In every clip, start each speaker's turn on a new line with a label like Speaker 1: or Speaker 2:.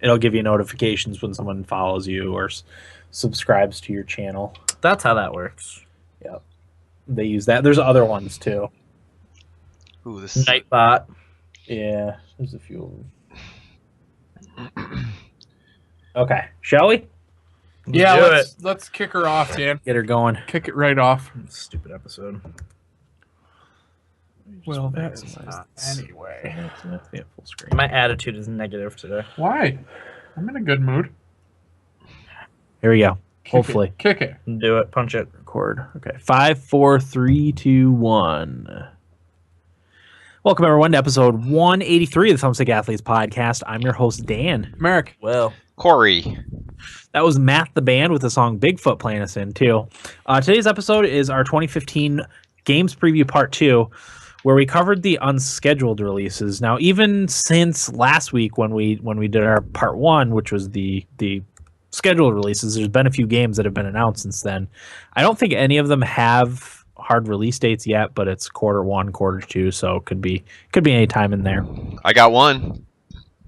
Speaker 1: it'll give you notifications when someone follows you or subscribes to your channel.
Speaker 2: That's how that works.
Speaker 1: Yep. They use that. There's other ones too.
Speaker 3: Ooh, this is
Speaker 2: Nightbot.
Speaker 1: Yeah, there's a few of them. Okay, shall we?
Speaker 4: Yeah, let's kick her off, Dan.
Speaker 1: Get her going.
Speaker 4: Kick it right off.
Speaker 2: Stupid episode.
Speaker 4: Well, that's not anyway.
Speaker 1: Full screen.
Speaker 2: My attitude is negative today.
Speaker 4: Why? I'm in a good mood.
Speaker 1: Here we go. Hopefully.
Speaker 4: Kick it.
Speaker 2: Do it. Punch it.
Speaker 1: Record. Okay. 5, 4, 3, 2, 1. Welcome, everyone, to episode 183 of the Thumbstick Athletes Podcast. I'm your host, Dan.
Speaker 4: Merrick.
Speaker 2: Well,
Speaker 3: Corey.
Speaker 1: That was Matt the Band with the song Bigfoot playing us in, too. Today's episode is our 2015 Games Preview Part 2, where we covered the unscheduled releases. Now, even since last week when we did our Part 1, which was the scheduled releases, there's been a few games that have been announced since then. I don't think any of them have hard release dates yet, but it's Q1, Q2, so it could be any time in there.
Speaker 3: I got one.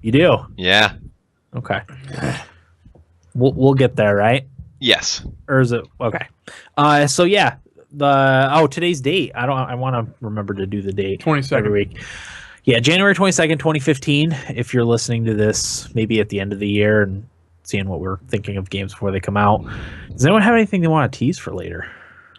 Speaker 1: You do?
Speaker 3: Yeah.
Speaker 1: Okay. We'll get there, right?
Speaker 3: Yes.
Speaker 1: Or is it okay? So yeah, today's date. I want to remember to do the date
Speaker 4: 22nd.
Speaker 1: every week. Yeah, January 22nd, 2015. If you're listening to this maybe at the end of the year and seeing what we're thinking of games before they come out, does anyone have anything they want to tease for later?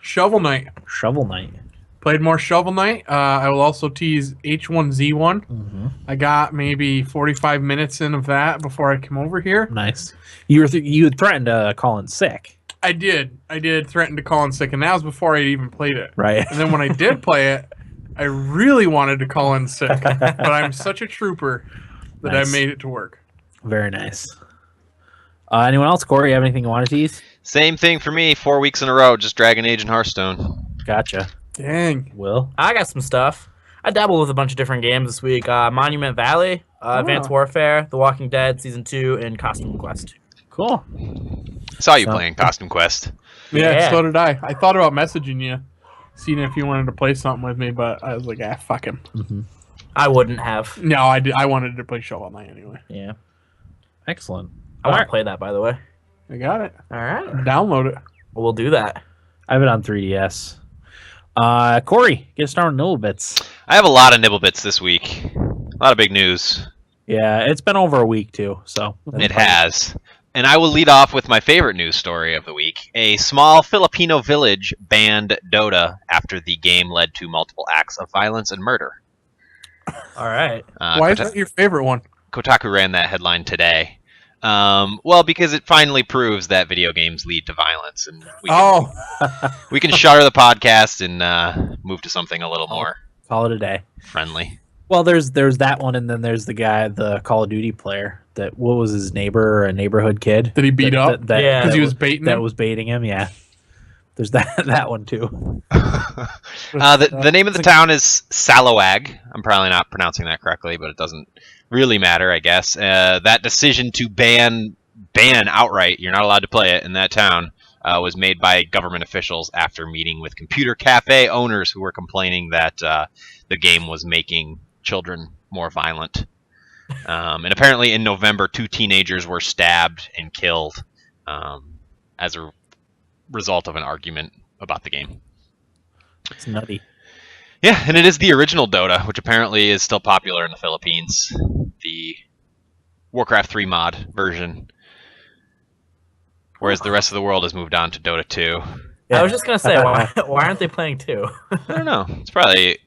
Speaker 4: Shovel Knight.
Speaker 1: Shovel Knight.
Speaker 4: Played more Shovel Knight. I will also tease H1Z1.
Speaker 1: Mm-hmm.
Speaker 4: I got maybe 45 minutes in of that before I come over here.
Speaker 1: Nice. You had threatened to call in sick.
Speaker 4: I did threaten to call in sick, and that was before I even played it.
Speaker 1: Right.
Speaker 4: And then when I did play it, I really wanted to call in sick, but I'm such a trooper that
Speaker 1: Nice.
Speaker 4: I made it to work.
Speaker 1: Very nice. Anyone else? Corey, you have anything you want to tease?
Speaker 3: Same thing for me. 4 weeks in a row, just Dragon Age and Hearthstone.
Speaker 1: Gotcha.
Speaker 4: Dang.
Speaker 1: Will?
Speaker 2: I got some stuff. I dabbled with a bunch of different games this week. Monument Valley, Advanced Warfare, The Walking Dead Season 2, and Costume Quest.
Speaker 1: Cool.
Speaker 3: Saw you playing Costume Quest.
Speaker 4: Yeah, so did I. I thought about messaging you, seeing if you wanted to play something with me, but I was like, fuck him.
Speaker 1: Mm-hmm.
Speaker 2: I wouldn't have.
Speaker 4: No, I did. I wanted to play Shovel Knight anyway.
Speaker 1: Yeah. Excellent.
Speaker 2: I want to play that, by the way.
Speaker 4: I got it.
Speaker 2: All right.
Speaker 4: Download it.
Speaker 2: Well, we'll do that.
Speaker 1: I have it on 3DS. Corey, get started on Nibble Bits.
Speaker 3: I have a lot of nibble bits this week. A lot of big news.
Speaker 1: Yeah, it's been over a week too, so
Speaker 3: It has. And I will lead off with my favorite news story of the week. A small Filipino village banned Dota after the game led to multiple acts of violence and murder.
Speaker 2: All right.
Speaker 4: Why is that your favorite one?
Speaker 3: Kotaku ran that headline today. Well, because it finally proves that video games lead to violence, and we can shutter the podcast and move to something a little more
Speaker 1: call it a day.
Speaker 3: Friendly.
Speaker 1: Well, there's that one, and then there's the guy, the Call of Duty player. What was his neighbor or a neighborhood kid?
Speaker 4: Did he beat up?
Speaker 2: Yeah.
Speaker 4: Because he was baiting
Speaker 1: That
Speaker 4: him?
Speaker 1: was baiting him. Yeah. There's that one too.
Speaker 3: The name of the town is Salawag. I'm probably not pronouncing that correctly, but it doesn't really matter, I guess. That decision to ban outright, you're not allowed to play it in that town, was made by government officials after meeting with computer cafe owners who were complaining that the game was making children more violent. And apparently in November, 2 teenagers were stabbed and killed as a result of an argument about the game.
Speaker 1: It's nutty.
Speaker 3: Yeah, and it is the original Dota, which apparently is still popular in the Philippines. The Warcraft 3 mod version. Whereas the rest of the world has moved on to Dota 2.
Speaker 2: I was just going to say, why aren't they playing 2?
Speaker 3: I don't know. It's probably...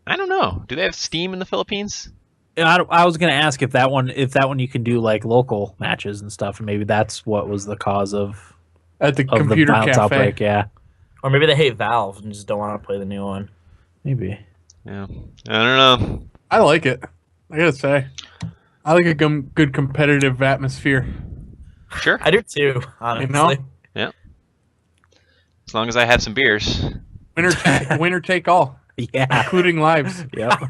Speaker 3: I don't know. Do they have Steam in the Philippines?
Speaker 1: I was going to ask if that one you can do like local matches and stuff, and maybe that's what was the cause of
Speaker 4: At the
Speaker 1: the
Speaker 4: computer
Speaker 1: violence
Speaker 4: cafe.
Speaker 1: outbreak. Yeah,
Speaker 2: Or maybe they hate Valve and just don't want to play the new one.
Speaker 1: maybe.
Speaker 3: Yeah. I don't know.
Speaker 4: I like it. I gotta say. I like a good competitive atmosphere.
Speaker 3: Sure.
Speaker 2: I do too, honestly.
Speaker 4: know?
Speaker 3: As long as I have some beers.
Speaker 4: Winner take all,
Speaker 1: Yeah.
Speaker 4: including lives.
Speaker 1: Yep.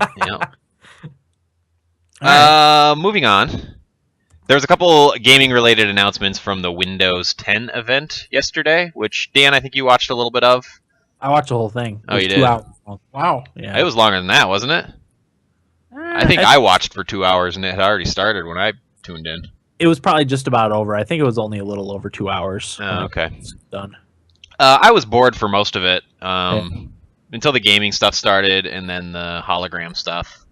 Speaker 3: Yeah. Moving on. There was a couple gaming-related announcements from the Windows 10 event yesterday, which, Dan, I think you watched a little bit of.
Speaker 1: I watched the whole thing.
Speaker 3: Oh,
Speaker 1: It was
Speaker 3: you
Speaker 1: 2
Speaker 3: did?
Speaker 1: hours long.
Speaker 4: Wow.
Speaker 1: Yeah.
Speaker 3: It was longer than that, wasn't it? I think I watched for 2 hours, and it had already started when I tuned in.
Speaker 1: It was probably just about over. I think it was only a little over 2 hours.
Speaker 3: Oh, okay.
Speaker 1: Done.
Speaker 3: I was bored for most of it until the gaming stuff started, and then the hologram stuff.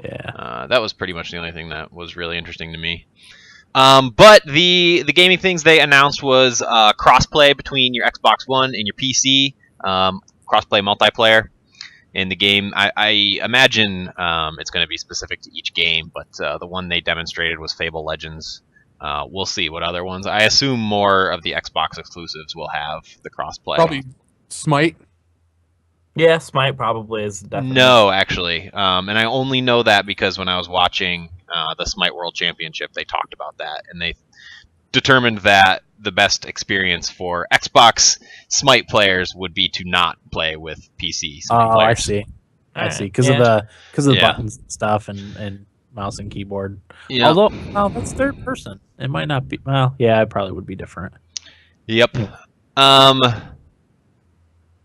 Speaker 1: Yeah.
Speaker 3: That was pretty much the only thing that was really interesting to me. But the gaming things they announced was crossplay between your Xbox One and your PC, crossplay multiplayer. In the game, I imagine it's going to be specific to each game, but the one they demonstrated was Fable Legends. We'll see what other ones. I assume more of the Xbox exclusives will have the crossplay.
Speaker 4: Probably Smite.
Speaker 2: Yeah, Smite probably is definitely.
Speaker 3: No, actually, and I only know that because when I was watching the Smite World Championship, they talked about that, and they determined that the best experience for Xbox Smite players would be to not play with PC Smite players.
Speaker 1: I see. I
Speaker 2: Alright,
Speaker 1: see. Because of the buttons and stuff and mouse and keyboard.
Speaker 3: Yeah.
Speaker 1: Although, that's third person. It might not be. Well, yeah, it probably would be different.
Speaker 3: Yep.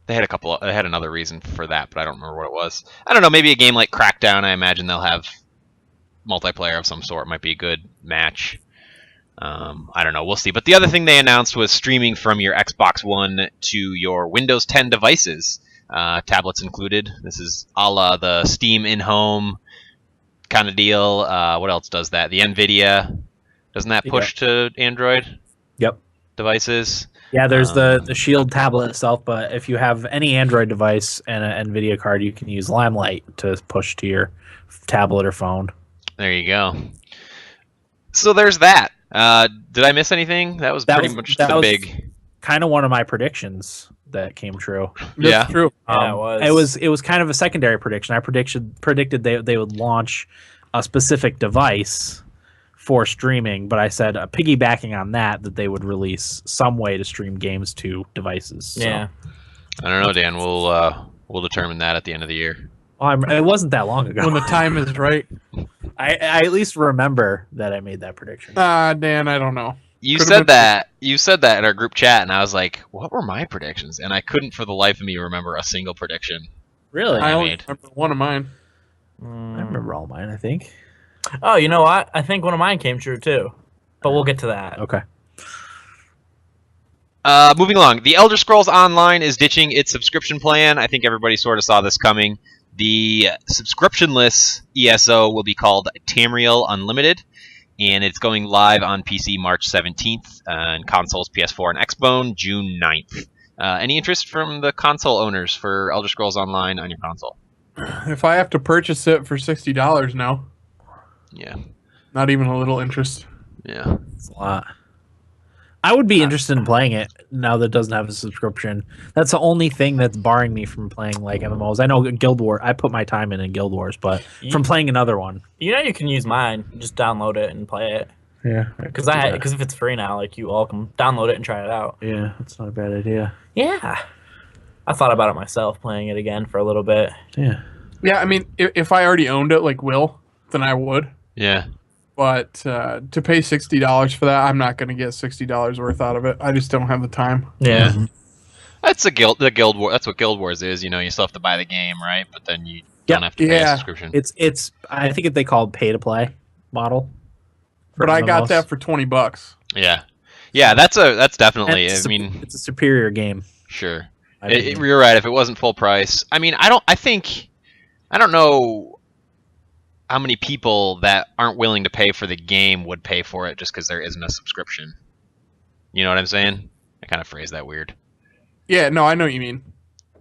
Speaker 3: They had they had another reason for that, but I don't remember what it was. I don't know. Maybe a game like Crackdown. I imagine they'll have multiplayer of some sort. Might be a good match. I don't know. We'll see. But the other thing they announced was streaming from your Xbox One to your Windows 10 devices, tablets included. This is a la the Steam in-home kind of deal. What else does that? The NVIDIA, doesn't that push to Android devices?
Speaker 1: Yeah, there's the Shield tablet itself, but if you have any Android device and an NVIDIA card, you can use Limelight to push to your tablet or phone.
Speaker 3: There you go. So there's that. Did I miss anything? That was pretty much the big.
Speaker 1: Kind of one of my predictions that came true.
Speaker 4: That's true.
Speaker 2: Yeah,
Speaker 1: It was kind of a secondary prediction. I predicted they would launch a specific device for streaming, but I said piggybacking on that they would release some way to stream games to devices. So.
Speaker 2: Yeah.
Speaker 3: I don't know, Dan. We'll determine that at the end of the year.
Speaker 1: Well, it wasn't that long ago.
Speaker 4: When the time is right.
Speaker 1: I at least remember that I made that prediction.
Speaker 4: Dan, I don't know.
Speaker 3: You said that in our group chat, and I was like, "What were my predictions?" And I couldn't, for the life of me, remember a single prediction.
Speaker 1: Really?
Speaker 4: I only remember one of mine.
Speaker 1: I remember all mine, I think.
Speaker 2: Oh, you know what? I think one of mine came true too, but we'll get to that.
Speaker 1: Okay.
Speaker 3: Moving along, The Elder Scrolls Online is ditching its subscription plan. I think everybody sort of saw this coming. The subscriptionless ESO will be called Tamriel Unlimited, and it's going live on PC March 17th, and consoles PS4 and Xbone June 9th. Any interest from the console owners for Elder Scrolls Online on your console?
Speaker 4: If I have to purchase it for $60 now,
Speaker 3: yeah,
Speaker 4: not even a little interest.
Speaker 3: Yeah,
Speaker 1: it's a lot. I would be interested in playing it now that it doesn't have a subscription. That's the only thing that's barring me from playing like MMOs. I know Guild Wars. I put my time in Guild Wars, but from playing another one.
Speaker 2: You know, you can use mine. Just download it and play it.
Speaker 1: Yeah,
Speaker 2: because if it's free now, like you all can download it and try it out.
Speaker 1: Yeah, that's not a bad idea.
Speaker 2: Yeah, I thought about it myself, playing it again for a little bit.
Speaker 1: Yeah.
Speaker 4: Yeah, I mean, if I already owned it like Will, then I would.
Speaker 3: Yeah.
Speaker 4: But to pay $60 for that, I'm not going to get $60 worth out of it. I just don't have the time.
Speaker 2: Yeah.
Speaker 3: That's the Guild War. That's what Guild Wars is. You know, you still have to buy the game, right? But then you don't have to pay a subscription.
Speaker 1: It's I think they call it pay to play model.
Speaker 4: But I got that for $20.
Speaker 3: Yeah. Yeah, that's definitely. I mean,
Speaker 1: it's a superior game.
Speaker 3: Sure. You're right. If it wasn't full price, I mean, I don't know how many people that aren't willing to pay for the game would pay for it just because there isn't a subscription. You know what I'm saying? I kind of phrased that weird.
Speaker 4: Yeah, no, I know what you mean.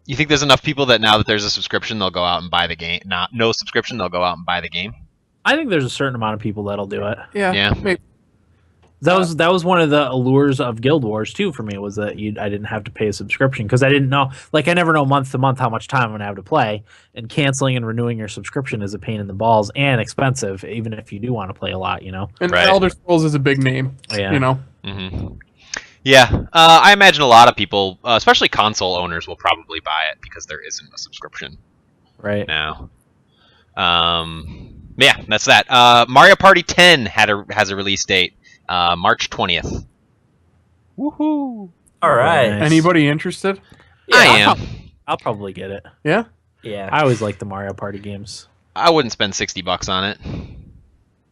Speaker 3: You think there's enough people that now that there's a subscription, they'll go out and buy the game? No subscription, they'll go out and buy the game?
Speaker 1: I think there's a certain amount of people that'll do it.
Speaker 4: Yeah. Maybe.
Speaker 1: That was one of the allures of Guild Wars too for me, was that I didn't have to pay a subscription because I didn't know, like I never know month to month how much time I'm gonna have to play, and canceling and renewing your subscription is a pain in the balls and expensive, even if you do want to play a lot, you know.
Speaker 4: And Elder Scrolls is a big name, you know.
Speaker 3: Mm-hmm. Yeah, I imagine a lot of people, especially console owners, will probably buy it because there isn't a subscription
Speaker 1: right
Speaker 3: now. Yeah, that's that. Mario Party 10 has a release date. March 20th.
Speaker 2: Woohoo! All right.
Speaker 1: Nice.
Speaker 4: Anybody interested?
Speaker 3: Yeah, I am.
Speaker 1: I'll probably get it.
Speaker 4: Yeah?
Speaker 2: Yeah.
Speaker 1: I always like the Mario Party games.
Speaker 3: I wouldn't spend $60 on it.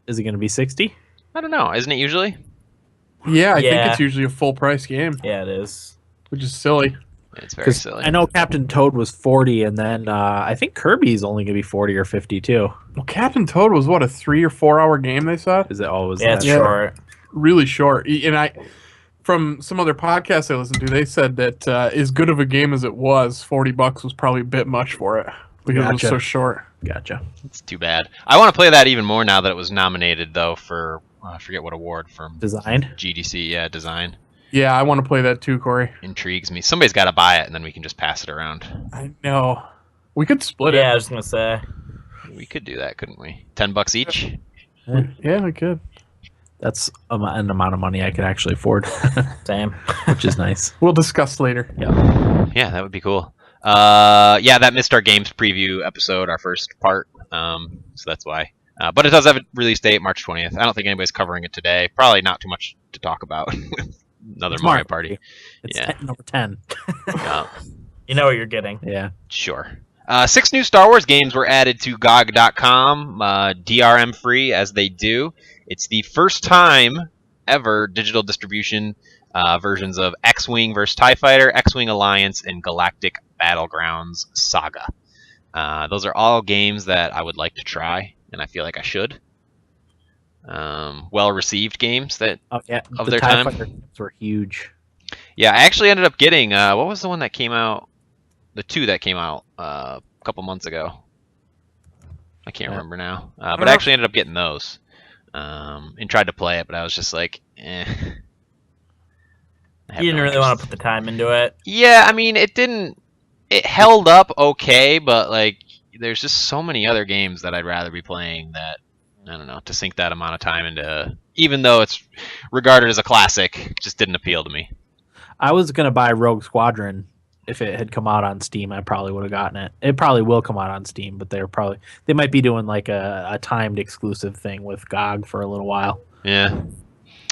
Speaker 1: Is it going to be 60?
Speaker 3: I don't know. Isn't it usually?
Speaker 4: Yeah, I think
Speaker 2: Yeah.
Speaker 4: it's usually a full price game,
Speaker 2: Yeah, it is.
Speaker 4: which is silly.
Speaker 3: It's very
Speaker 1: 'Cause
Speaker 3: silly.
Speaker 1: I know Captain Toad was 40, and then I think Kirby's only gonna be 40 or 50 too.
Speaker 4: Well, Captain Toad was what, a 3 or 4 hour game? They said
Speaker 1: Is it always
Speaker 2: Yeah, it's
Speaker 1: that?
Speaker 4: Yeah.
Speaker 2: short.
Speaker 4: really short. And from some other podcasts I listened to, they said that as good of a game as it was, $40 was probably a bit much for it because it was
Speaker 1: Gotcha.
Speaker 4: so short.
Speaker 1: Gotcha.
Speaker 3: It's too bad. I want to play that even more now that it was nominated though for I forget what award from
Speaker 1: Design.
Speaker 3: GDC. Yeah, design.
Speaker 4: Yeah, I want to play that too, Corey.
Speaker 3: Intrigues me. Somebody's got to buy it, and then we can just pass it around.
Speaker 4: I know. We could split
Speaker 2: Yeah, I was gonna say.
Speaker 3: We could do that, couldn't we? $10 each.
Speaker 4: it. Yeah, we could.
Speaker 1: That's an amount of money I could actually afford,
Speaker 2: Same.
Speaker 1: which is nice.
Speaker 4: We'll discuss later.
Speaker 3: Yeah, that would be cool. Yeah, that missed our games preview episode, our first part. So that's why. But it does have a release date, March 20th. I don't think anybody's covering it today. Probably not too much to talk about. Another
Speaker 1: It's
Speaker 3: Mario Party.
Speaker 1: It's
Speaker 3: Yeah.
Speaker 1: number 10.
Speaker 3: Yeah,
Speaker 2: You know what you're getting.
Speaker 1: Yeah.
Speaker 3: sure. 6 new Star Wars games were added to GOG.com, DRM free as they do. It's the first time ever digital distribution versions of X-Wing vs. TIE Fighter, X-Wing Alliance, and Galactic Battlegrounds Saga. Those are all games that I would like to try, and I feel like I should. Well-received games that
Speaker 1: Oh yeah.
Speaker 3: Of
Speaker 1: the
Speaker 3: their
Speaker 1: TIE
Speaker 3: time.
Speaker 1: Fighter games were huge.
Speaker 3: Yeah, I actually ended up getting what was the one that came out? The 2 that came out a couple months ago. I can't
Speaker 1: Yeah.
Speaker 3: remember now.
Speaker 4: don't
Speaker 3: But
Speaker 4: know
Speaker 3: I
Speaker 4: if-
Speaker 3: actually ended up getting those and tried to play it, but I was just like, eh. I have
Speaker 2: You didn't
Speaker 3: no
Speaker 2: really want
Speaker 3: interest.
Speaker 2: to put the time into it.
Speaker 3: Yeah, I mean, it didn't. It held up okay, but like, there's just so many other games that I'd rather be playing that I don't know to sink that amount of time into. Even though it's regarded as a classic, just didn't appeal to me.
Speaker 1: I was gonna buy Rogue Squadron if it had come out on Steam. I probably would have gotten it. It probably will come out on Steam, but they might be doing like a timed exclusive thing with GOG for a little while.
Speaker 3: Yeah.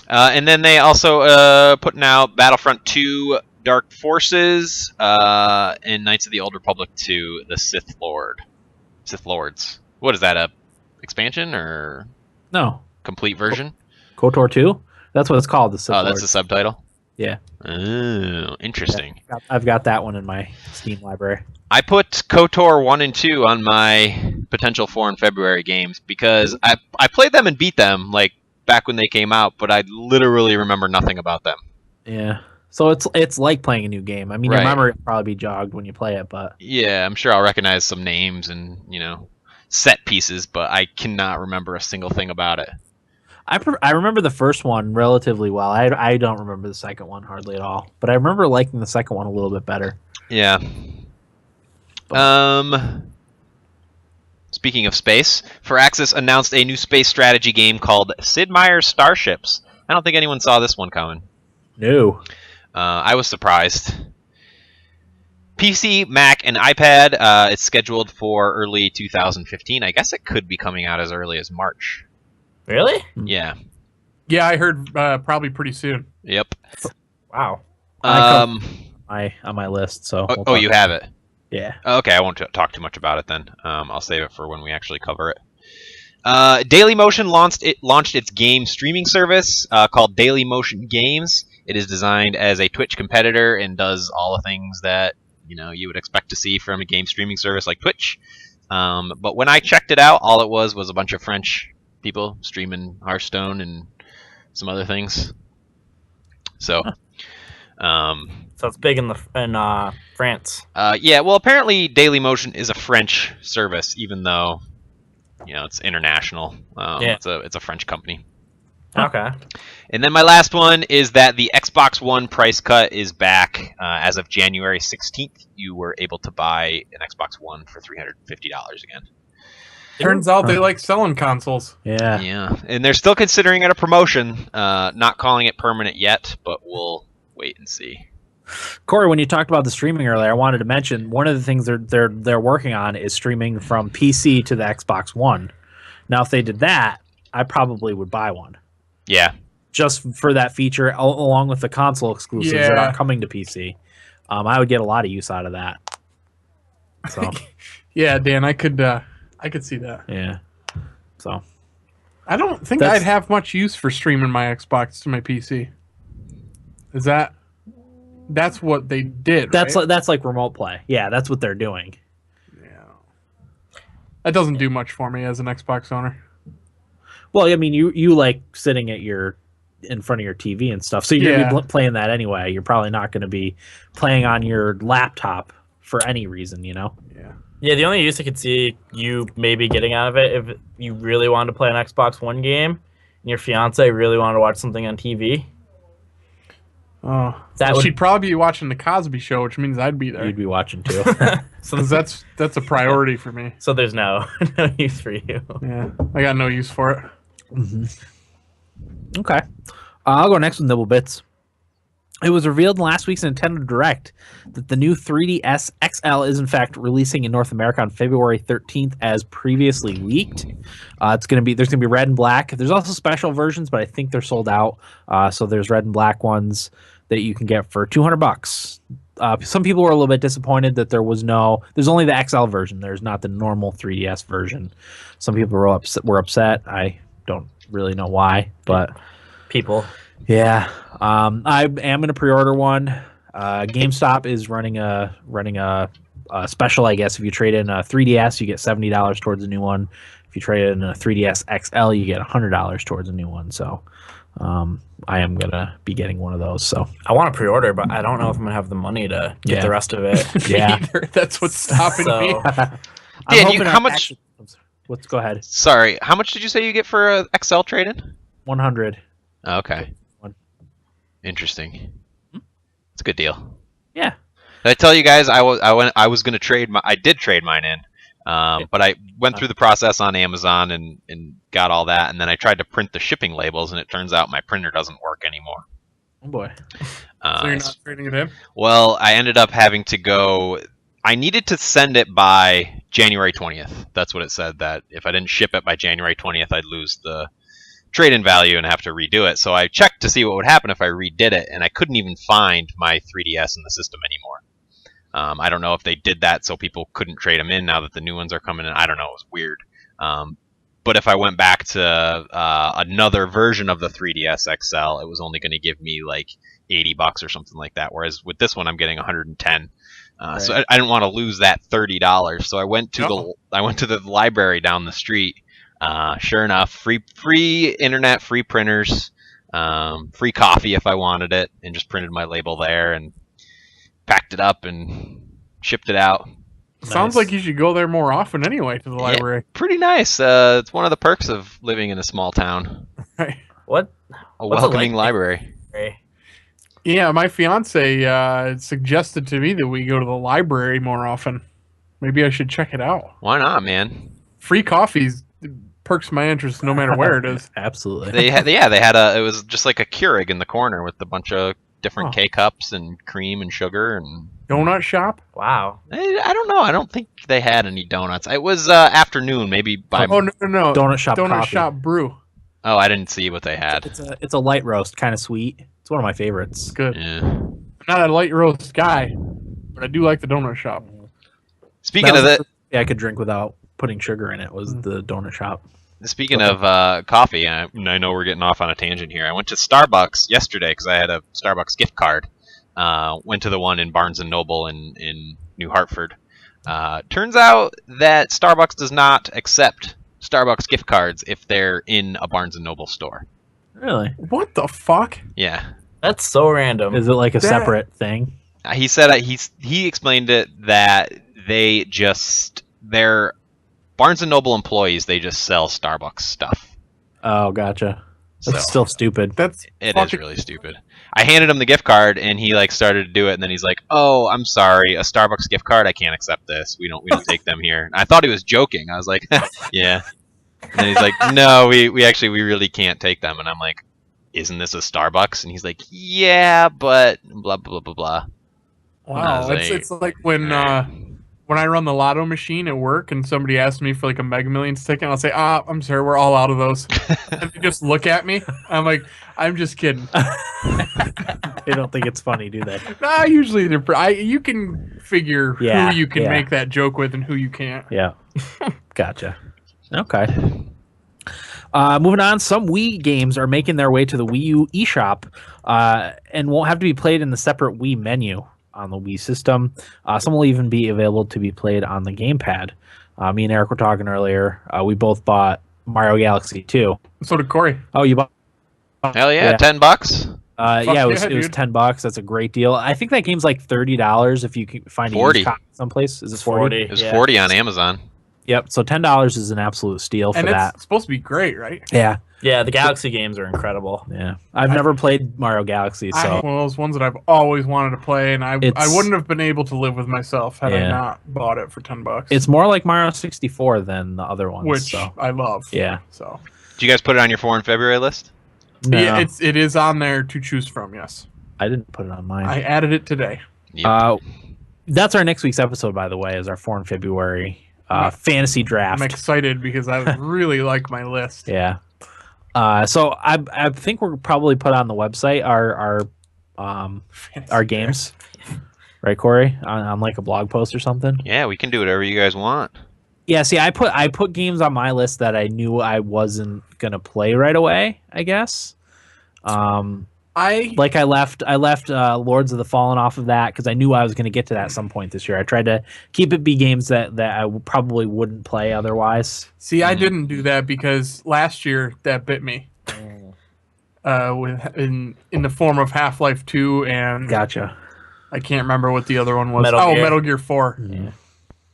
Speaker 3: And then they also putting out Battlefront 2 Dark Forces and Knights of the Old Republic 2 The Sith Lords. What is that, a expansion or
Speaker 1: No,
Speaker 3: complete version?
Speaker 1: KOTOR 2. That's what it's called. The Sith
Speaker 3: Oh, that's the
Speaker 1: Lords.
Speaker 3: subtitle?
Speaker 1: Yeah.
Speaker 3: Oh, interesting.
Speaker 1: I've got that one in my Steam library.
Speaker 3: I put KOTOR 1 and 2 on my potential 4 in February games because I played them and beat them like back when they came out, but I literally remember nothing about them.
Speaker 1: Yeah. So it's like playing a new game. I mean,
Speaker 3: Right.
Speaker 1: your memory will probably be jogged when you play it, but
Speaker 3: Yeah, I'm sure I'll recognize some names and, set pieces, but I cannot remember a single thing about it.
Speaker 1: I remember the first one relatively well. I don't remember the second one hardly at all, but I remember liking the second one a little bit better.
Speaker 3: Yeah. Speaking of space, Firaxis announced a new space strategy game called Sid Meier's Starships. I don't think anyone saw this one coming.
Speaker 1: No.
Speaker 3: I was surprised. PC, Mac, and iPad. It's scheduled for early 2015. I guess it could be coming out as early as March.
Speaker 2: Really?
Speaker 3: Yeah.
Speaker 4: Yeah, I heard probably pretty soon.
Speaker 3: Yep.
Speaker 2: Wow.
Speaker 3: Um.
Speaker 1: On my list. So
Speaker 3: Oh,
Speaker 1: we'll talk-
Speaker 3: you have it.
Speaker 1: Yeah.
Speaker 3: Okay, I won't talk too much about it then. I'll save it for when we actually cover it. Dailymotion launched its game streaming service called Dailymotion Games. It is designed as a Twitch competitor and does all the things that you would expect to see from a game streaming service like Twitch. But when I checked it out, all it was a bunch of French people streaming Hearthstone and some other things. So,
Speaker 2: So it's big in France.
Speaker 3: yeah. Well, apparently Dailymotion is a French service, even though it's international.
Speaker 2: Yeah.
Speaker 3: It's a French company.
Speaker 2: Okay.
Speaker 3: And then my last one is that the Xbox One price cut is back. As of January 16th, you were able to buy an Xbox One for $350 again.
Speaker 4: Turns out they like selling consoles.
Speaker 1: Yeah.
Speaker 3: Yeah, and they're still considering it a promotion, not calling it permanent yet, but we'll wait and see.
Speaker 1: Corey, when you talked about the streaming earlier, I wanted to mention one of the things they're working on is streaming from PC to the Xbox One. Now, if they did that, I probably would buy one
Speaker 3: Yeah,
Speaker 1: just for that feature, along with the console exclusives that
Speaker 4: Yeah.
Speaker 1: are coming to PC. I would get a lot of use out of that. So
Speaker 4: Yeah, Dan, I could see that.
Speaker 1: yeah, so
Speaker 4: I don't think I'd have much use for streaming my Xbox to my PC. That's what they did, right?
Speaker 1: That's like remote play. Yeah, that's what they're doing.
Speaker 4: Yeah. That doesn't do much for me as an Xbox owner.
Speaker 1: Well, I mean, you like sitting in front of your TV and stuff, so you're going to be playing that anyway. You're probably not going to be playing on your laptop for any reason, you know?
Speaker 4: Yeah.
Speaker 2: Yeah, the only use I could see you maybe getting out of it if you really wanted to play an Xbox One game and your fiance really wanted to watch something on TV.
Speaker 4: Oh, she'd probably be watching the Cosby Show, which means I'd be there.
Speaker 1: You'd be watching too.
Speaker 4: So that's a priority for me.
Speaker 2: So there's no use for you.
Speaker 4: Yeah, I got no use for it.
Speaker 1: Mm-hmm. Okay, I'll go next with Nibble Bits. It was revealed in last week's Nintendo Direct that the new 3DS XL is in fact releasing in North America on February 13th, as previously leaked. There's gonna be red and black. There's also special versions, but I think they're sold out. So there's red and black ones that you can get for $200. Some people were a little bit disappointed that there's only the XL version. There's not the normal 3DS version. Some people were upset. I don't really know why, but
Speaker 2: people.
Speaker 1: Yeah, I am going to pre-order one. GameStop is running a special, I guess. If you trade in a 3DS, you get $70 towards a new one. If you trade in a 3DS XL, you get $100 towards a new one. So I am going to be getting one of those. So
Speaker 2: I want to pre-order, but I don't know if I'm going to have the money to get the rest of it.
Speaker 1: Yeah,
Speaker 4: that's what's stopping me.
Speaker 3: Dan, how much?
Speaker 1: Go ahead.
Speaker 3: Sorry, how much did you say you get for a XL trade-in?
Speaker 1: 100.
Speaker 3: Okay. Interesting. It's a good deal.
Speaker 1: Yeah.
Speaker 3: Did I tell you guys I was going to trade I did trade mine in, but I went through the process on Amazon and got all that, and then I tried to print the shipping labels, and it turns out my printer doesn't work anymore.
Speaker 1: Oh boy.
Speaker 4: So you're not trading it in?
Speaker 3: Well, I ended up having to go. I needed to send it by January 20th. That's what it said. That if I didn't ship it by January 20th, I'd lose the trade-in value and have to redo it. So I checked to see what would happen if I redid it, and I couldn't even find my 3DS in the system anymore. I don't know if they did that so people couldn't trade them in now that the new ones are coming in. I don't know. It was weird. But if I went back to another version of the 3DS XL, it was only going to give me like $80 or something like that. Whereas with this one, I'm getting 110. Right. So I didn't want to lose that $30. So I went to the library down the street. Sure enough, free internet, free printers, free coffee if I wanted it, and just printed my label there and packed it up and shipped it out.
Speaker 4: Sounds like you should go there more often anyway, to the library.
Speaker 3: Pretty nice. It's one of the perks of living in a small town.
Speaker 4: Right.
Speaker 2: A
Speaker 3: welcoming library.
Speaker 4: Yeah, my fiance suggested to me that we go to the library more often. Maybe I should check it out.
Speaker 3: Why not, man?
Speaker 4: Free coffees perks my interest no matter where it is.
Speaker 1: Absolutely.
Speaker 3: They had it was just like a Keurig in the corner with a bunch of different K-cups and cream and sugar and
Speaker 4: donut shop.
Speaker 2: Wow.
Speaker 3: I don't know. I don't think they had any donuts. It was afternoon, maybe by.
Speaker 4: Oh no!
Speaker 1: Donut
Speaker 4: shop brew.
Speaker 3: Oh, I didn't see what they had.
Speaker 1: It's a light roast, kind of sweet. It's one of my favorites.
Speaker 4: It's good.
Speaker 3: Yeah.
Speaker 4: I'm not a light roast guy, but I do like the donut shop.
Speaker 3: Speaking of that,
Speaker 1: I could drink without putting sugar in it. Was the donut shop.
Speaker 3: Speaking of coffee, I know we're getting off on a tangent here. I went to Starbucks yesterday because I had a Starbucks gift card. Went to the one in Barnes & Noble in New Hartford. Turns out that Starbucks does not accept Starbucks gift cards if they're in a Barnes & Noble store.
Speaker 1: Really?
Speaker 4: What the fuck?
Speaker 3: Yeah.
Speaker 2: That's so random.
Speaker 1: Is it like a separate thing?
Speaker 3: He said he explained it that they're Barnes & Noble employees, they just sell Starbucks stuff.
Speaker 1: Oh, gotcha. That's still stupid.
Speaker 3: It is really stupid. I handed him the gift card, and he started to do it, and then he's like, "Oh, I'm sorry, a Starbucks gift card. I can't accept this. We don't take them here." And I thought he was joking. I was like, "Yeah." And then he's like, "No, we really can't take them." And I'm like, "Isn't this a Starbucks?" And he's like, "Yeah, but blah blah blah blah."
Speaker 4: Wow, it's like when I run the lotto machine at work and somebody asks me for like a Mega Millions ticket, I'll say, I'm sorry, we're all out of those. And they just look at me. I'm like, I'm just kidding.
Speaker 1: They don't think it's funny, do they?
Speaker 4: Nah, usually you can figure who you can make that joke with and who you can't.
Speaker 1: Yeah. Gotcha. Okay. Moving on, some Wii games are making their way to the Wii U eShop and won't have to be played in the separate Wii menu on the Wii system. Some will even be available to be played on the gamepad. Me and Eric were talking earlier. We both bought Mario Galaxy 2.
Speaker 4: So did Corey.
Speaker 1: Oh, you bought?
Speaker 3: Hell yeah,
Speaker 1: Yeah.
Speaker 3: $10.
Speaker 1: Yeah, it was
Speaker 4: dude.
Speaker 1: $10. That's a great deal. I think that game's like $30 if you can find a
Speaker 3: 40.
Speaker 1: used copy someplace. Is it
Speaker 2: It's
Speaker 1: 40?
Speaker 3: It was
Speaker 2: Yeah.
Speaker 3: 40 on Amazon.
Speaker 1: Yep. So $10 is an absolute steal for
Speaker 4: And
Speaker 1: that.
Speaker 4: it's supposed to be great, right?
Speaker 1: Yeah.
Speaker 2: Yeah, the Galaxy games are incredible.
Speaker 1: Yeah. I've never played Mario Galaxy,
Speaker 4: I
Speaker 1: so
Speaker 4: one of those ones that I've always wanted to play, and I
Speaker 1: It's-
Speaker 4: wouldn't have been able to live with myself had I
Speaker 1: Yeah.
Speaker 4: not bought it for $10.
Speaker 1: it's more like Mario 64 than the other ones.
Speaker 4: Which
Speaker 1: so
Speaker 4: I love.
Speaker 1: yeah.
Speaker 4: So
Speaker 3: Did you guys put it on your 4 in February list?
Speaker 1: No,
Speaker 4: yeah, it is on there to choose from. Yes,
Speaker 1: I didn't put it on mine.
Speaker 4: I added it today.
Speaker 3: Yep.
Speaker 1: That's our next week's episode, by the way, is our 4 in February fantasy draft.
Speaker 4: I'm excited because I really like my list.
Speaker 1: Yeah. So I think we'll probably put on the website our games, right, Corey, on like a blog post or something.
Speaker 3: Yeah, we can do whatever you guys want.
Speaker 1: Yeah. See, I put games on my list that I knew I wasn't gonna play right away. I guess.
Speaker 4: I
Speaker 1: left Lords of the Fallen off of that because I knew I was going to get to that at some point this year. I tried to keep it be games that I probably wouldn't play otherwise.
Speaker 4: see. I didn't do that because last year that bit me. In the form of Half-Life 2 and
Speaker 1: Gotcha.
Speaker 4: I can't remember what the other one was.
Speaker 2: Metal Gear.
Speaker 4: Metal Gear 4.
Speaker 1: Yeah.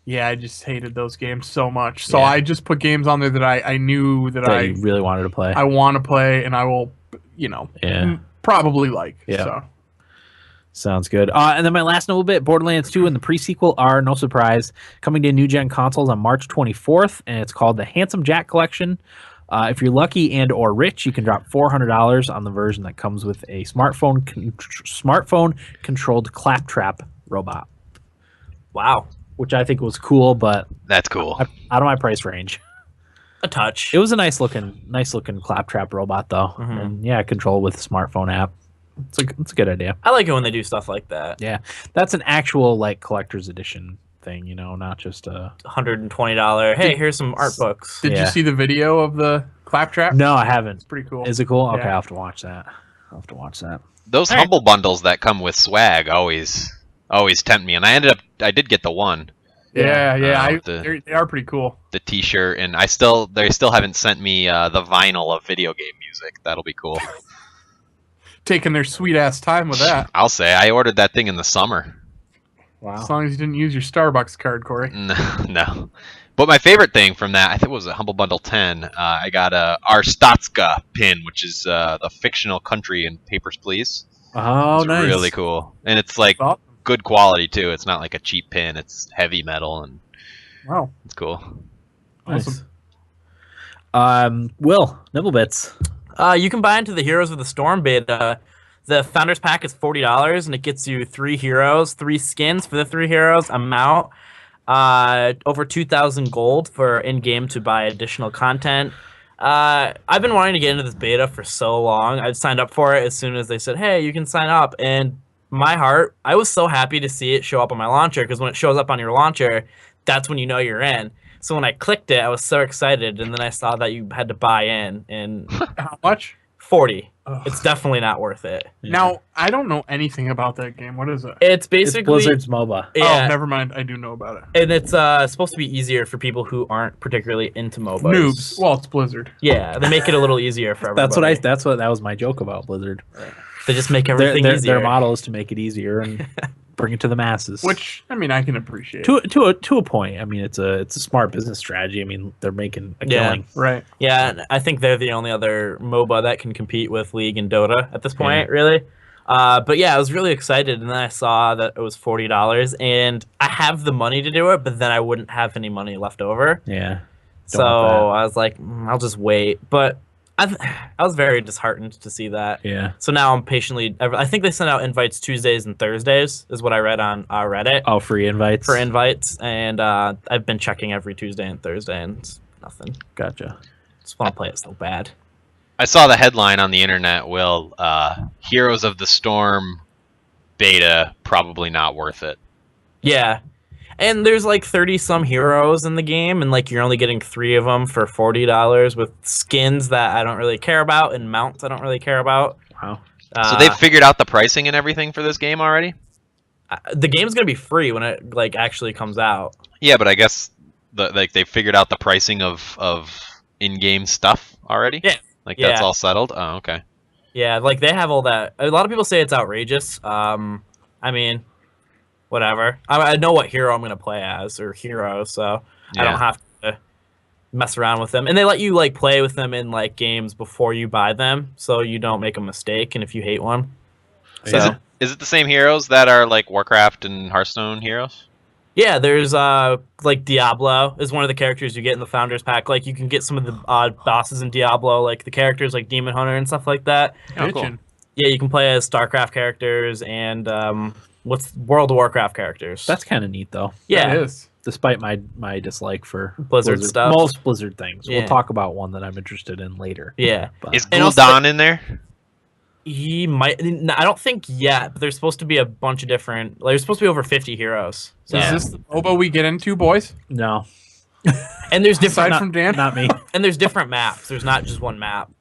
Speaker 4: Yeah, I just hated those games so much. So
Speaker 1: Yeah.
Speaker 4: I just put games on there that I knew that
Speaker 1: That you really wanted to play.
Speaker 4: I want to play and I will,
Speaker 1: Yeah.
Speaker 4: probably like.
Speaker 1: Yeah.
Speaker 4: So.
Speaker 1: Sounds good. And then my last little bit, Borderlands 2 and the pre-sequel are, no surprise, coming to new-gen consoles on March 24th, and it's called the Handsome Jack Collection. If you're lucky and or rich, you can drop $400 on the version that comes with a smartphone-controlled claptrap robot,
Speaker 2: Wow.
Speaker 1: which I think was cool, but
Speaker 3: That's cool.
Speaker 1: out of my price range.
Speaker 2: A touch.
Speaker 1: It was a nice looking claptrap robot, though,
Speaker 2: Mhm.
Speaker 1: and yeah, control with a smartphone app. It's a good idea.
Speaker 2: I like it when they do stuff like that.
Speaker 1: Yeah, that's an actual like collector's edition thing, not just a.
Speaker 2: $120. Hey, here's some art books.
Speaker 4: Did
Speaker 1: Yeah.
Speaker 4: you see the video of the claptrap?
Speaker 1: No, I haven't.
Speaker 4: It's pretty cool.
Speaker 1: Is it cool? Okay,
Speaker 4: Yeah.
Speaker 1: I'll have to watch that.
Speaker 3: Those
Speaker 2: All right.
Speaker 3: humble bundles that come with swag always tempt me, and I did get the one,
Speaker 4: Yeah,
Speaker 3: the-
Speaker 4: they are pretty cool.
Speaker 3: the T-shirt, and they still haven't sent me the vinyl of video game music. That'll be cool.
Speaker 4: Taking their sweet ass time with that.
Speaker 3: I'll say I ordered that thing in the summer.
Speaker 4: As long as you didn't use your Starbucks card, Corey.
Speaker 3: No. But my favorite thing from that, I think it was a Humble Bundle 10. I got a Arstatska pin, which is the fictional country in Papers, Please.
Speaker 1: Oh,
Speaker 3: It's
Speaker 1: nice.
Speaker 3: really cool, and it's like
Speaker 4: Oh,
Speaker 3: good quality too. It's not like a cheap pin. It's heavy metal, and
Speaker 4: wow.
Speaker 3: it's cool.
Speaker 1: Nice. Will Nibblebits.
Speaker 2: You can buy into the Heroes of the Storm beta. The Founders Pack is $40, and it gets you 3 heroes, 3 skins for the 3 heroes, a mount, over 2,000 gold for in-game to buy additional content. I've been wanting to get into this beta for so long. I signed up for it as soon as they said, hey, you can sign up. And my heart, I was so happy to see it show up on my launcher, because when it shows up on your launcher, that's when you know you're in. So when I clicked it, I was so excited, and then I saw that you had to buy in, and
Speaker 4: How much?
Speaker 2: 40.
Speaker 4: Ugh.
Speaker 2: It's definitely not worth it.
Speaker 4: Now, I don't know anything about that game. What is it?
Speaker 2: It's
Speaker 1: It's
Speaker 2: basically
Speaker 1: Blizzard's MOBA.
Speaker 2: yeah,
Speaker 4: Oh, never mind. I do know about it.
Speaker 2: and it's supposed to be easier for people who aren't particularly into MOBAs.
Speaker 4: Noobs. Well, it's Blizzard.
Speaker 2: Yeah, they make it a little easier for everybody.
Speaker 1: That was my joke about Blizzard.
Speaker 2: They just make
Speaker 1: Their,
Speaker 2: everything
Speaker 1: their,
Speaker 2: easier.
Speaker 1: their model is to make it easier and bring it to the masses.
Speaker 4: Which, I mean, I can appreciate.
Speaker 1: to a point. I mean, it's a smart business strategy. I mean, they're making a
Speaker 2: Yeah.
Speaker 1: killing.
Speaker 4: Right.
Speaker 2: Yeah, and I think they're the only other MOBA that can compete with League and Dota at this point, really. But yeah, I was really excited, and then I saw that it was $40, and I have the money to do it, but then I wouldn't have any money left over.
Speaker 1: Yeah.
Speaker 2: So
Speaker 1: Don't want
Speaker 2: I was like, I'll just wait. But I was very disheartened to see that.
Speaker 1: Yeah.
Speaker 2: So now I'm patiently. I think they send out invites Tuesdays and Thursdays, is what I read on Reddit
Speaker 1: Oh, free invites.
Speaker 2: for invites, and I've been checking every Tuesday and Thursday, and it's nothing.
Speaker 1: Gotcha.
Speaker 2: Just want to play it so bad.
Speaker 3: I saw the headline on the internet, Will, Heroes of the Storm beta, probably not worth it.
Speaker 2: Yeah, And there's like 30 some heroes in the game, and like you're only getting 3 of them for $40 with skins that I don't really care about and mounts I don't really care about.
Speaker 1: Wow.
Speaker 3: So they've figured out the pricing and everything for this game already?
Speaker 2: The game's gonna be free when it like actually comes out.
Speaker 3: Yeah, but I guess they figured out the pricing of in-game stuff already?
Speaker 2: Yeah.
Speaker 3: Like that's all settled? Oh, okay.
Speaker 2: Yeah, like they have all that. A lot of people say it's outrageous. I mean, whatever. I know what hero I'm gonna play as or hero, so I don't have to mess around with them. And they let you like play with them in like games before you buy them, so you don't make a mistake. And if you hate one, so
Speaker 3: is it the same heroes that are like Warcraft and Hearthstone heroes?
Speaker 2: yeah, there's like Diablo is one of the characters you get in the Founders Pack. Like you can get some of the odd bosses in Diablo, like the characters like Demon Hunter and stuff like that.
Speaker 3: Oh, cool.
Speaker 2: Yeah, you can play as StarCraft characters and what's World of Warcraft characters.
Speaker 1: That's kind of neat, though.
Speaker 2: Yeah,
Speaker 4: it is.
Speaker 1: Despite my dislike for
Speaker 2: Blizzard stuff.
Speaker 1: most Blizzard things.
Speaker 2: Yeah.
Speaker 1: We'll talk about one that I'm interested in later.
Speaker 2: Yeah.
Speaker 1: But,
Speaker 3: Is
Speaker 2: And also,
Speaker 3: Gul'dan in there?
Speaker 2: he might. I don't think yet, but there's supposed to be a bunch of different. Like, there's supposed to be over 50 heroes. So.
Speaker 4: Is this the MOBA we get into, boys?
Speaker 1: no,
Speaker 2: And there's different.
Speaker 4: Aside from Dan?
Speaker 1: not me.
Speaker 2: And there's different maps. There's not just one map.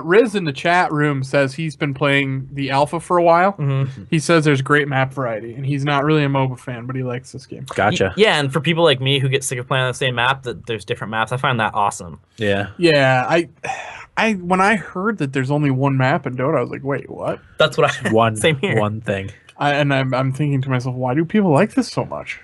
Speaker 4: Riz in the chat room says he's been playing the alpha for a while.
Speaker 2: Mm-hmm.
Speaker 4: He says there's great map variety, and he's not really a MOBA fan, but he likes this game.
Speaker 1: Gotcha.
Speaker 2: Yeah, and for people like me who get sick of playing on the same map, that there's different maps. I find that awesome.
Speaker 1: Yeah.
Speaker 4: Yeah, I when I heard that there's only one map in Dota, I was like, wait, what?
Speaker 2: That's what I.
Speaker 1: One
Speaker 2: Same here.
Speaker 1: one thing.
Speaker 4: I'm thinking to myself, why do people like this so much?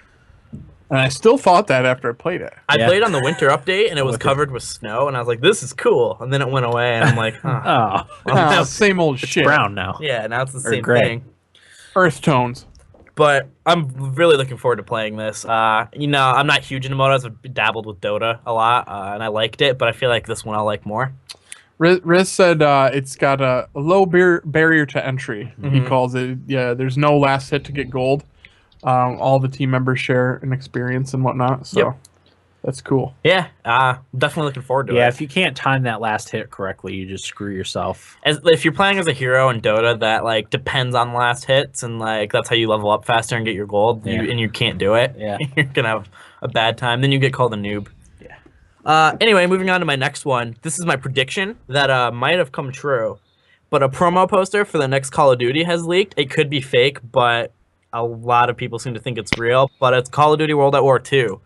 Speaker 4: And I still thought that after I played it.
Speaker 2: I played on the winter update and it was covered with snow, and I was like, "This is cool." And then it went away, and I'm like, "Huh."
Speaker 1: Oh,
Speaker 4: Same old
Speaker 1: it's
Speaker 4: shit.
Speaker 1: brown now.
Speaker 2: Yeah, now it's the
Speaker 1: Or
Speaker 2: same
Speaker 1: gray.
Speaker 2: thing.
Speaker 4: Earth tones.
Speaker 2: But I'm really looking forward to playing this. You know, I'm not huge into MOBAs. I've dabbled with Dota a lot, and I liked it, but I feel like this one I'll like more.
Speaker 4: Riz said it's got a low barrier to entry. He calls it. Yeah, there's no last hit to get gold. All the team members share an experience and whatnot. So that's cool.
Speaker 2: Yeah, definitely looking forward to it.
Speaker 1: Yeah, if you can't time that last hit correctly, you just screw yourself.
Speaker 2: If you're playing as a hero in Dota that like depends on last hits and like that's how you level up faster and get your gold, and you can't do it, you're gonna have a bad time. Then you get called a noob. Yeah. Anyway, moving on to my next one. This is my prediction that might have come true, but a promo poster for the next Call of Duty has leaked. It could be fake, but a lot of people seem to think it's real. But it's Call of Duty World at War II.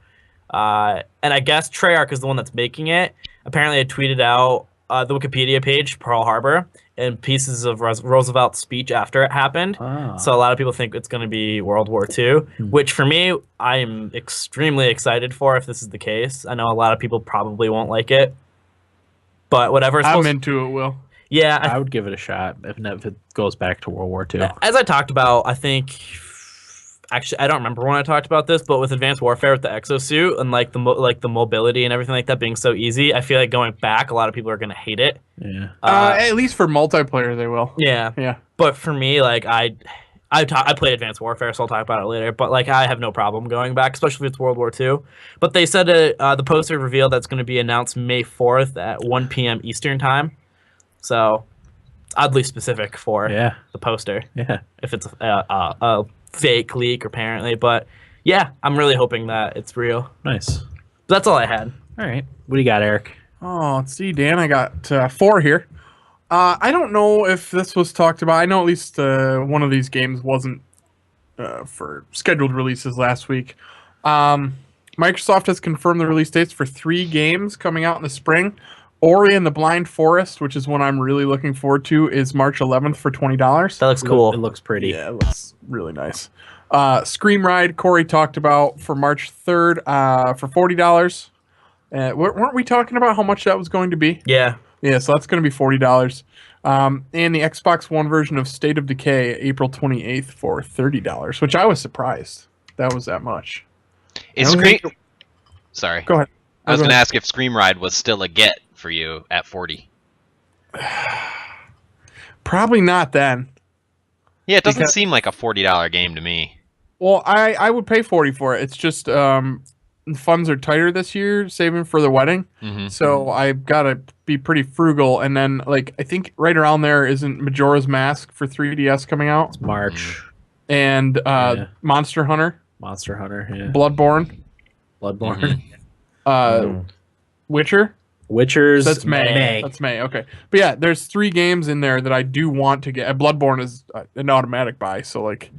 Speaker 2: And I guess Treyarch is the one that's making it. Apparently, I tweeted out the Wikipedia page, Pearl Harbor, and pieces of Roosevelt's speech after it happened.
Speaker 1: Ah.
Speaker 2: So a lot of people think it's going to be World War II, which for me, I am extremely excited for if this is the case. I know a lot of people probably won't like it, but whatever.
Speaker 4: I'm into it, Will.
Speaker 2: Yeah,
Speaker 1: I would give it a shot if it goes back to World War II.
Speaker 2: as I talked about, I think. Actually, I don't remember when I talked about this, but with Advanced Warfare, with the exosuit and like the mobility and everything like that being so easy, I feel like going back, a lot of people are gonna hate it.
Speaker 1: Yeah.
Speaker 4: At least for multiplayer, they will.
Speaker 2: Yeah.
Speaker 4: Yeah.
Speaker 2: But for me, like I play Advanced Warfare, so I'll talk about it later. But like I have no problem going back, especially if it's World War II. But they said the poster revealed that's going to be announced May 4th at 1 p.m. Eastern time. So it's oddly specific for the poster.
Speaker 1: Yeah.
Speaker 2: If it's a fake leak apparently, but yeah, I'm really hoping that it's real.
Speaker 1: Nice.
Speaker 2: That's all I had.
Speaker 1: All right. What do you got, Eric?
Speaker 4: Oh, let's see, Dan. I got 4 here. I don't know if this was talked about. I know at least one of these games wasn't for scheduled releases last week. Microsoft has confirmed the release dates for 3 games coming out in the spring. Ori and the Blind Forest, which is one I'm really looking forward to, is March 11th for $20.
Speaker 2: That looks cool.
Speaker 1: It looks pretty.
Speaker 4: Yeah, it looks really nice. Scream Ride, Corey talked about for March 3rd for $40. Weren't we talking about how much that was going to be?
Speaker 2: Yeah.
Speaker 4: Yeah, so that's going to be $40. And the Xbox One version of State of Decay, April 28th for $30, which I was surprised that was that much.
Speaker 3: Is Scream... Sorry.
Speaker 4: Go ahead.
Speaker 3: I was going to ask if Scream Ride was still a get for you at 40.
Speaker 4: Probably not then.
Speaker 3: Yeah, it doesn't seem like a $40 game to me.
Speaker 4: Well, I would pay 40 for it. It's just funds are tighter this year, saving for the wedding. So I've got to be pretty frugal. And then, like, I think right around there isn't Majora's Mask for 3DS coming out.
Speaker 1: March.
Speaker 4: And Monster Hunter
Speaker 1: Monster Hunter, yeah.
Speaker 4: Bloodborne,
Speaker 1: Bloodborne.
Speaker 4: Witcher.
Speaker 1: Witcher's
Speaker 4: That's May.
Speaker 1: May.
Speaker 4: That's May. Okay, but yeah, there's 3 games in there that I do want to get. Bloodborne is an automatic buy, so like,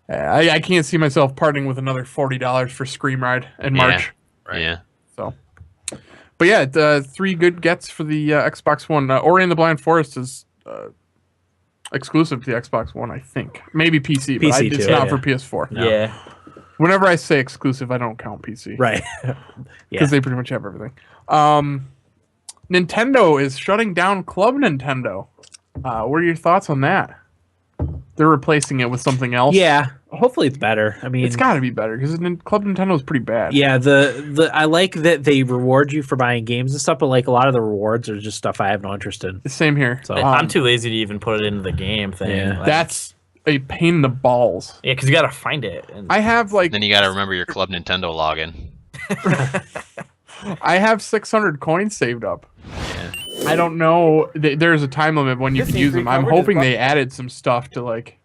Speaker 4: I can't see myself parting with another $40 for Scream Ride in March.
Speaker 3: Right. Yeah.
Speaker 4: So, but yeah, 3 good gets for the Xbox One. Ori and the Blind Forest is exclusive to the Xbox One, I think. Maybe PC, but it's not for PS4.
Speaker 2: No. Yeah.
Speaker 4: Whenever I say exclusive, I don't count PC.
Speaker 1: Right.
Speaker 4: Because they pretty much have everything. Nintendo is shutting down Club Nintendo. What are your thoughts on that? They're replacing it with something else.
Speaker 1: Yeah. Hopefully it's better. I mean,
Speaker 4: it's got to be better because Club Nintendo is pretty bad.
Speaker 1: Yeah, I like that they reward you for buying games and stuff, but like a lot of the rewards are just stuff I have no interest in.
Speaker 4: Same here.
Speaker 1: So
Speaker 2: I'm too lazy to even put it into the game thing.
Speaker 1: Yeah.
Speaker 2: Like,
Speaker 4: that's a pain in the balls.
Speaker 2: Yeah, because you got to find it. And
Speaker 4: I have like.
Speaker 3: Then you got to remember your Club Nintendo login.
Speaker 4: I have 600 coins saved up.
Speaker 3: Yeah.
Speaker 4: I don't know. There's a time limit when you can use them. I'm hoping they added some stuff to like.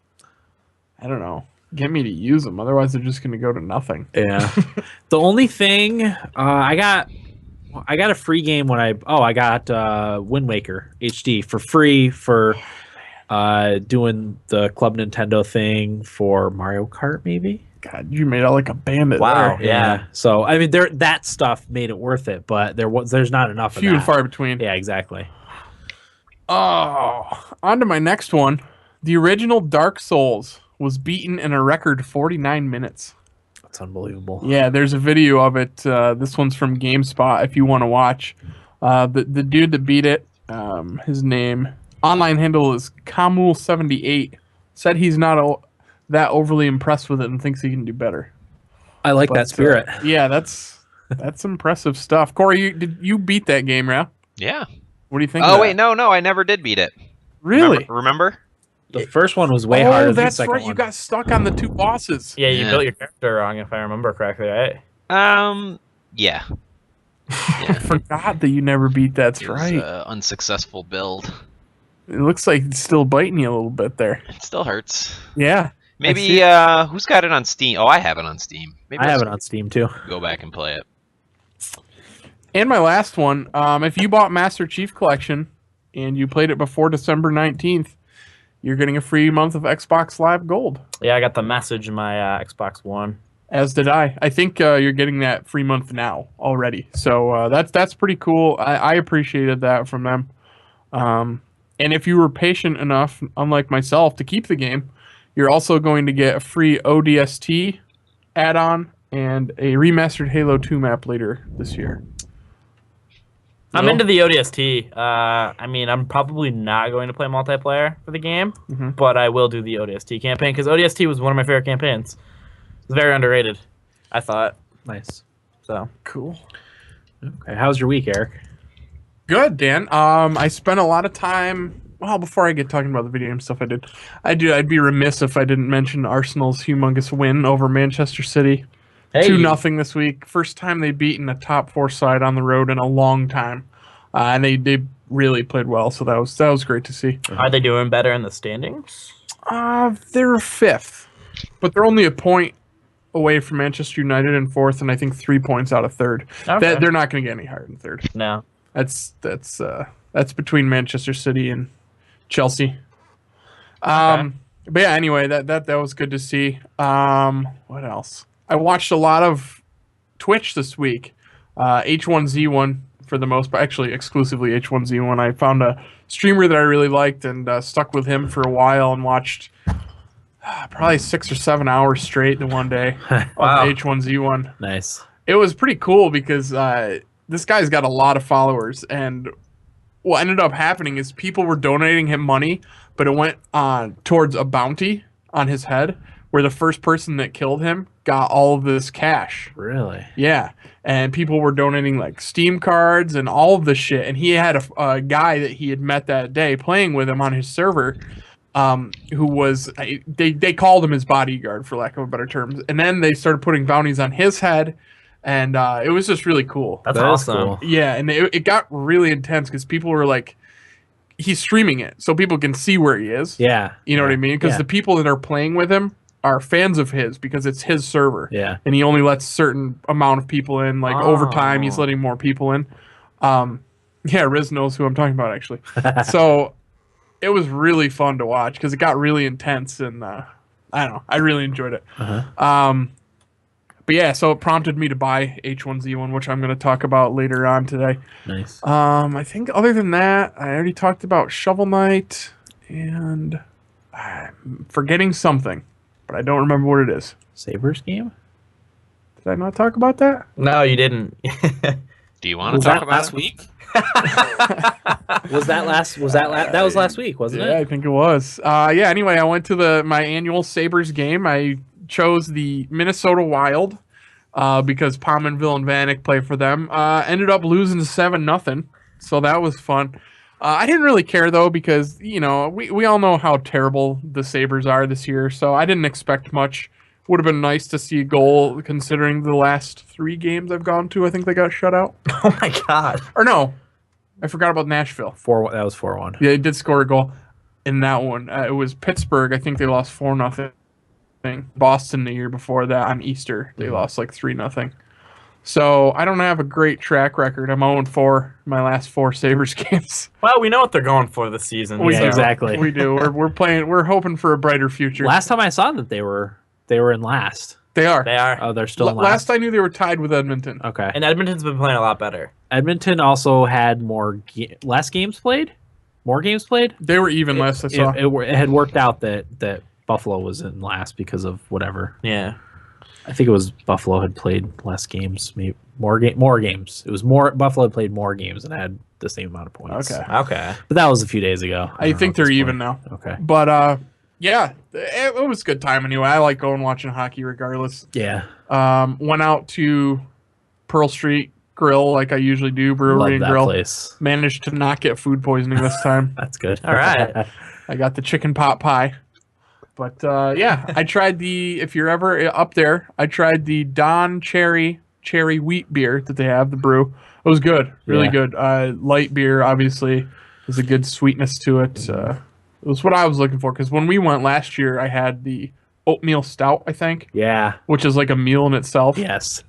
Speaker 4: I don't know. Get me to use them. Otherwise, they're just going to go to nothing.
Speaker 1: Yeah. The only thing I got a free game when I got Wind Waker HD for free for doing the Club Nintendo thing for Mario Kart, maybe.
Speaker 4: God, you made out like a bandit.
Speaker 2: Wow.
Speaker 4: There.
Speaker 1: Yeah. So I mean, that stuff made it worth it, but there's not enough.
Speaker 4: Few and far between.
Speaker 1: Yeah, exactly.
Speaker 4: Oh, on to my next one. The original Dark Souls was beaten in a record 49 minutes.
Speaker 1: That's unbelievable.
Speaker 4: Yeah, there's a video of it. This one's from GameSpot if you want to watch. The dude that beat it, his name, online handle is Kamul78, said he's not that overly impressed with it and thinks he can do better.
Speaker 1: I like that spirit.
Speaker 4: Yeah, that's impressive stuff. Corey, did you beat that game, right?
Speaker 3: Yeah.
Speaker 4: What do you think?
Speaker 3: Oh, wait, no, I never did beat it.
Speaker 4: Really?
Speaker 3: Remember?
Speaker 1: The first one was way harder than the
Speaker 4: that's
Speaker 1: second
Speaker 4: right.
Speaker 1: one.
Speaker 4: You got stuck on the 2 bosses.
Speaker 2: Yeah, you built your character wrong, if I remember correctly, right?
Speaker 3: Yeah.
Speaker 4: I forgot that you never beat that. That's right.
Speaker 3: Unsuccessful build.
Speaker 4: It looks like it's still biting you a little bit there.
Speaker 3: It still hurts.
Speaker 4: Yeah.
Speaker 3: Maybe, who's got it on Steam? Oh, I have it on Steam. Maybe
Speaker 1: I have it on Steam, too.
Speaker 3: Go back and play it.
Speaker 4: And my last one, if you bought Master Chief Collection and you played it before December 19th, you're getting a free month of Xbox Live Gold.
Speaker 2: Yeah, I got the message in my Xbox One.
Speaker 4: As did I. I think you're getting that free month now already. So that's pretty cool. I appreciated that from them. And if you were patient enough, unlike myself, to keep the game, you're also going to get a free ODST add-on and a remastered Halo 2 map later this year.
Speaker 2: I'm into the ODST. I mean, I'm probably not going to play multiplayer for the game, but I will do the ODST campaign because ODST was one of my favorite campaigns. It's very underrated, I thought.
Speaker 1: Nice.
Speaker 2: So
Speaker 4: cool.
Speaker 1: Okay, how's your week, Eric?
Speaker 4: Good, Dan. I spent a lot of time. Well, before I get talking about the video game stuff I'd be remiss if I didn't mention Arsenal's humongous win over Manchester City. 2-0 this week. First time they've beaten a top 4 side on the road in a long time. And they really played well, so that was great to see.
Speaker 2: Are they doing better in the standings?
Speaker 4: They're 5th, but they're only a point away from Manchester United in 4th, and I think 3 points out of 3rd.
Speaker 2: Okay.
Speaker 4: They're not going to get any higher than 3rd.
Speaker 2: No.
Speaker 4: That's between Manchester City and Chelsea. But yeah, anyway, that was good to see. What else? I watched a lot of Twitch this week. H1Z1 for the most part, actually exclusively H1Z1. I found a streamer that I really liked and stuck with him for a while and watched probably 6 or 7 hours straight the one day of H1Z1.
Speaker 1: Nice.
Speaker 4: It was pretty cool because this guy's got a lot of followers, and what ended up happening is people were donating him money, but it went towards a bounty on his head, where the first person that killed him got all of this cash.
Speaker 1: Really?
Speaker 4: Yeah. And people were donating like Steam cards and all of this shit. And he had a guy that he had met that day playing with him on his server, who was, they called him his bodyguard, for lack of a better term. And then they started putting bounties on his head. And it was just really cool.
Speaker 2: That's awesome.
Speaker 1: Cool.
Speaker 4: Yeah. And it got really intense because people were like, he's streaming it so people can see where he is.
Speaker 1: Yeah.
Speaker 4: You know what I mean? Because the people that are playing with him are fans of his because it's his server.
Speaker 1: Yeah.
Speaker 4: And he only lets certain amount of people in. Like over time, he's letting more people in. Yeah, Riz knows who I'm talking about actually. So it was really fun to watch because it got really intense, and I don't know, I really enjoyed it. But yeah, so it prompted me to buy H1Z1, which I'm going to talk about later on today.
Speaker 1: Nice.
Speaker 4: I think other than that, I already talked about Shovel Knight, and I'm forgetting something, but I don't remember what it is.
Speaker 1: Sabres game?
Speaker 4: Did I not talk about that?
Speaker 2: No, you didn't.
Speaker 3: Do you want to talk about
Speaker 1: last week? Was that last week, wasn't it?
Speaker 4: Yeah, I think it was. Yeah, anyway, I went to my annual Sabres game. I chose the Minnesota Wild because Pominville and Vanek play for them. Ended up losing 7-0, so that was fun. I didn't really care, though, because, we all know how terrible the Sabres are this year, so I didn't expect much. Would have been nice to see a goal, considering the last 3 games I've gone to. I think they got shut out.
Speaker 2: Oh, my God.
Speaker 4: Or no, I forgot about Nashville.
Speaker 1: That was 4-1.
Speaker 4: Yeah, they did score a goal in that one. It was Pittsburgh. I think they lost 4-0. Boston the year before that on Easter, they lost like 3-0. So I don't have a great track record. I'm 0-4 my last 4 Sabres games.
Speaker 2: Well, we know what they're going for this season.
Speaker 4: We
Speaker 1: Yeah,
Speaker 4: do.
Speaker 1: exactly.
Speaker 4: We do. We're playing. We're hoping for a brighter future.
Speaker 1: Last time I saw that they were in last.
Speaker 4: They are.
Speaker 2: They are.
Speaker 1: Oh, they're still in
Speaker 4: Last
Speaker 1: last.
Speaker 4: I knew they were tied with Edmonton.
Speaker 1: Okay.
Speaker 2: And Edmonton's been playing a lot better.
Speaker 1: Edmonton also had less games played. More games played.
Speaker 4: They were even last I saw.
Speaker 1: It had worked out that Buffalo was in last because of whatever.
Speaker 2: Yeah.
Speaker 1: I think it was Buffalo had played less games, maybe more games. It was more Buffalo had played more games and had the same amount of points.
Speaker 2: Okay.
Speaker 1: But that was a few days ago.
Speaker 4: I
Speaker 1: don't
Speaker 4: think
Speaker 1: know at
Speaker 4: they're
Speaker 1: this
Speaker 4: even
Speaker 1: point.
Speaker 4: now.
Speaker 1: Okay.
Speaker 4: But yeah, it was a good time anyway. I like going watching hockey regardless.
Speaker 1: Yeah.
Speaker 4: Went out to Pearl Street Grill like I usually do, brewery
Speaker 1: Love
Speaker 4: and
Speaker 1: that
Speaker 4: grill.
Speaker 1: place.
Speaker 4: Managed to not get food poisoning this time.
Speaker 1: That's good.
Speaker 2: All right.
Speaker 4: I got the chicken pot pie. But yeah, I tried if you're ever up there, I tried the Don Cherry wheat beer that they have, the brew. It was good, really good. Light beer, obviously, there's a good sweetness to it. It was what I was looking for, because when we went last year, I had the oatmeal stout, I think,
Speaker 1: Yeah.
Speaker 4: which is like a meal in itself.
Speaker 1: Yes.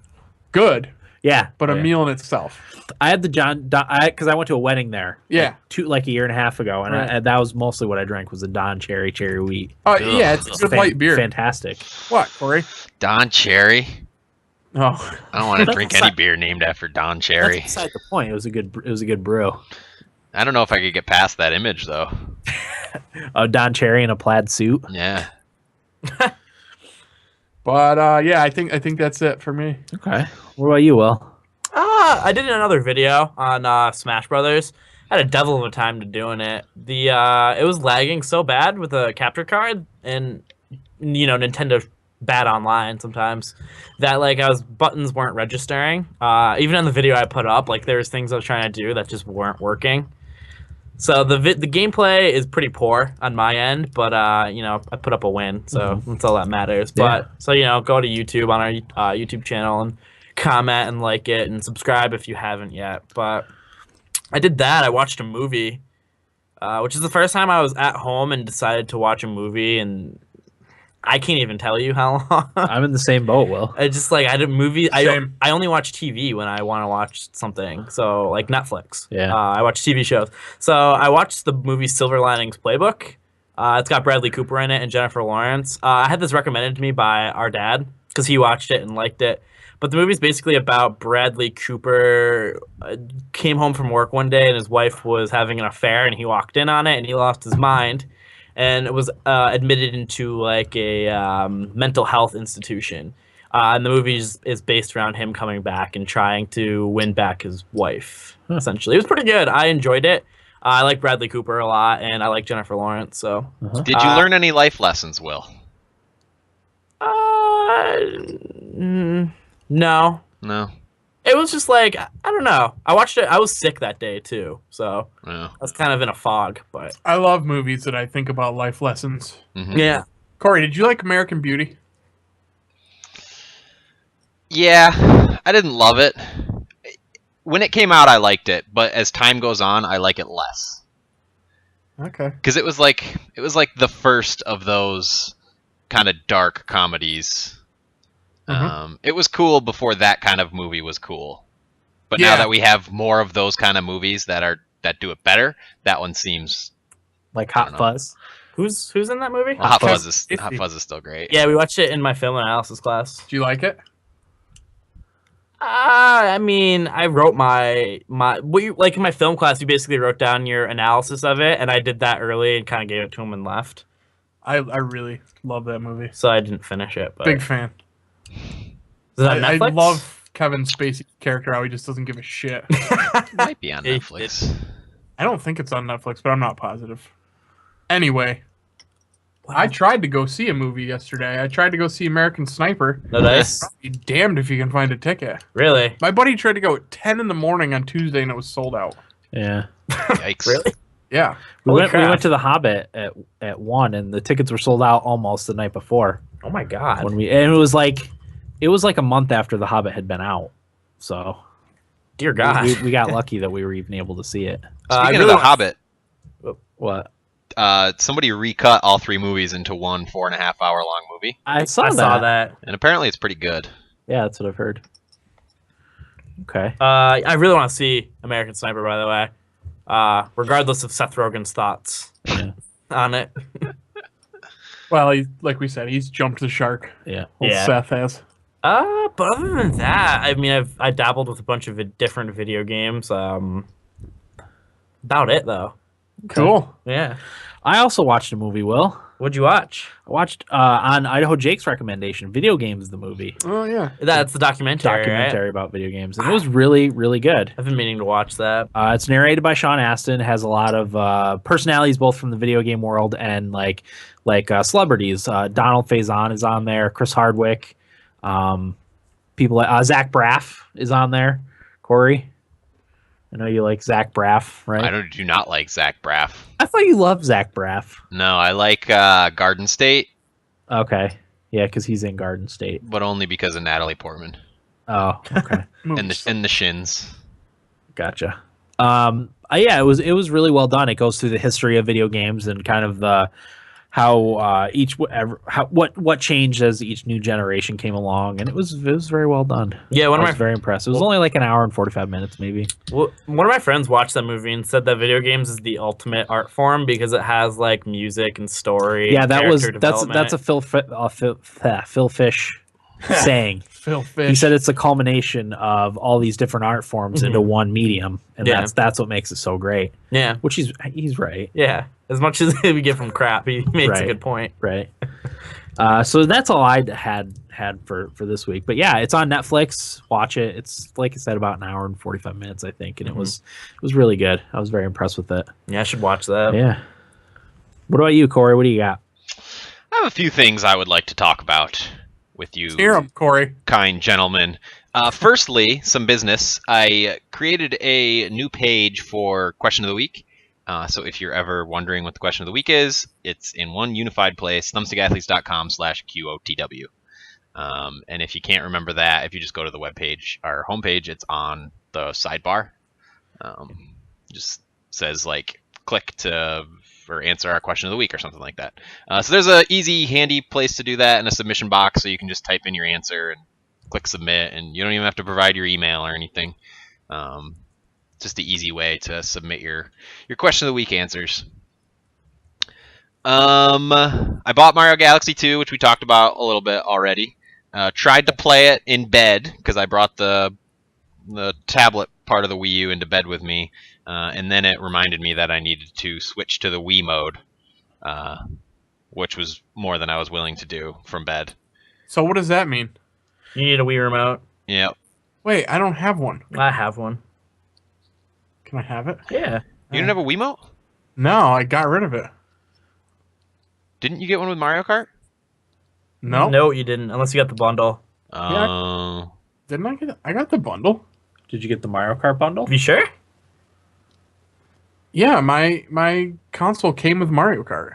Speaker 4: Good,
Speaker 1: Yeah.
Speaker 4: but
Speaker 1: yeah.
Speaker 4: a meal in itself.
Speaker 1: I had the because I went to a wedding there.
Speaker 4: Yeah.
Speaker 1: Like a year and a half ago, and,
Speaker 4: Right.
Speaker 1: and that was mostly what I drank was the Don Cherry wheat.
Speaker 4: Oh, yeah, it's good light beer.
Speaker 1: Fantastic.
Speaker 4: What, Corey?
Speaker 3: Don Cherry?
Speaker 4: Oh,
Speaker 3: I don't want to
Speaker 1: That's
Speaker 3: drink
Speaker 1: beside-
Speaker 3: any beer named after Don Cherry.
Speaker 1: That's beside the point. It was a good brew.
Speaker 3: I don't know if I could get past that image though.
Speaker 1: Don Cherry in a plaid suit.
Speaker 3: Yeah.
Speaker 4: but yeah, I think that's it for me.
Speaker 1: Okay. What about you, Will?
Speaker 2: I did another video on Smash Brothers. Had a devil of a time to doing it. It was lagging so bad with the capture card, and Nintendo bad online sometimes, that like buttons weren't registering. Even on the video I put up, like there was things I was trying to do that just weren't working. So the gameplay is pretty poor on my end, but I put up a win, so that's all that matters.
Speaker 1: Yeah.
Speaker 2: But so go to YouTube on our YouTube channel and comment and like it and subscribe if you haven't yet. But I did that. I watched a movie, which is the first time I was at home and decided to watch a movie, and I can't even tell you how long.
Speaker 1: I'm in the same boat, Will.
Speaker 2: I just I did movie.
Speaker 4: Same.
Speaker 2: I only watch TV when I want to watch something. So like Netflix.
Speaker 1: Yeah.
Speaker 2: I watch TV shows. So I watched the movie Silver Linings Playbook. It's got Bradley Cooper in it and Jennifer Lawrence. I had this recommended to me by our dad because he watched it and liked it. But the movie's basically about Bradley Cooper came home from work one day and his wife was having an affair and he walked in on it and he lost his mind and was admitted into like a mental health institution. And the movie is based around him coming back and trying to win back his wife, essentially. It was pretty good. I enjoyed it. I like Bradley Cooper a lot, and I like Jennifer Lawrence. So,
Speaker 3: Did you learn any life lessons, Will?
Speaker 2: No.
Speaker 3: No.
Speaker 2: It was just like, I don't know. I watched it. I was sick that day too, so
Speaker 3: No.
Speaker 2: I was kind of in a fog. But
Speaker 4: I love movies that I think about life lessons.
Speaker 3: Mhm.
Speaker 2: yeah,
Speaker 4: Corey, did you like American Beauty?
Speaker 3: Yeah, I didn't love it. When it came out, I liked it, but as time goes on, I like it less.
Speaker 4: Okay.
Speaker 3: Because it was like the first of those kind of dark comedies.
Speaker 4: Mm-hmm.
Speaker 3: It was cool before that kind of movie was cool. But now that we have more of those kind of movies that do it better, that one seems
Speaker 1: like Hot Fuzz.
Speaker 2: Who's in that movie?
Speaker 3: Hot Fuzz is still great.
Speaker 2: Yeah, we watched it in my film analysis class.
Speaker 4: Do you like it?
Speaker 2: I mean, I wrote my like in my film class, you basically wrote down your analysis of it, and I did that early and kind of gave it to him and left.
Speaker 4: I really love that movie.
Speaker 2: So I didn't finish it. But
Speaker 4: Big fan.
Speaker 2: Is it on
Speaker 4: I
Speaker 2: Netflix?
Speaker 4: love Kevin Spacey's character, how he just doesn't give a shit.
Speaker 3: It might be on Netflix.
Speaker 4: I don't think it's on Netflix, but I'm not positive. Anyway, I tried to go see a movie yesterday. I tried to go see American Sniper.
Speaker 2: No dice.
Speaker 4: Be damned if you can find a ticket.
Speaker 2: Really?
Speaker 4: My buddy tried to go at 10 in the morning on Tuesday, and it was sold out.
Speaker 1: Yeah.
Speaker 3: Yikes.
Speaker 2: Really?
Speaker 4: Yeah.
Speaker 1: We
Speaker 2: Holy
Speaker 1: went
Speaker 2: crap.
Speaker 1: to the Hobbit at 1, and the tickets were sold out almost the night before.
Speaker 2: Oh my god.
Speaker 1: And it was like a month after the Hobbit had been out. So
Speaker 2: Dear God.
Speaker 1: we got lucky that we were even able to see it.
Speaker 3: Speaking of The Hobbit,
Speaker 1: What?
Speaker 3: somebody recut all 3 movies into one 4.5-hour long movie,
Speaker 1: I saw
Speaker 2: I saw that.
Speaker 3: and apparently it's pretty good.
Speaker 1: Yeah, that's what I've heard. Okay.
Speaker 2: I really want to see American Sniper, by the way. Regardless of Seth Rogen's thoughts
Speaker 1: Yeah.
Speaker 2: on it.
Speaker 4: Well, like we said, he's jumped the shark.
Speaker 1: Yeah.
Speaker 4: Old
Speaker 2: Yeah.
Speaker 4: Seth has.
Speaker 2: But other than that, I mean, I dabbled with a bunch of different video games. About it though.
Speaker 4: Cool.
Speaker 2: Yeah.
Speaker 1: I also watched a movie, Will.
Speaker 2: What'd you watch?
Speaker 1: I watched on Idaho Jake's recommendation, Video Games the movie.
Speaker 4: Oh, yeah.
Speaker 2: That's the documentary.
Speaker 1: Documentary
Speaker 2: Right?
Speaker 1: about video games. And it was really, really good.
Speaker 2: I've been meaning to watch that.
Speaker 1: It's narrated by Sean Astin, has a lot of personalities both from the video game world and like celebrities. Donald Faison is on there, Chris Hardwick, people like Zach Braff is on there. Corey, I know you like Zach Braff, right?
Speaker 3: I do not like Zach Braff.
Speaker 1: I thought you loved Zach Braff.
Speaker 3: No, I like Garden State,
Speaker 1: Okay, yeah, because he's in Garden State.
Speaker 3: but only because of Natalie Portman
Speaker 1: Oh, okay.
Speaker 3: and the Shins.
Speaker 1: Gotcha. Yeah, it was really well done. It goes through the history of video games and kind of the how what changed as each new generation came along, and it was very well done.
Speaker 2: Yeah,
Speaker 1: I was very impressed. It was only like an hour and 45 minutes, maybe.
Speaker 2: One of my friends watched that movie and said that video games is the ultimate art form because it has like music and story.
Speaker 1: Yeah,
Speaker 2: and
Speaker 1: that's
Speaker 2: development.
Speaker 1: a Phil Fish saying.
Speaker 4: Phil Fish.
Speaker 1: He said it's a culmination of all these different art forms into one medium, and
Speaker 2: Yeah.
Speaker 1: that's what makes it so great.
Speaker 2: Yeah.
Speaker 1: Which he's right.
Speaker 2: Yeah. As much as we get from crap, he makes
Speaker 1: Right.
Speaker 2: a good point.
Speaker 1: Right. So that's all I had for this week. But yeah, it's on Netflix. Watch it. It's like I said, about an hour and 45 minutes, I think, and it was really good. I was very impressed with it.
Speaker 2: Yeah, I should watch that.
Speaker 1: Yeah. What about you, Corey? What do you got?
Speaker 3: I have a few things I would like to talk about with you,
Speaker 4: Hear him, Corey.
Speaker 3: kind gentlemen. Firstly, some business. I created a new page for Question of the Week. So if you're ever wondering what the question of the week is, it's in one unified place, thumbstickathletes.com/QOTW. And if you can't remember that, if you just go to the webpage, our homepage, it's on the sidebar. Just says like click to or answer our question of the week or something like that. So there's a easy, handy place to do that in a submission box, so you can just type in your answer and click submit, and you don't even have to provide your email or anything. Just the easy way to submit your question of the week answers. I bought Mario Galaxy 2, which we talked about a little bit already. Tried to play it in bed because I brought the tablet part of the Wii U into bed with me, and then it reminded me that I needed to switch to the Wii mode, which was more than I was willing to do from bed.
Speaker 4: So what does that mean?
Speaker 2: You need a Wii remote.
Speaker 3: Yep.
Speaker 4: Wait, I don't have one.
Speaker 2: I have one.
Speaker 4: Can I have it?
Speaker 2: Yeah.
Speaker 3: You didn't have a Wiimote?
Speaker 4: No, I got rid of it.
Speaker 3: Didn't you get one with Mario Kart?
Speaker 4: No.
Speaker 2: No, you didn't, unless you got the bundle.
Speaker 3: Oh.
Speaker 4: Didn't I get it? I got the bundle.
Speaker 1: Did you get the Mario Kart bundle?
Speaker 2: You sure?
Speaker 4: Yeah, my console came with Mario Kart.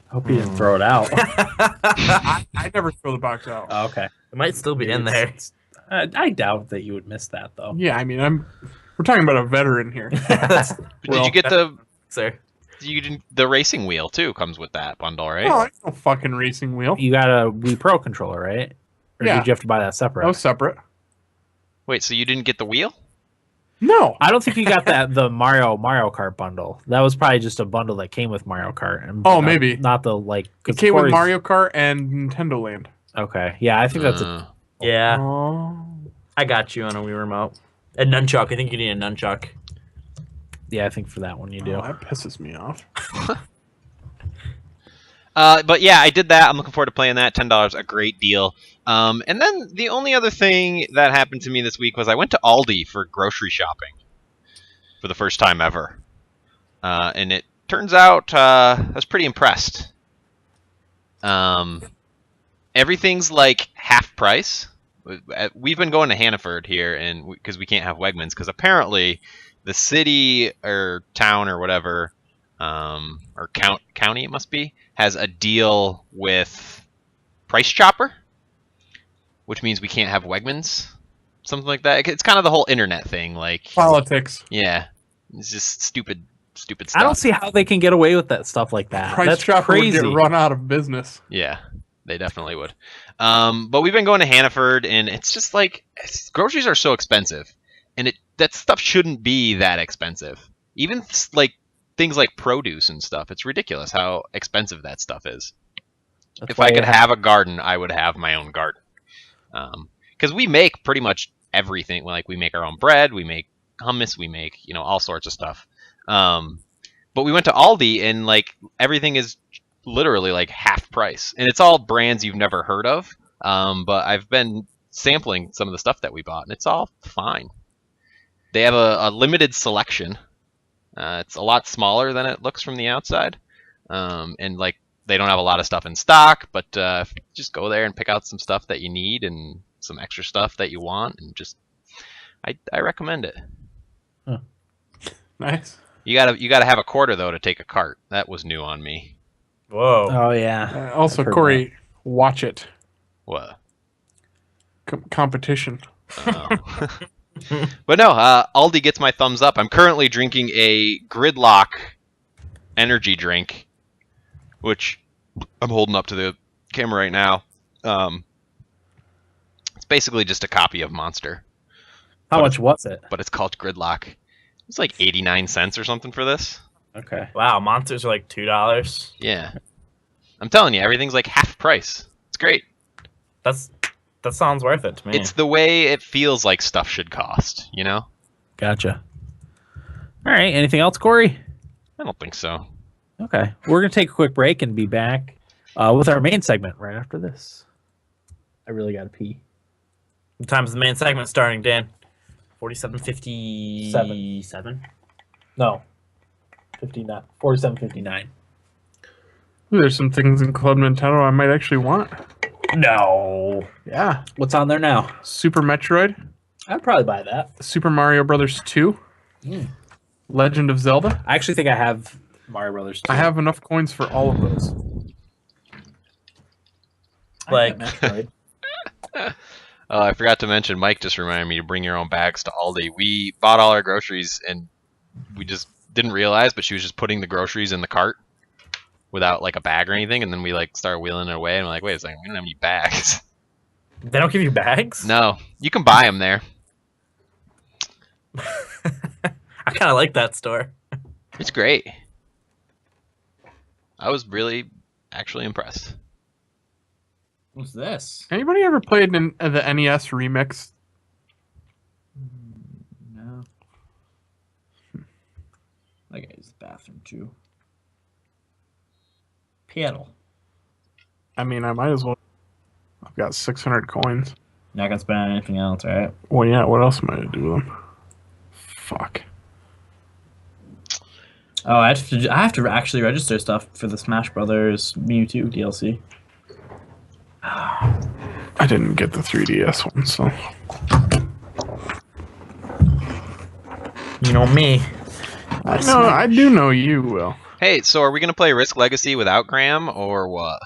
Speaker 1: I hope you didn't throw it out.
Speaker 4: I never throw the box out.
Speaker 1: Oh, okay.
Speaker 2: It might still be in there.
Speaker 1: I doubt that you would miss that, though.
Speaker 4: Yeah, I mean, we're talking about a veteran here.
Speaker 3: Did you get the
Speaker 2: Sir.
Speaker 3: the racing wheel too comes with that bundle, right?
Speaker 4: No, it's no fucking racing wheel.
Speaker 1: You got a Wii Pro controller, right? Or
Speaker 4: Yeah.
Speaker 1: did you have to buy that separate?
Speaker 4: That was separate.
Speaker 3: Wait, so you didn't get the wheel?
Speaker 4: No.
Speaker 1: I don't think you got the Mario Kart bundle. That was probably just a bundle that came with Mario Kart. And
Speaker 4: Maybe.
Speaker 1: Not the like.
Speaker 4: It came with Mario Kart and Nintendo Land.
Speaker 1: Okay, yeah, I think that's
Speaker 2: Yeah.
Speaker 4: Oh.
Speaker 2: I got you on a Wii remote. A nunchuck. I think you need a nunchuck.
Speaker 1: Yeah, I think for that one you do.
Speaker 4: Oh, that pisses me off.
Speaker 3: But yeah, I did that. I'm looking forward to playing that. $10, a great deal. And then the only other thing that happened to me this week was I went to Aldi for grocery shopping for the first time ever. And it turns out I was pretty impressed. Everything's like half price. We've been going to Hannaford here, and because we can't have Wegmans, because apparently the city or town or whatever, or county it must be, has a deal with Price Chopper, which means we can't have Wegmans, something like that. It's kind of the whole internet thing, like
Speaker 4: politics.
Speaker 3: Yeah, it's just stupid stuff.
Speaker 1: I don't see how they can get away with that stuff like that.
Speaker 4: Price
Speaker 1: That's
Speaker 4: Chopper
Speaker 1: crazy.
Speaker 4: would get run out of business.
Speaker 3: Yeah, they definitely would. But we've been going to Hannaford, and it's just like groceries are so expensive, and that stuff shouldn't be that expensive. Even like things like produce and stuff, it's ridiculous how expensive that stuff is. If I could have a garden, I would have my own garden. Because we make pretty much everything. Like we make our own bread, we make hummus, we make all sorts of stuff. But we went to Aldi, and like everything is literally like half price, and it's all brands you've never heard of. But I've been sampling some of the stuff that we bought, and it's all fine. They have a limited selection. It's a lot smaller than it looks from the outside, and like they don't have a lot of stuff in stock. But just go there and pick out some stuff that you need and some extra stuff that you want, and just I recommend it.
Speaker 1: Huh.
Speaker 4: Nice.
Speaker 3: You gotta have a quarter though to take a cart. That was new on me.
Speaker 2: Whoa.
Speaker 1: Oh yeah.
Speaker 4: Also,
Speaker 1: I've heard
Speaker 4: Corey, watch it.
Speaker 3: What?
Speaker 4: Competition.
Speaker 3: But no, Aldi gets my thumbs up. I'm currently drinking a Gridlock energy drink, which I'm holding up to the camera right now. It's basically just a copy of Monster.
Speaker 1: How much was it?
Speaker 3: But it's called Gridlock. It's like 89 cents or something for this.
Speaker 1: Okay.
Speaker 2: Wow, monsters are like $2.
Speaker 3: Yeah. I'm telling you, everything's like half price. It's great.
Speaker 2: That sounds worth it to me.
Speaker 3: It's the way it feels like stuff should cost,
Speaker 1: Gotcha. All right. Anything else, Corey?
Speaker 3: I don't think so.
Speaker 1: Okay. We're gonna take a quick break and be back with our main segment right after this. I really gotta pee.
Speaker 2: What time's the main segment starting, Dan? 47:57.
Speaker 1: No. 59. 47:59.
Speaker 4: There's some things in Club Nintendo I might actually want.
Speaker 1: No.
Speaker 4: Yeah.
Speaker 1: What's on there now?
Speaker 4: Super Metroid,
Speaker 1: I'd probably buy that.
Speaker 4: Super Mario Brothers 2, Legend of Zelda.
Speaker 1: I actually think I have Mario Brothers 2.
Speaker 4: I have enough coins for all of those.
Speaker 2: Like-
Speaker 1: Metroid.
Speaker 3: I forgot to mention, Mike just reminded me to bring your own bags to Aldi. We bought all our groceries, and we just didn't realize, but she was just putting the groceries in the cart without like a bag or anything, and then we like started wheeling it away, and we're like, wait a second, we don't have any bags.
Speaker 2: They don't give you bags?
Speaker 3: No, you can buy them there.
Speaker 2: I kind of like that store.
Speaker 3: It's great. I was really actually impressed.
Speaker 2: What's this?
Speaker 4: Anybody ever played the NES remix?
Speaker 2: No. That guy's the bathroom too. Piano.
Speaker 4: I mean, I might as well. I've got 600 coins.
Speaker 2: Not gonna spend on anything else, right?
Speaker 4: Well, yeah, what else am I going to do with them? Fuck.
Speaker 2: Oh, I have to actually register stuff for the Smash Brothers Mewtwo DLC.
Speaker 4: I didn't get the 3DS one, so.
Speaker 2: You know me.
Speaker 4: I do know you will.
Speaker 3: Hey, so are we gonna play Risk Legacy without Graham or what?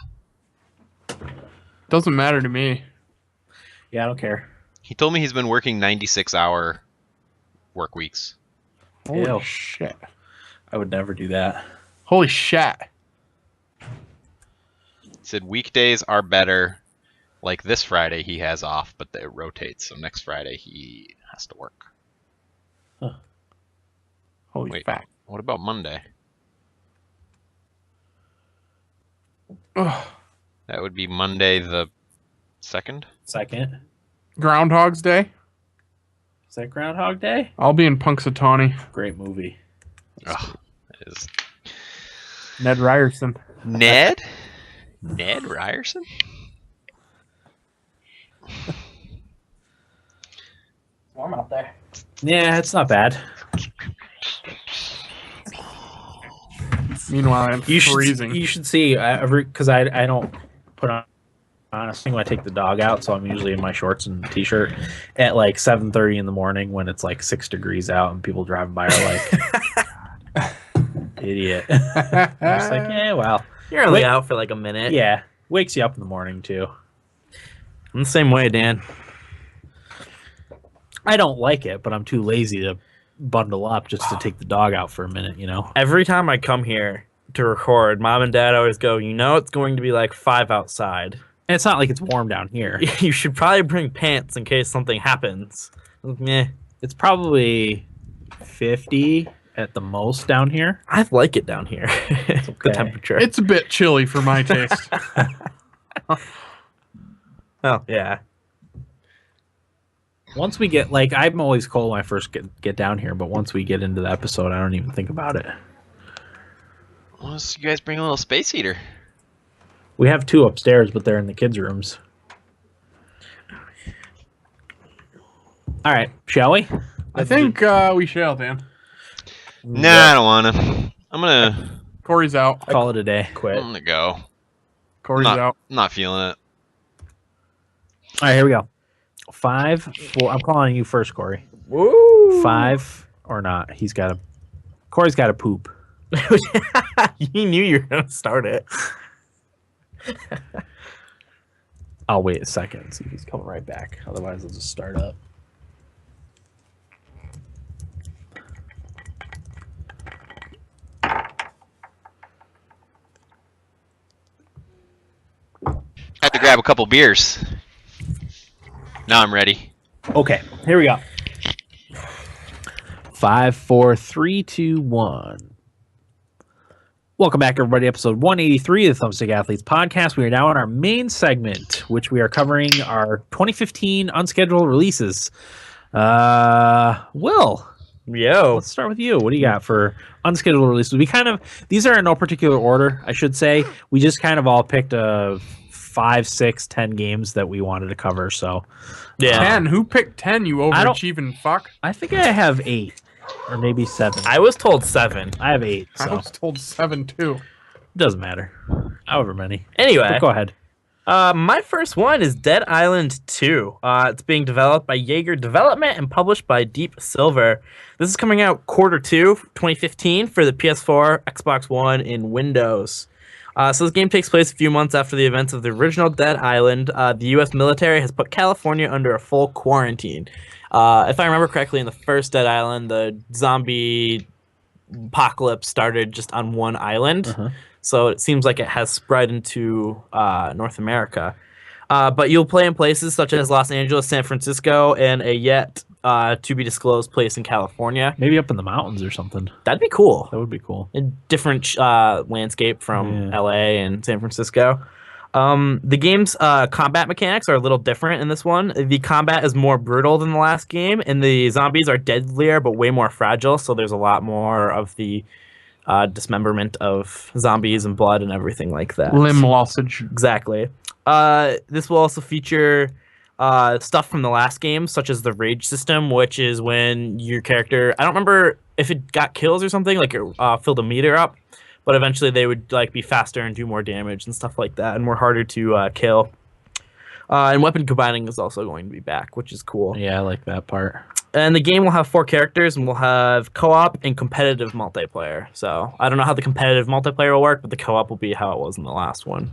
Speaker 4: Doesn't matter to me.
Speaker 1: Yeah, I don't care.
Speaker 3: He told me he's been working 96-hour work weeks.
Speaker 4: Holy
Speaker 1: Ew.
Speaker 4: shit.
Speaker 1: I would never do that.
Speaker 4: Holy shit.
Speaker 3: He said weekdays are better. Like this Friday he has off, but it rotates. So next Friday he has to work.
Speaker 4: Holy
Speaker 3: Wait,
Speaker 4: fuck.
Speaker 3: what about Monday?
Speaker 4: Ugh.
Speaker 3: That would be Monday the 2nd.
Speaker 1: Second.
Speaker 4: Groundhog's Day.
Speaker 1: Is that Groundhog Day?
Speaker 4: I'll be in Punxsutawney.
Speaker 1: Great movie.
Speaker 3: Oh, it is.
Speaker 4: Ned Ryerson.
Speaker 3: Ned? Ned Ryerson?
Speaker 2: Warm out there.
Speaker 1: Yeah, it's not bad.
Speaker 4: Meanwhile, I'm freezing.
Speaker 1: You should see because I don't put on honestly when I take the dog out, so I'm usually in my shorts and t-shirt at like 7:30 in the morning when it's like 6 degrees out and people driving by are like, idiot. I'm just like, yeah, well,
Speaker 2: You're only out for like a minute.
Speaker 1: yeah, wakes you up in the morning too.
Speaker 2: I'm the same way, Dan.
Speaker 1: I don't like it, but I'm too lazy to bundle up just to take the dog out for a minute, you know.
Speaker 2: Every time I come here to record, Mom and Dad always go, it's going to be like 5 outside.
Speaker 1: And it's not like it's warm down here.
Speaker 2: You should probably bring pants in case something happens. Meh.
Speaker 1: It's probably 50 at the most down here.
Speaker 2: I like it down here. The
Speaker 1: okay.
Speaker 2: temperature.
Speaker 4: It's a bit chilly for my taste.
Speaker 2: Oh, yeah.
Speaker 1: Once we get, like, I'm always cold when I first get down here, but once we get into the episode, I don't even think about it.
Speaker 3: Well, so you guys bring a little space heater.
Speaker 1: We have 2 upstairs, but they're in the kids' rooms. All right, shall we?
Speaker 4: I think we shall, Dan.
Speaker 3: Nah, I don't want to. I'm going to
Speaker 4: Corey's out.
Speaker 1: Call it a day.
Speaker 3: I'm
Speaker 1: Quit.
Speaker 3: gonna go.
Speaker 4: Corey's out.
Speaker 3: I'm not feeling it.
Speaker 1: All right, here we go. 5, 4. I'm calling you first, Corey.
Speaker 2: Woo!
Speaker 1: 5 or not. Corey's got to poop.
Speaker 2: You knew you were going to start it.
Speaker 1: I'll wait a second and see if he's coming right back. Otherwise, I'll just start up.
Speaker 3: I have to grab a couple beers. Now I'm ready.
Speaker 1: Okay, here we go. 5, 4, 3, 2, 1. Welcome back, everybody. Episode 183 of the Thumbstick Athletes podcast. We are now in our main segment, which we are covering our 2015 unscheduled releases. Will, let's start with you. What do you got for unscheduled releases? These are in no particular order, I should say. We just kind of all picked 5, 6, 10 games that we wanted to cover. So,
Speaker 2: Yeah.
Speaker 4: 10? Who picked 10, you overachieving fuck?
Speaker 1: I think I have 8 or maybe 7.
Speaker 2: I was told 7.
Speaker 1: I have 8.
Speaker 4: I
Speaker 1: So
Speaker 4: was told 7 too.
Speaker 1: it doesn't matter. However many.
Speaker 2: Anyway,
Speaker 1: But go ahead.
Speaker 2: my first one is Dead Island 2. It's being developed by Jaeger Development and published by Deep Silver. This is coming out Q2 2015 for the PS4, Xbox One, and Windows. So this game takes place a few months after the events of the original Dead Island. The U.S. military has put California under a full quarantine. If I remember correctly, in the first Dead Island, the zombie apocalypse started just on one island. So it seems like it has spread into North America. But you'll play in places such as Los Angeles, San Francisco, and a yet to be disclosed place in California.
Speaker 1: Maybe up in the mountains or something.
Speaker 2: That'd be cool.
Speaker 1: That would be cool.
Speaker 2: A different landscape from LA and San Francisco. The game's combat mechanics are a little different in this one. The combat is more brutal than the last game, and the zombies are deadlier but way more fragile, so there's a lot more of the dismemberment of zombies and blood and everything like that.
Speaker 4: Limb lossage.
Speaker 2: Exactly. This will also feature stuff from the last game, such as the rage system, which is when your character, I don't remember if it got kills or something, like it filled a meter up, but eventually they would like be faster and do more damage and stuff like that, and more harder to kill. And weapon combining is also going to be back, which is cool.
Speaker 1: Yeah, I like that part.
Speaker 2: And the game will have 4 characters, and we'll have co-op and competitive multiplayer. So I don't know how the competitive multiplayer will work, but the co-op will be how it was in the last one.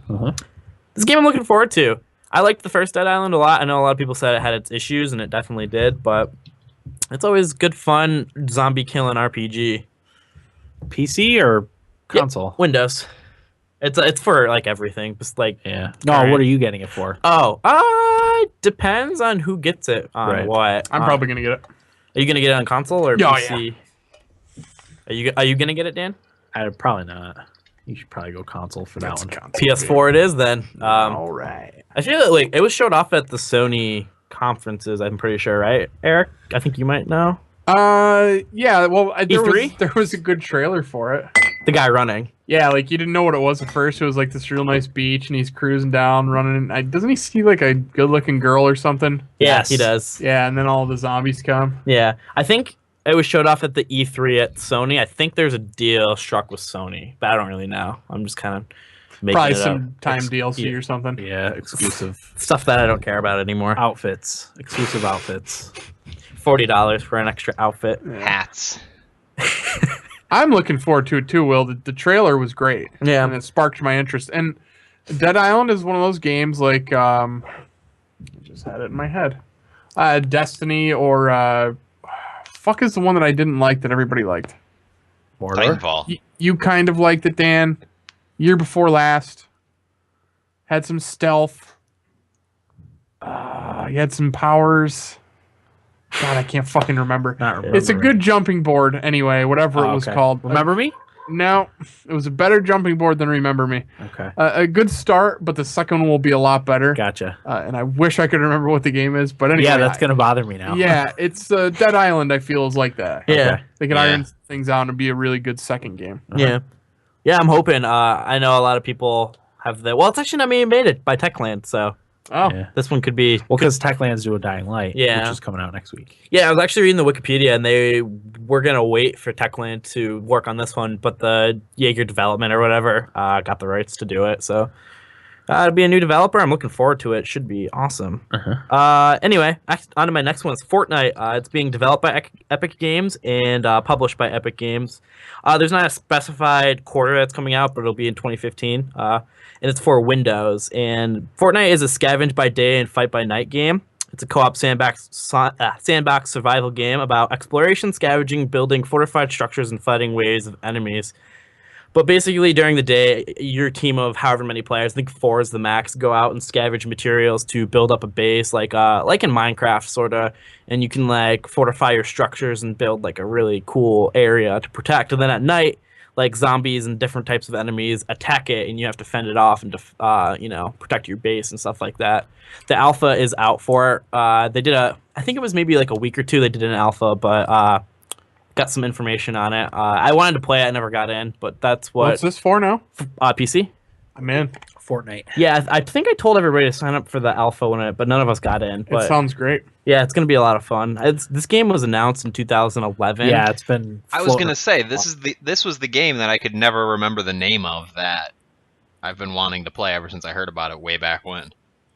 Speaker 2: This game I'm looking forward to. I liked the first Dead Island a lot. I know a lot of people said it had its issues, and it definitely did, but it's always good fun zombie killing RPG.
Speaker 1: PC or Console.
Speaker 2: Windows. It's for like everything. Just like
Speaker 1: Yeah. No, what are you getting it for?
Speaker 2: Depends on who gets it on what.
Speaker 4: I'm probably gonna get it.
Speaker 2: Are you gonna get it on console or PC? Yeah. Are you gonna get it, Dan?
Speaker 1: Probably not. You should probably go console for that one.
Speaker 2: PS4 it is then.
Speaker 4: All right.
Speaker 2: I feel like it was showed off at the Sony conferences. I'm pretty sure, right, Eric? I think you might know.
Speaker 4: Yeah. Well,
Speaker 2: E3?
Speaker 4: there was a good trailer for it.
Speaker 2: The guy running.
Speaker 4: Yeah, like you didn't know what it was at first. It was like this real nice beach, and he's cruising down, running. Doesn't he see like a good-looking girl or something?
Speaker 2: Yes, he does.
Speaker 4: Yeah, and then all the zombies come.
Speaker 2: Yeah, I think it was showed off at the E3 at Sony. I think there's a deal struck with Sony, but I don't really know. I'm just kind of making
Speaker 4: Probably
Speaker 2: it up.
Speaker 4: some time DLC or something.
Speaker 1: Yeah, exclusive
Speaker 2: Stuff that I don't care about anymore.
Speaker 1: outfits. Exclusive outfits.
Speaker 2: $40 for an extra outfit.
Speaker 3: Hats.
Speaker 4: I'm looking forward to it too, Will. The trailer was great.
Speaker 2: Yeah.
Speaker 4: And it sparked my interest. And Dead Island is one of those games like I just had it in my head. Destiny or fuck is the one that I didn't like that everybody liked?
Speaker 1: Mordor.
Speaker 3: Titanfall.
Speaker 4: You kind of liked it, Dan. Year before last. Had some stealth. You had some powers. God, I can't fucking remember.
Speaker 1: Not remember.
Speaker 4: It's a good jumping board anyway, whatever it was called.
Speaker 1: Remember Me?
Speaker 4: No, it was a better jumping board than Remember Me.
Speaker 1: Okay.
Speaker 4: A good start, but the second one will be a lot better.
Speaker 1: Gotcha.
Speaker 4: And I wish I could remember what the game is, but anyway.
Speaker 1: Yeah, that's going to bother me now.
Speaker 4: Yeah, it's Dead Island, I feel, is like that.
Speaker 2: Yeah.
Speaker 1: Okay.
Speaker 4: They can
Speaker 3: Yeah.
Speaker 4: iron things out and be a really good second game.
Speaker 2: Yeah. Yeah, I'm hoping. I know a lot of people have well, it's actually not being made by Techland, so
Speaker 4: Oh,
Speaker 1: Yeah.
Speaker 2: this one could be.
Speaker 1: Well, because Techland's do a Dying Light,
Speaker 2: Yeah.
Speaker 1: which is coming out next week.
Speaker 2: Yeah, I was actually reading the Wikipedia, and they were gonna wait for Techland to work on this one, but the Jaeger development or whatever got the rights to do it. So it'll be a new developer. I'm looking forward to it. Should be awesome. Anyway, on to my next one. It's Fortnite. It's being developed by Epic Games and published by Epic Games. There's not a specified quarter that's coming out, but it'll be in 2015. And it's for Windows. And Fortnite is a scavenge by day and fight by night game. It's a co-op sandbox survival game about exploration, scavenging, building fortified structures, and fighting waves of enemies. But basically, during the day, your team of however many players, I think 4 is the max, go out and scavenge materials to build up a base, like in Minecraft, sort of. And you can like fortify your structures and build like a really cool area to protect. And then at night, like zombies and different types of enemies attack it, and you have to fend it off and protect your base and stuff like that. The alpha is out for it. They did I think it was maybe like a week or two. They did an alpha, but got some information on it. I wanted to play it, I never got in, but that's
Speaker 4: what's this for now?
Speaker 2: PC.
Speaker 4: I'm in.
Speaker 1: Fortnite.
Speaker 2: Yeah, I think I told everybody to sign up for the alpha but none of us got in. But
Speaker 4: It sounds great.
Speaker 2: yeah, it's gonna be a lot of fun. This game was announced in 2011.
Speaker 1: Yeah, it's been.
Speaker 3: I was gonna say this was the game that I could never remember the name of that I've been wanting to play ever since I heard about it way back when.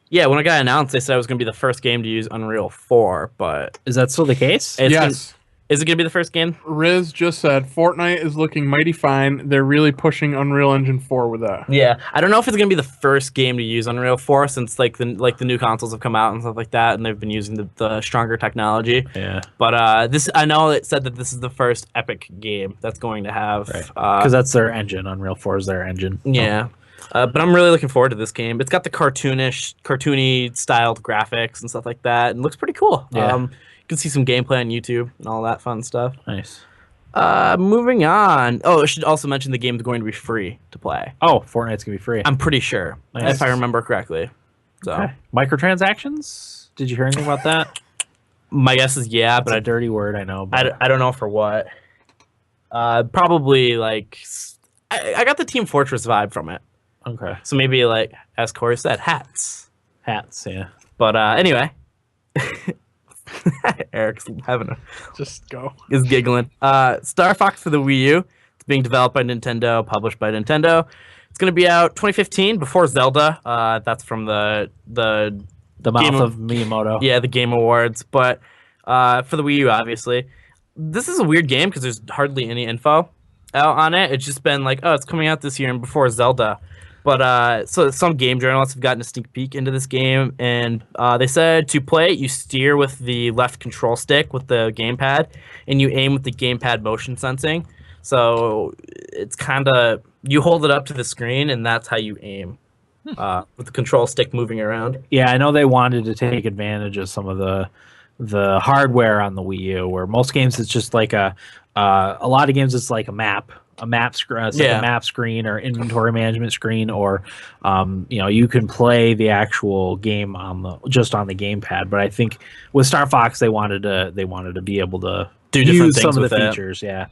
Speaker 2: Yeah, when it got announced, they said it was gonna be the first game to use Unreal 4, but
Speaker 1: Is that still the case?
Speaker 4: Yes.
Speaker 2: Is it gonna be the first game?
Speaker 4: Riz just said Fortnite is looking mighty fine. They're really pushing Unreal Engine 4 with that.
Speaker 2: Yeah, I don't know if it's gonna be the first game to use Unreal 4 since like the new consoles have come out and stuff like that, and they've been using the stronger technology.
Speaker 1: Yeah.
Speaker 2: But I know it said that this is the first Epic game that's going to have
Speaker 1: Because that's their engine. Unreal 4 is their engine.
Speaker 2: Yeah. But I'm really looking forward to this game. It's got the cartoony styled graphics and stuff like that, and looks pretty cool.
Speaker 1: Yeah.
Speaker 2: You can see some gameplay on YouTube and all that fun stuff.
Speaker 1: Nice.
Speaker 2: Moving on. Oh, I should also mention the game is going to be free to play.
Speaker 1: Oh, Fortnite's going to be free.
Speaker 2: I'm pretty sure,
Speaker 1: Nice.
Speaker 2: if I remember correctly. So
Speaker 1: Okay. Microtransactions? Did you hear anything about that?
Speaker 2: my guess is yeah,
Speaker 1: But
Speaker 2: but
Speaker 1: a dirty word, I know. But
Speaker 2: I don't know for what. Probably like I got the Team Fortress vibe from it.
Speaker 1: okay.
Speaker 2: So maybe like as Corey said, hats.
Speaker 1: Hats, yeah.
Speaker 2: But anyway, Eric's
Speaker 4: Just go.
Speaker 2: is giggling. Star Fox for the Wii U. It's being developed by Nintendo, published by Nintendo. It's going to be out 2015 before Zelda. That's from the
Speaker 1: The
Speaker 2: Game
Speaker 1: mouth
Speaker 2: of-
Speaker 1: of Miyamoto.
Speaker 2: Yeah, the Game Awards. But for the Wii U, obviously. This is a weird game because there's hardly any info out on it. It's just been like, oh, it's coming out this year and before Zelda. But so some game journalists have gotten a sneak peek into this game, and they said to play it, you steer with the left control stick with the gamepad, and you aim with the gamepad motion sensing. So it's kind of, you hold it up to the screen and that's how you aim with the control stick moving around.
Speaker 1: Yeah, I know they wanted to take advantage of some of the hardware on the Wii U, where most games it's just like a lot of games it's like a map screen, like a map screen or inventory management screen, or you can play the actual game on the gamepad. But I think with Star Fox they wanted to be able to
Speaker 2: do different
Speaker 1: use
Speaker 2: things
Speaker 1: some of
Speaker 2: with
Speaker 1: the
Speaker 2: it.
Speaker 1: features.
Speaker 2: Yeah.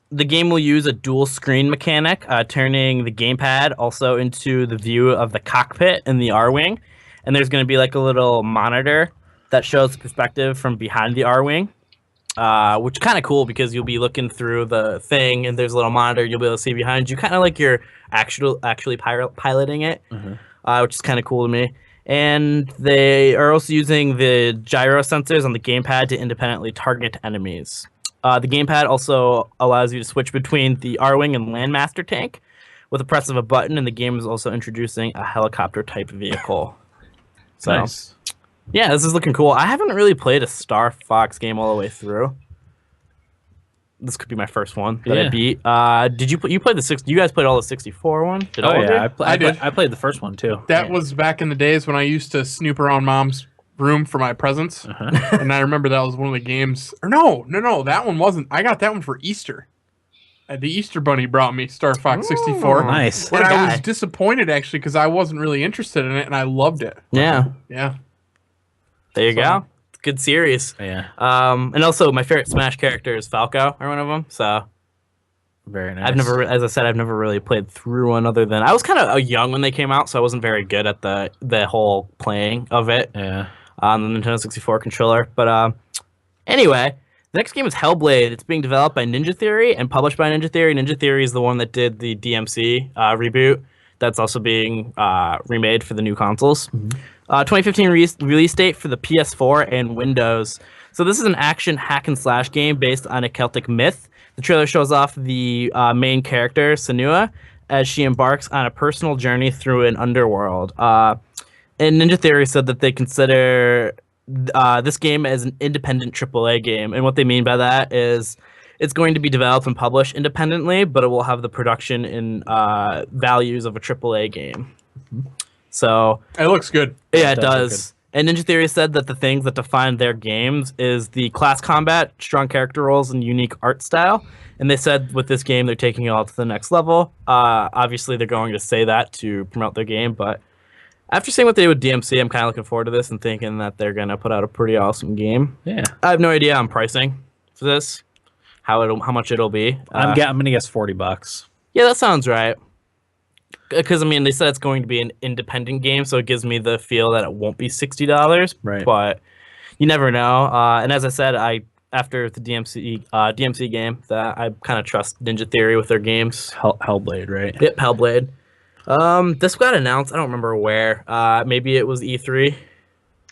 Speaker 2: The game will use a dual screen mechanic, turning the gamepad also into the view of the cockpit in the R-Wing. And there's going to be like a little monitor that shows the perspective from behind the R-Wing, which is kind of cool because you'll be looking through the thing and there's a little monitor you'll be able to see behind you, kind of like you're actually piloting it, which is kind of cool to me. And they are also using the gyro sensors on the gamepad to independently target enemies. The gamepad also allows you to switch between the R-Wing and Landmaster tank with the press of a button, and the game is also introducing a helicopter-type vehicle. So,
Speaker 1: nice.
Speaker 2: Yeah, this is looking cool. I haven't really played a Star Fox game all the way through. This could be my first one that I beat. Did you play the 60? You guys played all the 64 one?
Speaker 1: I did. I played the first one too.
Speaker 4: That was back in the days when I used to snoop around Mom's room for my presents, and I remember that was one of the games. Or no, that one wasn't. I got that one for Easter. The Easter Bunny brought me Star Fox 64.
Speaker 1: Nice.
Speaker 4: And I was disappointed actually because I wasn't really interested in it, and I loved it.
Speaker 2: Yeah.
Speaker 4: There
Speaker 2: you go. Good series.
Speaker 1: Yeah.
Speaker 2: And also my favorite Smash character is Falco, or one of them. So
Speaker 1: very nice.
Speaker 2: As I said, I've never really played through one other than I was kind of young when they came out, so I wasn't very good at the whole playing of it.
Speaker 1: Yeah.
Speaker 2: On the Nintendo 64 controller. But anyway, the next game is Hellblade. It's being developed by Ninja Theory and published by Ninja Theory. Ninja Theory is the one that did the DMC reboot. That's also being remade for the new consoles. 2015 release date for the PS4 and Windows. So this is an action hack and slash game based on a Celtic myth. The trailer shows off the main character, Senua, as she embarks on a personal journey through an underworld. And Ninja Theory said that they consider this game as an independent AAA game. And what they mean by that is it's going to be developed and published independently, but it will have the production and values of a AAA game. So
Speaker 4: it looks good.
Speaker 2: Yeah, it does. And Ninja Theory said that the things that define their games is the class combat, strong character roles, and unique art style. And they said with this game, they're taking it all to the next level. Obviously, they're going to say that to promote their game, but after seeing what they did with DMC, I'm kind of looking forward to this and thinking that they're going to put out a pretty awesome game.
Speaker 1: Yeah.
Speaker 2: I have no idea on pricing for this, how much it'll be.
Speaker 1: I'm going to guess $40.
Speaker 2: Yeah, that sounds right. Because, I mean, they said it's going to be an independent game, so it gives me the feel that it won't be $60.
Speaker 1: Right.
Speaker 2: But you never know. And as I said, after the DMC game, that I kind of trust Ninja Theory with their games.
Speaker 1: Hellblade, right?
Speaker 2: Yep, Hellblade. This got announced. I don't remember where. Maybe it was E3.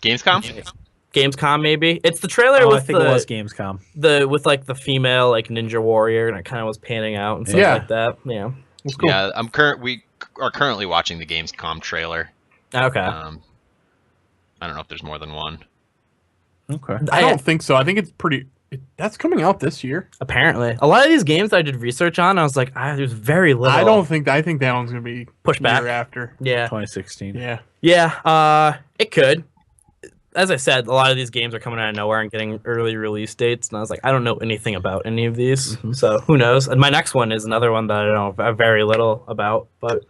Speaker 2: Gamescom, maybe. It's the trailer with
Speaker 1: I think it was Gamescom.
Speaker 2: With like the female like ninja warrior, and it kind of was panning out and stuff like that. Yeah,
Speaker 3: it's cool. Yeah, we are currently watching the Gamescom trailer.
Speaker 2: Okay.
Speaker 3: I don't know if there's more than one.
Speaker 1: Okay.
Speaker 4: I don't think so. I think it's pretty. That's coming out this year.
Speaker 2: Apparently, a lot of these games I did research on, I was like, there's very little.
Speaker 4: I think that one's gonna be
Speaker 2: pushed back
Speaker 4: after.
Speaker 2: Yeah.
Speaker 1: 2016.
Speaker 4: Yeah.
Speaker 2: Yeah. It could. As I said, a lot of these games are coming out of nowhere and getting early release dates, and I was like, I don't know anything about any of these, so who knows? And my next one is another one that I don't know very little about, but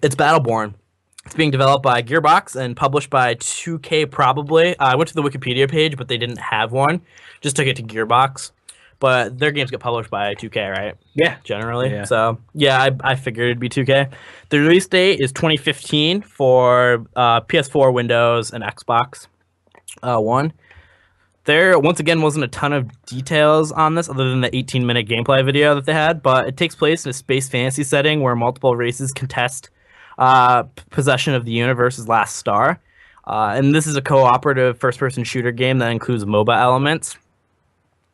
Speaker 2: it's Battleborn. It's being developed by Gearbox and published by 2K probably. I went to the Wikipedia page, but they didn't have one. Just took it to Gearbox. But their games get published by 2K, right?
Speaker 1: Yeah.
Speaker 2: Generally.
Speaker 1: Yeah.
Speaker 2: So, yeah, I figured it'd be 2K. The release date is 2015 for PS4, Windows, and Xbox One. There, once again, wasn't a ton of details on this other than the 18-minute gameplay video that they had, but it takes place in a space fantasy setting where multiple races contest possession of the universe's last star. And this is a cooperative first-person shooter game that includes MOBA elements.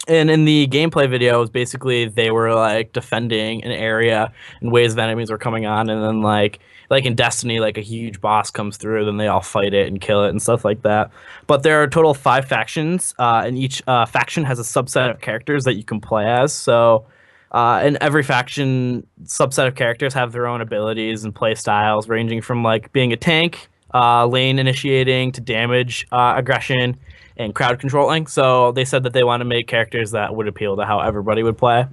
Speaker 2: And in the gameplay video, it was basically they were like defending an area and waves of enemies were coming on, and then like in Destiny, like a huge boss comes through, then they all fight it and kill it and stuff like that. But there are a total of 5 factions, and each faction has a subset of characters that you can play as. So, and every faction subset of characters have their own abilities and play styles, ranging from like being a tank, lane initiating, to damage, aggression, and crowd controlling. So they said that they want to make characters that would appeal to how everybody would play.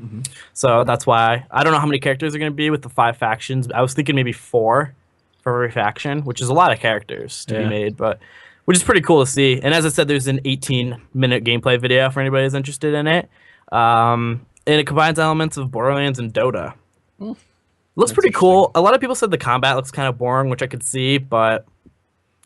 Speaker 2: So that's why I don't know how many characters are going to be with the 5 factions. I was thinking maybe 4 for every faction, which is a lot of characters to be made, but which is pretty cool to see. And as I said, there's an 18-minute gameplay video for anybody who's interested in it. And it combines elements of Borderlands and Dota. Looks pretty cool. A lot of people said the combat looks kind of boring, which I could see, but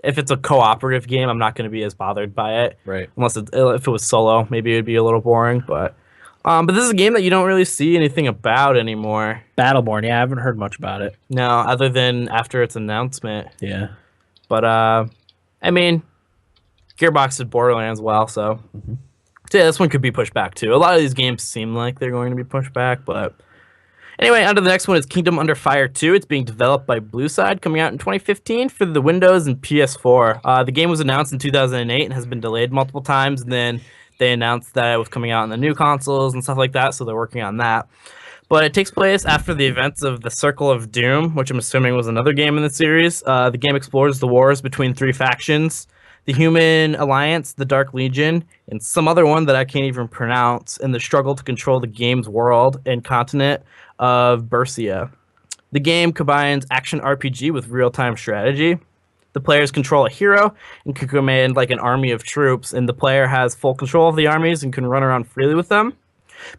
Speaker 2: if it's a cooperative game, I'm not going to be as bothered by it.
Speaker 1: Right.
Speaker 2: Unless if it was solo, maybe it would be a little boring. But this is a game that you don't really see anything about anymore.
Speaker 1: Battleborn, yeah, I haven't heard much about it.
Speaker 2: No, other than after its announcement.
Speaker 1: Yeah.
Speaker 2: But, I mean, Gearbox did Borderlands well, so yeah, this one could be pushed back too. A lot of these games seem like they're going to be pushed back, but anyway, on to the next one is Kingdom Under Fire 2. It's being developed by Blueside, coming out in 2015 for the Windows and PS4. The game was announced in 2008 and has been delayed multiple times, and then they announced that it was coming out on the new consoles and stuff like that, so they're working on that. But it takes place after the events of the Circle of Doom, which I'm assuming was another game in the series. The game explores the wars between 3 factions: the Human Alliance, the Dark Legion, and some other one that I can't even pronounce, in the struggle to control the game's world and continent of Bersia. The game combines action RPG with real-time strategy. The players control a hero and can command like an army of troops, and the player has full control of the armies and can run around freely with them.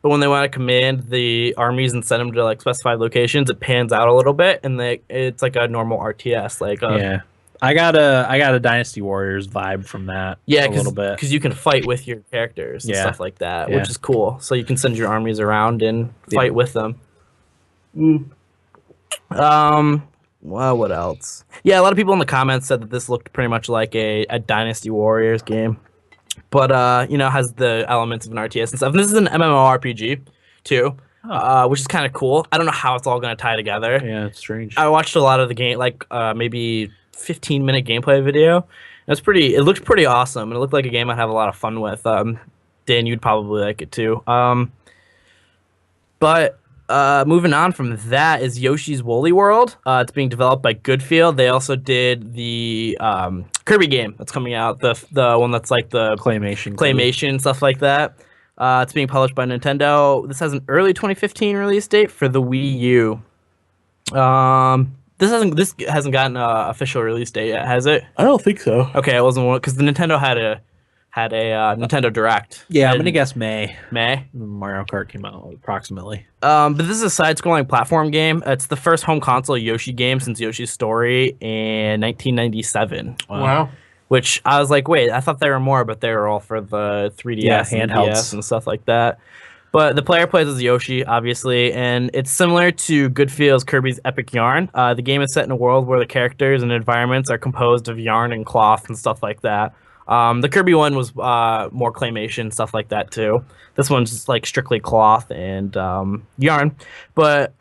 Speaker 2: But when they want to command the armies and send them to like specified locations, it pans out a little bit, and it's like a normal RTS. Like
Speaker 1: yeah, I got a Dynasty Warriors vibe from that.
Speaker 2: Yeah,
Speaker 1: a little bit,
Speaker 2: because you can fight with your characters and stuff like that, which is cool. So you can send your armies around and fight with them. Well, what else? Yeah, a lot of people in the comments said that this looked pretty much like a Dynasty Warriors game, but you know, has the elements of an RTS and stuff. And this is an MMORPG too, which is kind of cool. I don't know how it's all going to tie together.
Speaker 1: Yeah, it's strange.
Speaker 2: I watched a lot of the game, like maybe 15-minute gameplay video. It looked pretty awesome, and it looked like a game I'd have a lot of fun with. Dan, you'd probably like it too. But moving on from that is Yoshi's Woolly World. It's being developed by Goodfield. They also did the Kirby game that's coming out, the one that's like the claymation stuff like that. It's being published by Nintendo. This has an early 2015 release date for the Wii U. This hasn't gotten an official release date yet, has it?
Speaker 1: I don't think so.
Speaker 2: Okay, it wasn't one because the Nintendo had a Nintendo Direct.
Speaker 1: Yeah, I'm gonna guess May.
Speaker 2: May?
Speaker 1: Mario Kart came out approximately.
Speaker 2: But this is a side-scrolling platform game. It's the first home console Yoshi game since Yoshi's Story in 1997.
Speaker 4: Wow.
Speaker 2: Which I was like, wait, I thought there were more, but they were all for the 3DS and
Speaker 1: handhelds
Speaker 2: DS and stuff like that. But the player plays as Yoshi, obviously, and it's similar to Goodfield's Kirby's Epic Yarn. The game is set in a world where the characters and environments are composed of yarn and cloth and stuff like that. The Kirby one was more claymation, stuff like that too. This one's just like strictly cloth and yarn. But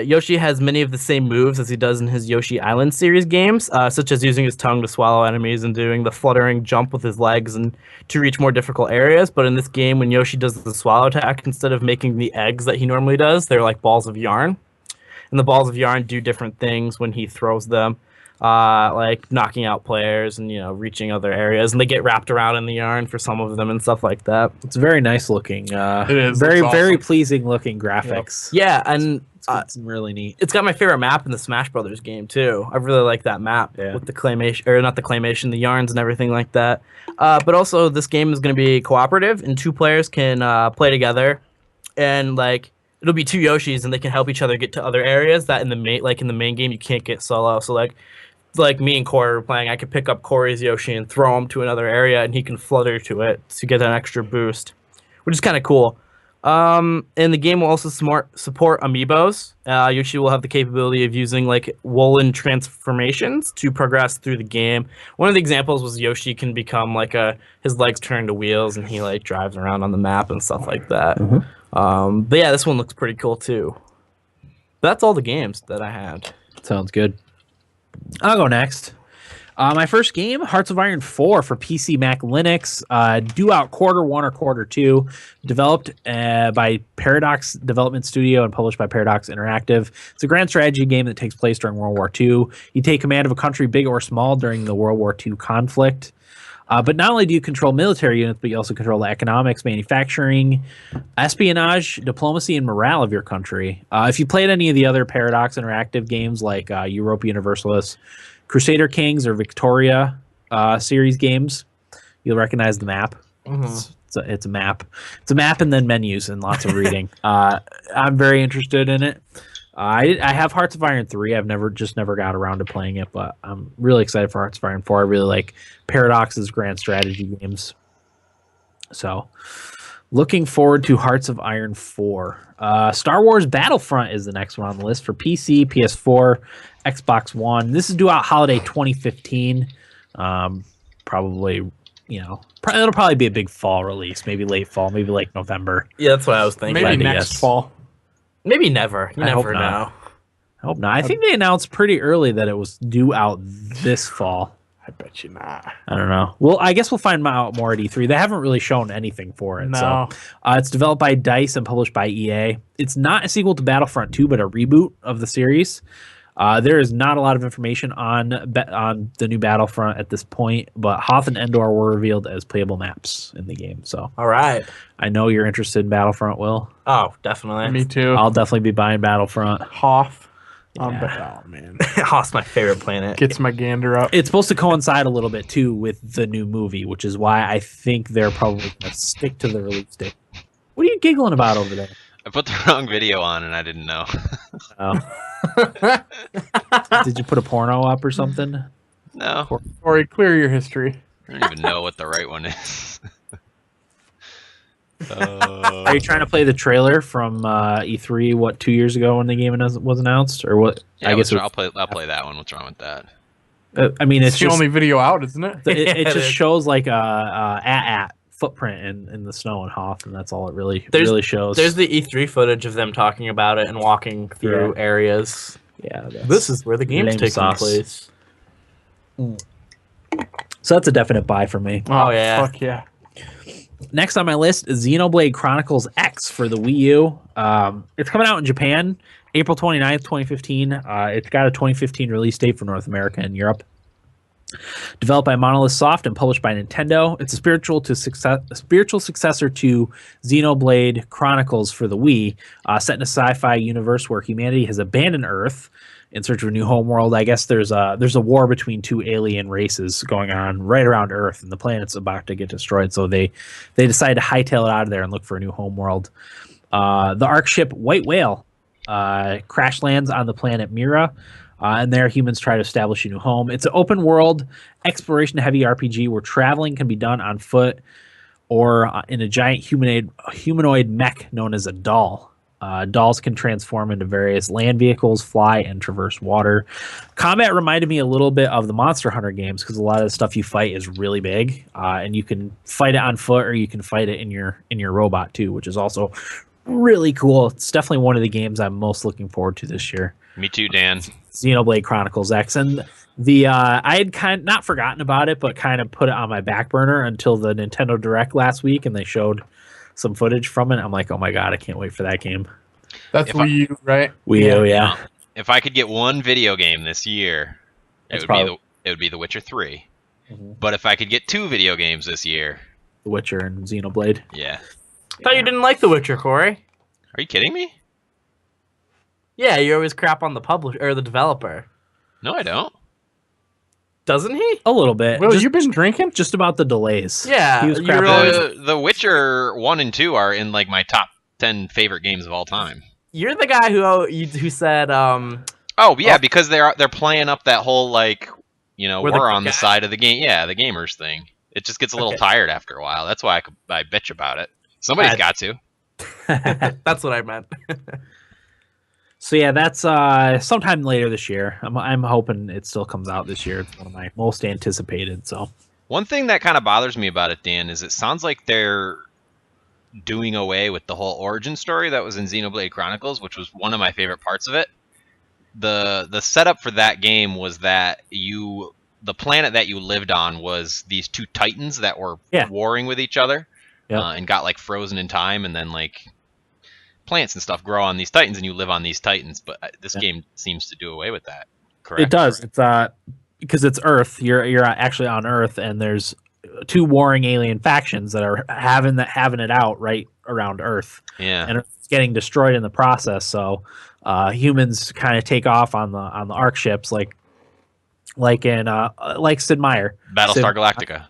Speaker 2: Yoshi has many of the same moves as he does in his Yoshi Island series games, such as using his tongue to swallow enemies and doing the fluttering jump with his legs and to reach more difficult areas. But in this game, when Yoshi does the swallow attack, instead of making the eggs that he normally does, they're like balls of yarn. And the balls of yarn do different things when he throws them. Like knocking out players and, you know, reaching other areas, and they get wrapped around in the yarn for some of them and stuff like that.
Speaker 1: It's very nice looking.
Speaker 4: It is.
Speaker 1: Very,
Speaker 4: It's awesome.
Speaker 1: very pleasing looking graphics.
Speaker 2: Yeah, and
Speaker 1: It's really neat.
Speaker 2: it's got my favorite map in the Smash Brothers game too. I really like that map with the claymation, or not the claymation, the yarns and everything like that. But also, this game is going to be cooperative, and 2 players can play together, and like it'll be 2 Yoshis, and they can help each other get to other areas that in the main game you can't get solo. So like me and Corey were playing, I could pick up Corey's Yoshi and throw him to another area, and he can flutter to it to get an extra boost, which is kind of cool. And the game will also support amiibos. Yoshi will have the capability of using like woolen transformations to progress through the game. One of the examples was Yoshi can become like his legs turn into wheels and he like drives around on the map and stuff like that. But yeah, this one looks pretty cool too. That's all the games that I had.
Speaker 1: Sounds good. I'll go next. My first game, Hearts of Iron 4 for PC, Mac, Linux, due out quarter 1 or quarter 2, developed by Paradox Development Studio and published by Paradox Interactive. It's a grand strategy game that takes place during World War II. You take command of a country, big or small, during the World War II conflict. But not only do you control military units, but you also control the economics, manufacturing, espionage, diplomacy, and morale of your country. If you played any of the other Paradox Interactive games like Europa Universalis, Crusader Kings, or Victoria series games, you'll recognize the map. It's a map. It's a map and then menus and lots of reading. I'm very interested in it. I have Hearts of Iron 3. I've never got around to playing it, but I'm really excited for Hearts of Iron 4. I really like Paradox's grand strategy games. So, looking forward to Hearts of Iron 4. Star Wars Battlefront is the next one on the list for PC, PS4, Xbox One. This is due out holiday 2015. Probably, it'll probably be a big fall release, maybe late fall, maybe like November.
Speaker 2: Yeah, that's what I was thinking.
Speaker 4: Maybe next fall.
Speaker 2: Maybe never. You never know.
Speaker 1: I hope not. I think they announced pretty early that it was due out this fall.
Speaker 4: I bet you not.
Speaker 1: I don't know. Well, I guess we'll find out more at E3. They haven't really shown anything for it.
Speaker 4: No.
Speaker 1: So, it's developed by DICE and published by EA. It's not a sequel to Battlefront 2, but a reboot of the series. There is not a lot of information on the new Battlefront at this point, but Hoth and Endor were revealed as playable maps in the game. So,
Speaker 2: all right.
Speaker 1: I know you're interested in Battlefront, Will.
Speaker 2: Oh, definitely.
Speaker 4: Me too.
Speaker 1: I'll definitely be buying Battlefront.
Speaker 4: Hoth.
Speaker 1: Yeah.
Speaker 4: Oh man,
Speaker 2: Hoth's my favorite planet.
Speaker 4: Gets my gander up.
Speaker 1: It's supposed to coincide a little bit too with the new movie, which is why I think they're probably going to stick to the release date. What are you giggling about over there?
Speaker 3: I put the wrong video on and I didn't know.
Speaker 1: Did you put a porno up or something?
Speaker 3: No.
Speaker 4: Corey, clear your history.
Speaker 3: I don't even know what the right one is.
Speaker 1: Are you trying to play the trailer from E3? 2 years ago when the game was announced, or what?
Speaker 3: Yeah,
Speaker 1: I guess
Speaker 3: I'll play that one. What's wrong with that?
Speaker 1: I mean,
Speaker 4: It's
Speaker 1: it's
Speaker 4: the
Speaker 1: just
Speaker 4: only video out, isn't it?
Speaker 1: it just shows like a footprint in the snow and Hoth, and that's all it really shows.
Speaker 2: There's the E3 footage of them talking about it and walking through areas.
Speaker 1: Yeah,
Speaker 2: this is where the game's
Speaker 1: lame
Speaker 2: taking
Speaker 1: sauce.
Speaker 2: place.
Speaker 1: So that's a definite buy for me.
Speaker 2: Oh yeah,
Speaker 4: fuck yeah.
Speaker 1: Next on my list is Xenoblade Chronicles X for the Wii U. It's coming out in Japan, April 29th, 2015. It's got a 2015 release date for North America and Europe. Developed by Monolith Soft and published by Nintendo. It's a spiritual successor to Xenoblade Chronicles for the Wii, set in a sci-fi universe where humanity has abandoned Earth in search of a new homeworld. I guess there's a war between two alien races going on right around Earth, and the planet's about to get destroyed. So they decide to hightail it out of there and look for a new homeworld. The Ark ship White Whale crash lands on the planet Mira, and there humans try to establish a new home. It's an open world exploration heavy RPG where traveling can be done on foot or in a giant humanoid mech known as a doll. Dolls can transform into various land vehicles, fly, and traverse water. Combat reminded me a little bit of the Monster Hunter games because a lot of the stuff you fight is really big, and you can fight it on foot or you can fight it in your robot too, which is also really cool. It's definitely one of the games I'm most looking forward to this year.
Speaker 3: Me too, Dan.
Speaker 1: Xenoblade Chronicles X, and I had kind of not forgotten about it, but kind of put it on my back burner until the Nintendo Direct last week, and they showed some footage from it. I'm like, oh my god, I can't wait for that game.
Speaker 4: That's Wii U, right?
Speaker 1: Wii U, yeah.
Speaker 3: If I could get one video game this year, it would be The Witcher 3.
Speaker 1: Mm-hmm.
Speaker 3: But if I could get two video games this year,
Speaker 1: The Witcher and Xenoblade.
Speaker 3: Yeah.
Speaker 2: I thought you didn't like The Witcher, Corey.
Speaker 3: Are you kidding me?
Speaker 2: Yeah, you always crap on the publisher or the developer.
Speaker 3: No, I don't.
Speaker 2: Doesn't he?
Speaker 1: A little bit.
Speaker 4: Well, you've been drinking?
Speaker 1: Just about the delays.
Speaker 2: Yeah.
Speaker 1: He was crapping.
Speaker 3: The Witcher 1 and 2 are in like my top 10 favorite games of all time.
Speaker 2: You're the guy who said
Speaker 3: Oh yeah, because they're playing up that whole like, we're on the side of the game. Yeah, the gamers thing. It just gets a little tired after a while. That's why I bitch about it. Somebody's got to.
Speaker 2: That's what I meant.
Speaker 1: So yeah, that's sometime later this year. I'm hoping it still comes out this year. It's one of my most anticipated. So
Speaker 3: one thing that kind of bothers me about it, Dan, is it sounds like they're doing away with the whole origin story that was in Xenoblade Chronicles, which was one of my favorite parts of it. The setup for that game was that the planet that you lived on was these two titans that were warring with each other, and got like frozen in time, and then like plants and stuff grow on these titans, and you live on these titans. But this game seems to do away with that. Correct?
Speaker 1: It does. It's because it's Earth. You're actually on Earth, and there's two warring alien factions that are having it out right around Earth.
Speaker 3: Yeah,
Speaker 1: and it's getting destroyed in the process. So humans kind of take off on the ARC ships, like in Sid Meier,
Speaker 3: Battlestar Galactica.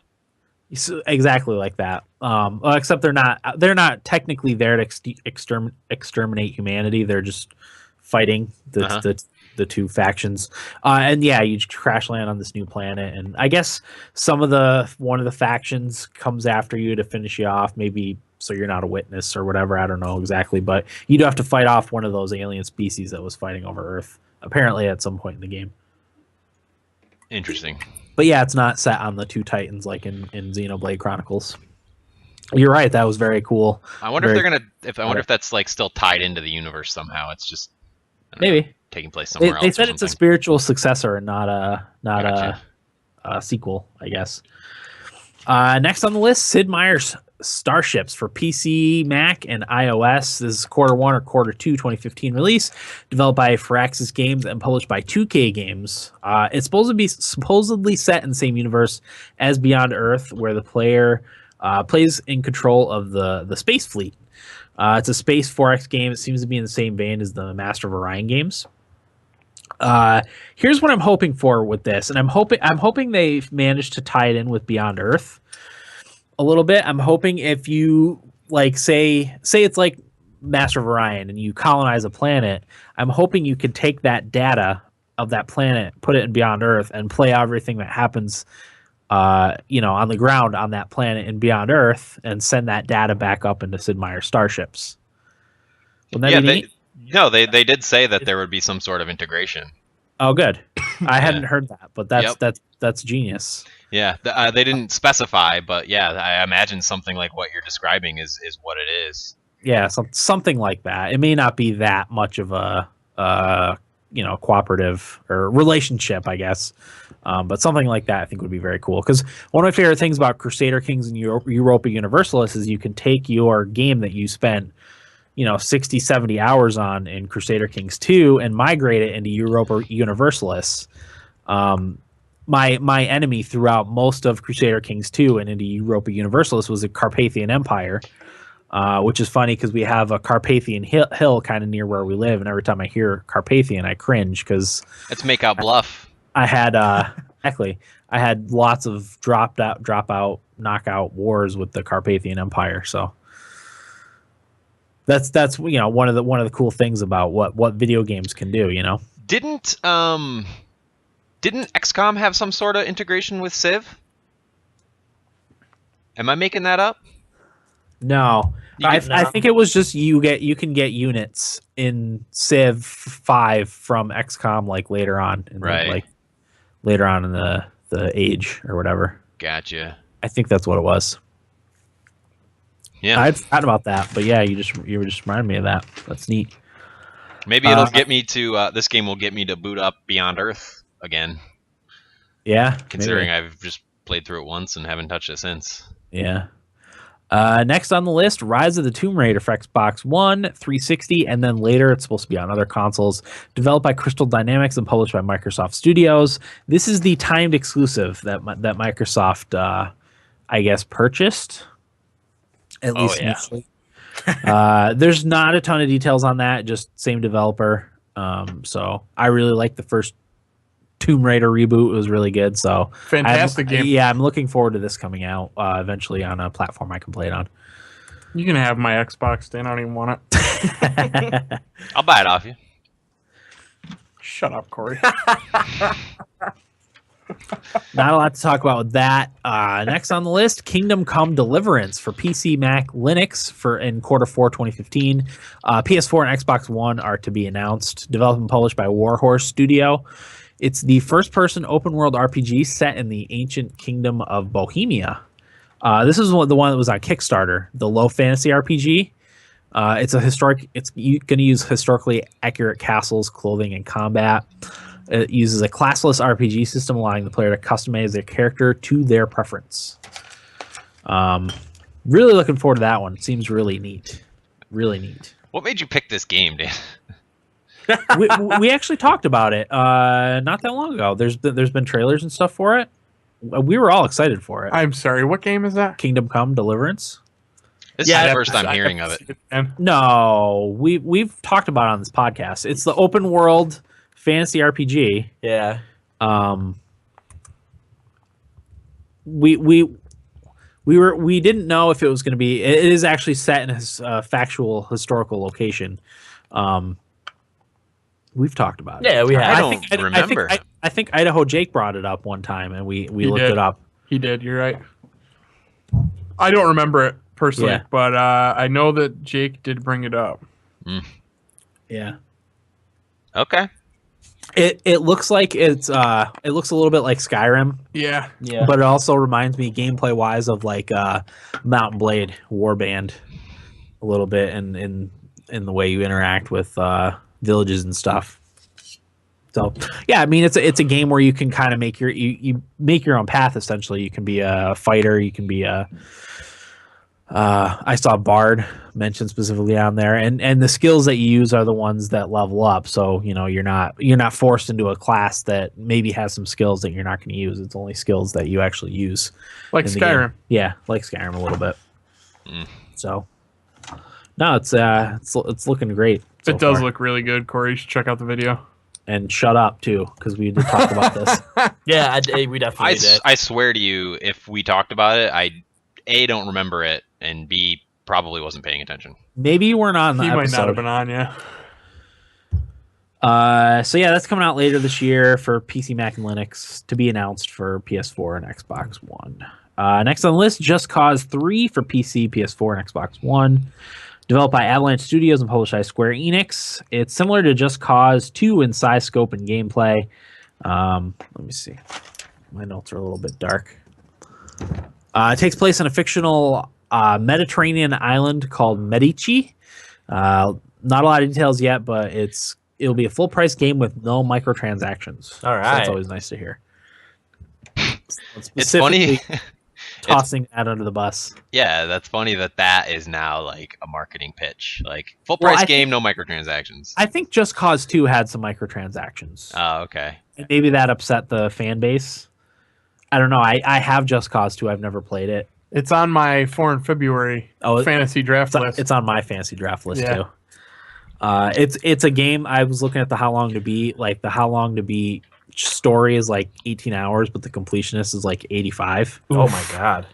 Speaker 1: Exactly like that. Except they're not technically there to exterminate humanity. They're just fighting the two factions. And yeah, you crash land on this new planet, and I guess one of the factions comes after you to finish you off, maybe so you're not a witness or whatever. I don't know exactly, but you do have to fight off one of those alien species that was fighting over Earth, apparently at some point in the game.
Speaker 3: Interesting.
Speaker 1: But yeah, it's not set on the two titans like in Xenoblade Chronicles. You're right. That was very cool.
Speaker 3: I wonder if they're gonna. I wonder if that's like still tied into the universe somehow. It's just
Speaker 1: maybe
Speaker 3: taking place somewhere else.
Speaker 1: They said it's a spiritual successor and not a sequel, I guess. Next on the list, Sid Meier's Starships for PC, Mac, and iOS. This is Q1 or Q2 2015 release, developed by Firaxis Games and published by 2K Games. It's supposed to be supposedly set in the same universe as Beyond Earth, where the player plays in control of the space fleet. It's a space 4X game. It seems to be in the same vein as the Master of Orion games. Here's what I'm hoping for with this, and I'm hoping they've managed to tie it in with Beyond Earth a little bit. I'm hoping if you like say it's like Master of Orion and you colonize a planet, I'm hoping you can take that data of that planet, put it in Beyond Earth, and play out everything that happens on the ground on that planet in Beyond Earth, and send that data back up into Sid Meier's Starships. Wouldn't that be neat?
Speaker 3: No, they did say that there would be some sort of integration.
Speaker 1: Oh, good. I hadn't heard that, but that's genius.
Speaker 3: Yeah, they didn't specify, but yeah, I imagine something like what you're describing is what it is.
Speaker 1: Yeah, something like that. It may not be that much of a cooperative or relationship, I guess, but something like that I think would be very cool. Because one of my favorite things about Crusader Kings and Europa Universalis is you can take your game that you spent 60, 70 hours on in Crusader Kings 2 and migrate it into Europa Universalis. My enemy throughout most of Crusader Kings 2 and into Europa Universalis was the Carpathian Empire, which is funny because we have a Carpathian hill kind of near where we live, and every time I hear Carpathian, I cringe because
Speaker 3: let's make out bluff.
Speaker 1: I had I had lots of drop out, knockout wars with the Carpathian Empire, so. That's one of the cool things about what video games can do.
Speaker 3: Didn't XCOM have some sort of integration with Civ? Am I making that up?
Speaker 1: No, I think it was just you can get units in Civ 5 from XCOM like later on, later on in the age or whatever.
Speaker 3: Gotcha.
Speaker 1: I think that's what it was.
Speaker 3: Yeah,
Speaker 1: I'd forgotten about that, but yeah, you were just reminding me of that. That's neat.
Speaker 3: Maybe it'll get me to this game will get me to boot up Beyond Earth again.
Speaker 1: Yeah,
Speaker 3: considering I've just played through it once and haven't touched it since.
Speaker 1: Yeah. Next on the list, Rise of the Tomb Raider for Xbox One, 360, and then later it's supposed to be on other consoles. Developed by Crystal Dynamics and published by Microsoft Studios. This is the timed exclusive that Microsoft, I guess, purchased. At least initially. There's not a ton of details on that, just same developer. So I really like the first Tomb Raider reboot. It was really good. So
Speaker 4: fantastic game.
Speaker 1: Yeah, I'm looking forward to this coming out eventually on a platform I can play it on.
Speaker 4: You can have my Xbox, Dan. I don't even want it.
Speaker 3: I'll buy it off you.
Speaker 4: Shut up, Corey.
Speaker 1: Not a lot to talk about with that. Next on the list, Kingdom Come Deliverance for PC, Mac, Linux in Q4 2015. PS4 and Xbox One are to be announced. Developed and published by Warhorse Studio. It's the first-person open-world RPG set in the ancient kingdom of Bohemia. This is the one that was on Kickstarter, the low fantasy RPG. It's going to use historically accurate castles, clothing, and combat. It uses a classless RPG system, allowing the player to customize their character to their preference. Really looking forward to that one. It seems really neat. Really neat.
Speaker 3: What made you pick this game, Dan?
Speaker 1: we actually talked about it not that long ago. There's been trailers and stuff for it. We were all excited for it.
Speaker 4: I'm sorry, what game is that?
Speaker 1: Kingdom Come Deliverance.
Speaker 3: This is the first time hearing of it.
Speaker 1: No, we've talked about it on this podcast. It's the open world fantasy RPG.
Speaker 2: Yeah.
Speaker 1: We didn't know if it was going to be. It is actually set in a factual historical location. We've talked about it.
Speaker 2: Yeah, we have.
Speaker 3: I don't remember.
Speaker 1: I think Idaho Jake brought it up one time, and we looked it up.
Speaker 4: He did. You're right. I don't remember it personally, but I know that Jake did bring it up.
Speaker 1: Yeah.
Speaker 3: Okay.
Speaker 1: It looks like it looks a little bit like Skyrim.
Speaker 4: Yeah.
Speaker 1: But it also reminds me gameplay wise of like Mount & Blade Warband a little bit in the way you interact with villages and stuff. So yeah, I mean it's a game where you can kind of make you make your own path essentially. You can be a fighter, you can be a I saw Bard mentioned specifically on there, and the skills that you use are the ones that level up. So you're not forced into a class that maybe has some skills that you're not going to use. It's only skills that you actually use.
Speaker 4: Like Skyrim.
Speaker 1: Yeah, like Skyrim a little bit. So no, it's looking great.
Speaker 4: It does look really good, Corey. You should check out the video.
Speaker 1: And shut up too, because we did talk about this.
Speaker 2: Yeah, we definitely did.
Speaker 3: I swear to you, if we talked about it, I A, don't remember it, and B, probably wasn't paying attention.
Speaker 1: Maybe you weren't on the episode.
Speaker 4: He might not have been on, yeah.
Speaker 1: So yeah, that's coming out later this year for PC, Mac, and Linux, to be announced for PS4 and Xbox One. Next on the list, Just Cause 3 for PC, PS4, and Xbox One. Developed by Avalanche Studios and published by Square Enix. It's similar to Just Cause 2 in size, scope, and gameplay. Let me see. My notes are a little bit dark. It takes place on a fictional Mediterranean island called Medici. Not a lot of details yet, but it'll be a full-price game with no microtransactions.
Speaker 2: All right.
Speaker 1: So that's always nice to hear.
Speaker 3: It's funny.
Speaker 1: Tossing that under the bus.
Speaker 3: Yeah, that's funny that is now like a marketing pitch. Like full price game, no microtransactions.
Speaker 1: I think Just Cause 2 had some microtransactions.
Speaker 3: Oh, okay.
Speaker 1: And maybe that upset the fan base. I don't know. I have Just Cause 2. I've never played it.
Speaker 4: It's on my 4 in February fantasy draft list.
Speaker 1: It's on my fantasy draft list too. It's a game. I was looking at the how long to beat. Like the how long to beat story is like 18 hours, but the completionist is like 85.
Speaker 2: Oh my god.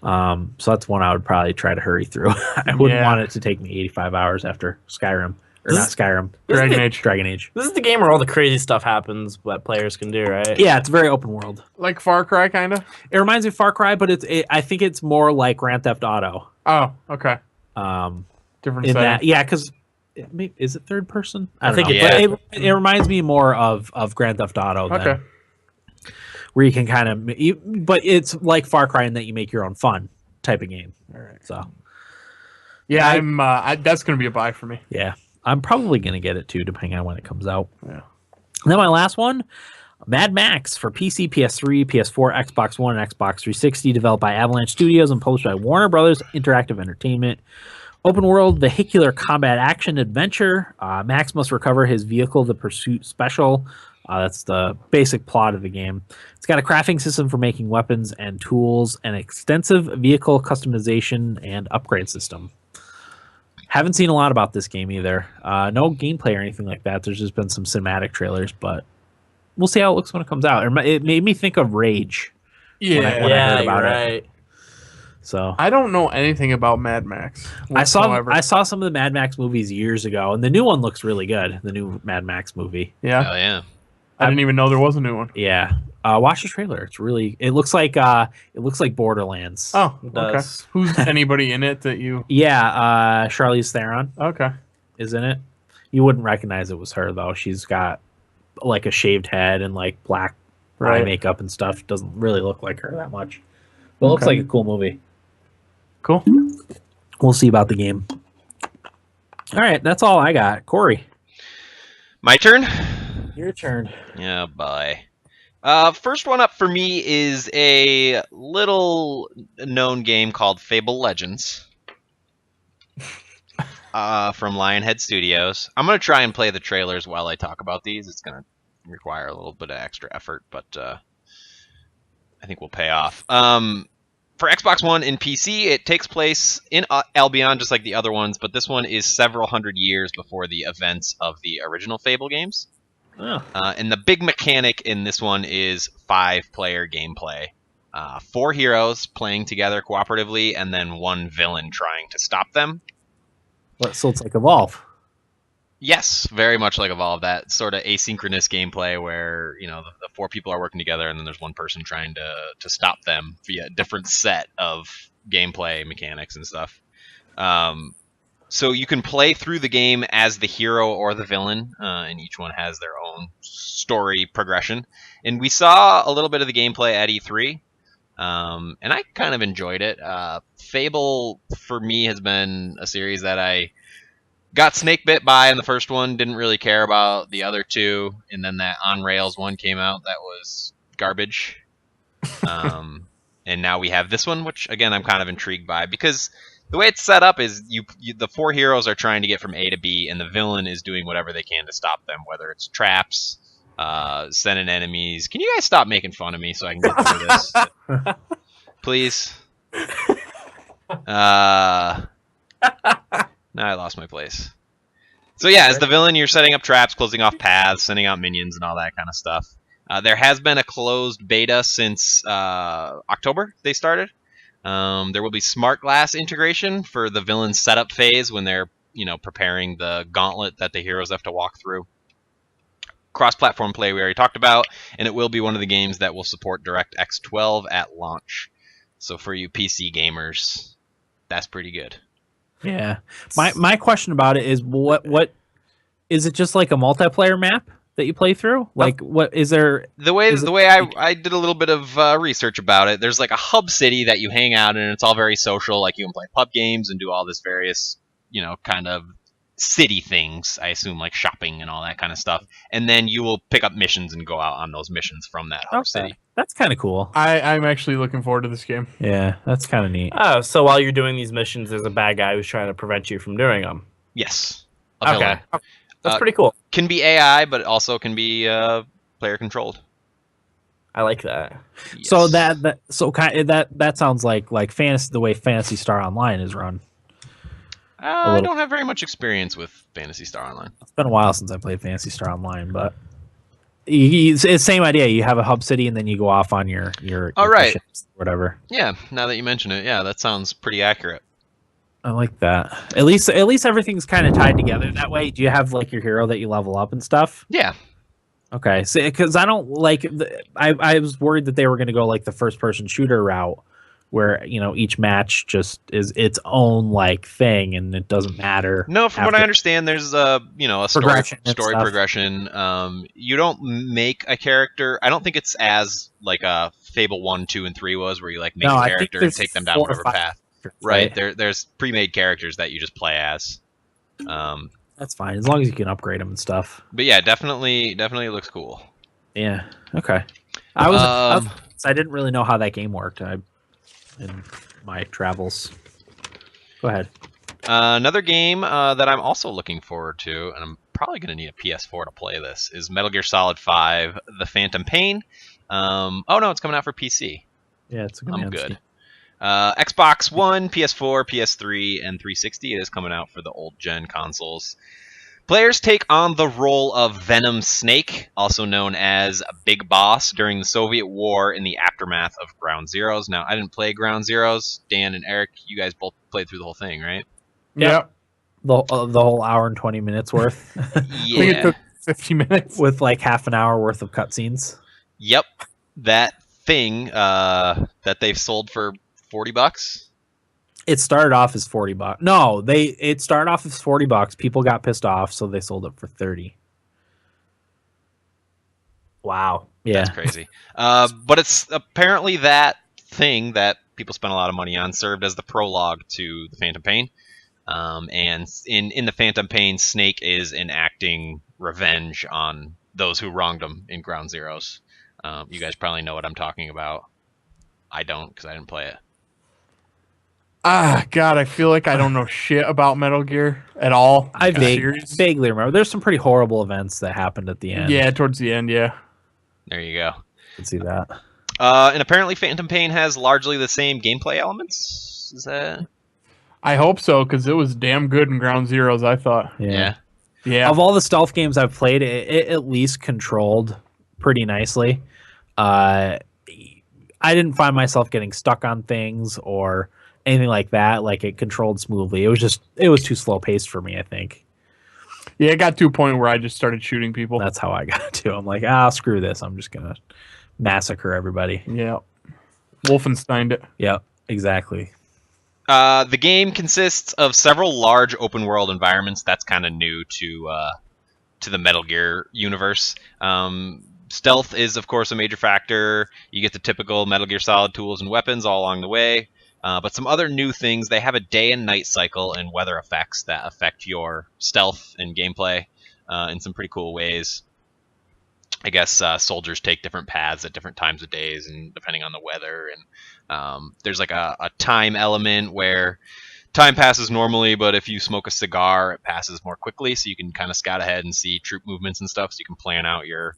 Speaker 1: So that's one I would probably try to hurry through. I wouldn't want it to take me 85 hours after Skyrim. Or not Skyrim.
Speaker 4: Dragon Age.
Speaker 1: Dragon Age.
Speaker 2: This is the game where all the crazy stuff happens that players can do, right?
Speaker 1: Yeah, it's very open world.
Speaker 4: Like Far Cry, kind of?
Speaker 1: It reminds me of Far Cry, but I think it's more like Grand Theft Auto.
Speaker 4: Oh, okay. Different setting.
Speaker 1: Yeah, because is it third person?
Speaker 2: I think
Speaker 1: it reminds me more of Grand Theft Auto.
Speaker 4: Okay.
Speaker 1: Where you can kind of, but it's like Far Cry in that you make your own fun type of game.
Speaker 4: All right.
Speaker 1: So.
Speaker 4: Yeah, that's going to be a buy for me.
Speaker 1: Yeah. I'm probably going to get it too, depending on when it comes out.
Speaker 4: Yeah.
Speaker 1: And then my last one, Mad Max for PC, PS3, PS4, Xbox One, and Xbox 360, developed by Avalanche Studios and published by Warner Brothers Interactive Entertainment. Open world vehicular combat action adventure. Max must recover his vehicle, the Pursuit Special. That's the basic plot of the game. It's got a crafting system for making weapons and tools, and extensive vehicle customization and upgrade system. Haven't seen a lot about this game either. No gameplay or anything like that. There's just been some cinematic trailers, but we'll see how it looks when it comes out. It made me think of Rage.
Speaker 4: Yeah,
Speaker 1: when I heard about
Speaker 2: you're
Speaker 1: it.
Speaker 2: right.
Speaker 1: So
Speaker 4: I don't know anything about Mad Max whatsoever.
Speaker 1: I saw some of the Mad Max movies years ago, and the new one looks really good. The new Mad Max movie.
Speaker 4: Yeah.
Speaker 3: Oh yeah.
Speaker 4: I didn't even know there was a new one.
Speaker 1: Yeah. Watch the trailer. It's really. It looks like Borderlands.
Speaker 4: Oh,
Speaker 2: It
Speaker 4: okay.
Speaker 2: does.
Speaker 4: Who's anybody in it that you?
Speaker 1: Yeah. Charlize Theron
Speaker 4: Okay.
Speaker 1: is in it. You wouldn't recognize it was her though. She's got like a shaved head and like black eye makeup and stuff. Doesn't really look like her that much. But it looks like a cool movie.
Speaker 4: Cool.
Speaker 1: We'll see about the game. All right, that's all I got. Corey,
Speaker 3: My turn.
Speaker 1: your turn.
Speaker 3: Yeah, bye. First one up for me is a little known game called Fable Legends. From Lionhead Studios. I'm going to try and play the trailers while I talk about these. It's going to require a little bit of extra effort, but I think will pay off. For Xbox One and PC, it takes place in Albion, just like the other ones, but this one is several hundred years before the events of the original Fable games.
Speaker 1: Oh.
Speaker 3: And the big mechanic in this one is 5-player gameplay. 4 heroes playing together cooperatively, and then 1 villain trying to stop them.
Speaker 1: So it's like Evolve.
Speaker 3: Yes, very much like Evolve. That sort of asynchronous gameplay where the 4 people are working together, and then there's 1 person trying to stop them via a different set of gameplay mechanics and stuff. So you can play through the game as the hero or the villain, and each one has their own story progression. And we saw a little bit of the gameplay at E3, and I kind of enjoyed it. Fable, for me, has been a series that I got snake bit by in the first one, didn't really care about the other 2, and then that On Rails one came out that was garbage. And now we have this one, which, again, I'm kind of intrigued by, because the way it's set up is the 4 heroes are trying to get from A to B, and the villain is doing whatever they can to stop them, whether it's traps, sending enemies. Can you guys stop making fun of me so I can get through this? Please? Now I lost my place. So yeah, as the villain, you're setting up traps, closing off paths, sending out minions, and all that kind of stuff. There has been a closed beta since October they started. There will be smart glass integration for the villain setup phase when they're preparing the gauntlet that the heroes have to walk through. Cross-platform play we already talked about, and it will be one of the games that will support DirectX 12 at launch. So for you PC gamers, that's pretty good.
Speaker 1: Yeah. My question about it is what is it just like a multiplayer map that you play through? Like what is there
Speaker 3: the way I did a little bit of research about it, there's like a hub city that you hang out in, and it's all very social, like you can play pub games and do all this various, kind of city things, I assume, like shopping and all that kind of stuff. And then you will pick up missions and go out on those missions from that hub city.
Speaker 1: That's kind of cool.
Speaker 4: I'm actually looking forward to this game.
Speaker 1: Yeah, that's kind of neat.
Speaker 2: Oh, so while you're doing these missions, there's a bad guy who's trying to prevent you from doing them.
Speaker 3: Yes.
Speaker 2: Okay. That's pretty cool.
Speaker 3: Can be AI, but also can be player controlled.
Speaker 2: I like that.
Speaker 3: Yes.
Speaker 1: So that sounds like fantasy, the way Phantasy Star Online is run.
Speaker 3: I don't have very much experience with Phantasy Star Online.
Speaker 1: It's been a while since I played Phantasy Star Online, but it's the same idea. You have a hub city, and then you go off on your
Speaker 3: right.
Speaker 1: ships, whatever.
Speaker 3: Yeah, now that you mention it, yeah, that sounds pretty accurate.
Speaker 1: I like that. At least everything's kind of tied together that way. Do you have like your hero that you level up and stuff?
Speaker 3: Yeah.
Speaker 1: Okay, so because I don't like, I was worried that they were going to go like the first person shooter route, where each match just is its own like thing and it doesn't matter.
Speaker 3: No, from what I understand, there's a story progression. You don't make a character. I don't think it's as like a Fable 1, 2, and 3 was, where you like make a character and take them down whatever path. Right. There's pre-made characters that you just play as.
Speaker 1: That's fine as long as you can upgrade them and stuff.
Speaker 3: But yeah, definitely looks cool.
Speaker 1: Yeah. Okay. I didn't really know how that game worked. In my travels. Go ahead.
Speaker 3: Another game that I'm also looking forward to, and I'm probably going to need a PS4 to play this, is Metal Gear Solid 5: The Phantom Pain. Oh no, it's coming out for PC.
Speaker 1: Yeah, it's
Speaker 3: I'm good. Xbox One, PS4, PS3, and 360. It is coming out for the old gen consoles. Players take on the role of Venom Snake, also known as Big Boss, during the Soviet War in the aftermath of Ground Zeroes. Now, I didn't play Ground Zeroes. Dan and Eric, you guys both played through the whole thing, right?
Speaker 4: Yep.
Speaker 1: The whole hour and 20 minutes worth.
Speaker 3: Yeah.
Speaker 4: I think it took 50 minutes.
Speaker 1: With like half an hour worth of cutscenes.
Speaker 3: Yep. that thing that they've sold for $40.
Speaker 1: It started off as $40. No, it started off as $40. People got pissed off, so they sold it for 30. Wow. Yeah.
Speaker 3: That's crazy. But it's apparently that thing that people spent a lot of money on served as the prologue to the Phantom Pain. And in the Phantom Pain, Snake is enacting revenge on those who wronged him in Ground Zeroes. You guys probably know what I'm talking about. I don't, because I didn't play it.
Speaker 4: God, I feel like I don't know shit about Metal Gear at all.
Speaker 1: I vaguely remember. There's some pretty horrible events that happened at the end.
Speaker 4: Yeah, towards the end, yeah.
Speaker 3: There you go.
Speaker 1: Can see that.
Speaker 3: And apparently Phantom Pain has largely the same gameplay elements. Is that?
Speaker 4: I hope so, because it was damn good in Ground Zeroes, I thought.
Speaker 3: Yeah.
Speaker 1: Of all the stealth games I've played, it at least controlled pretty nicely. I didn't find myself getting stuck on things or anything like that. Like, it controlled smoothly. It was too slow paced for me, I think.
Speaker 4: Yeah, it got to a point where I just started shooting people.
Speaker 1: That's how I got to. I'm like, screw this. I'm just gonna massacre everybody.
Speaker 4: Yeah. Wolfensteined it.
Speaker 1: Yep, exactly.
Speaker 3: The game consists of several large open world environments. That's kind of new to the Metal Gear universe. Stealth is, of course, a major factor. You get the typical Metal Gear Solid tools and weapons all along the way. But some other new things, they have a day and night cycle and weather effects that affect your stealth and gameplay in some pretty cool ways. I guess soldiers take different paths at different times of days and depending on the weather. And there's like a time element where time passes normally, but if you smoke a cigar, it passes more quickly. So you can kind of scout ahead and see troop movements and stuff. So you can plan out your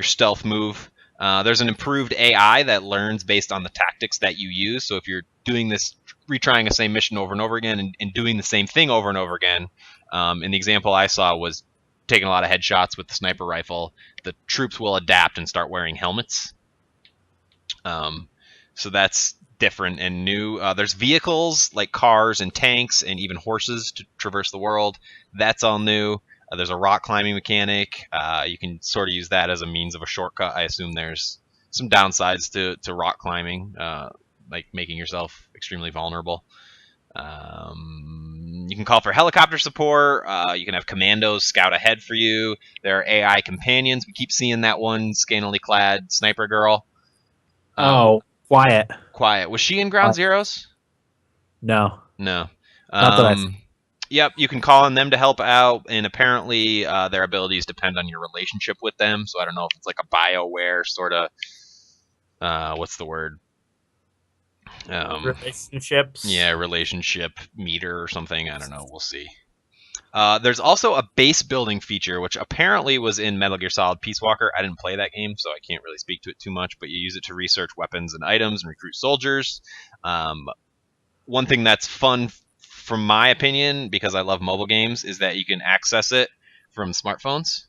Speaker 3: stealth move. There's an improved AI that learns based on the tactics that you use. So if you're doing this, retrying the same mission over and over again and doing the same thing over and over again, and the example I saw was taking a lot of headshots with the sniper rifle, the troops will adapt and start wearing helmets. So that's different and new. There's vehicles like cars and tanks and even horses to traverse the world. That's all new. There's a rock climbing mechanic. You can sort of use that as a means of a shortcut. I assume there's some downsides to rock climbing, like making yourself extremely vulnerable. You can call for helicopter support. You can have commandos scout ahead for you. There are AI companions. We keep seeing that one scantily clad sniper girl.
Speaker 1: Quiet.
Speaker 3: Quiet. Was she in Ground Zeroes?
Speaker 1: No.
Speaker 3: No.
Speaker 1: Not that I.
Speaker 3: Yep, you can call on them to help out, and apparently their abilities depend on your relationship with them. So I don't know if it's like a BioWare sort of, what's the word?
Speaker 2: Relationships.
Speaker 3: Yeah, relationship meter or something. I don't know. We'll see. There's also a base building feature, which apparently was in Metal Gear Solid Peace Walker. I didn't play that game, so I can't really speak to it too much, but you use it to research weapons and items and recruit soldiers. One thing that's fun from my opinion, because I love mobile games, is that you can access it from smartphones.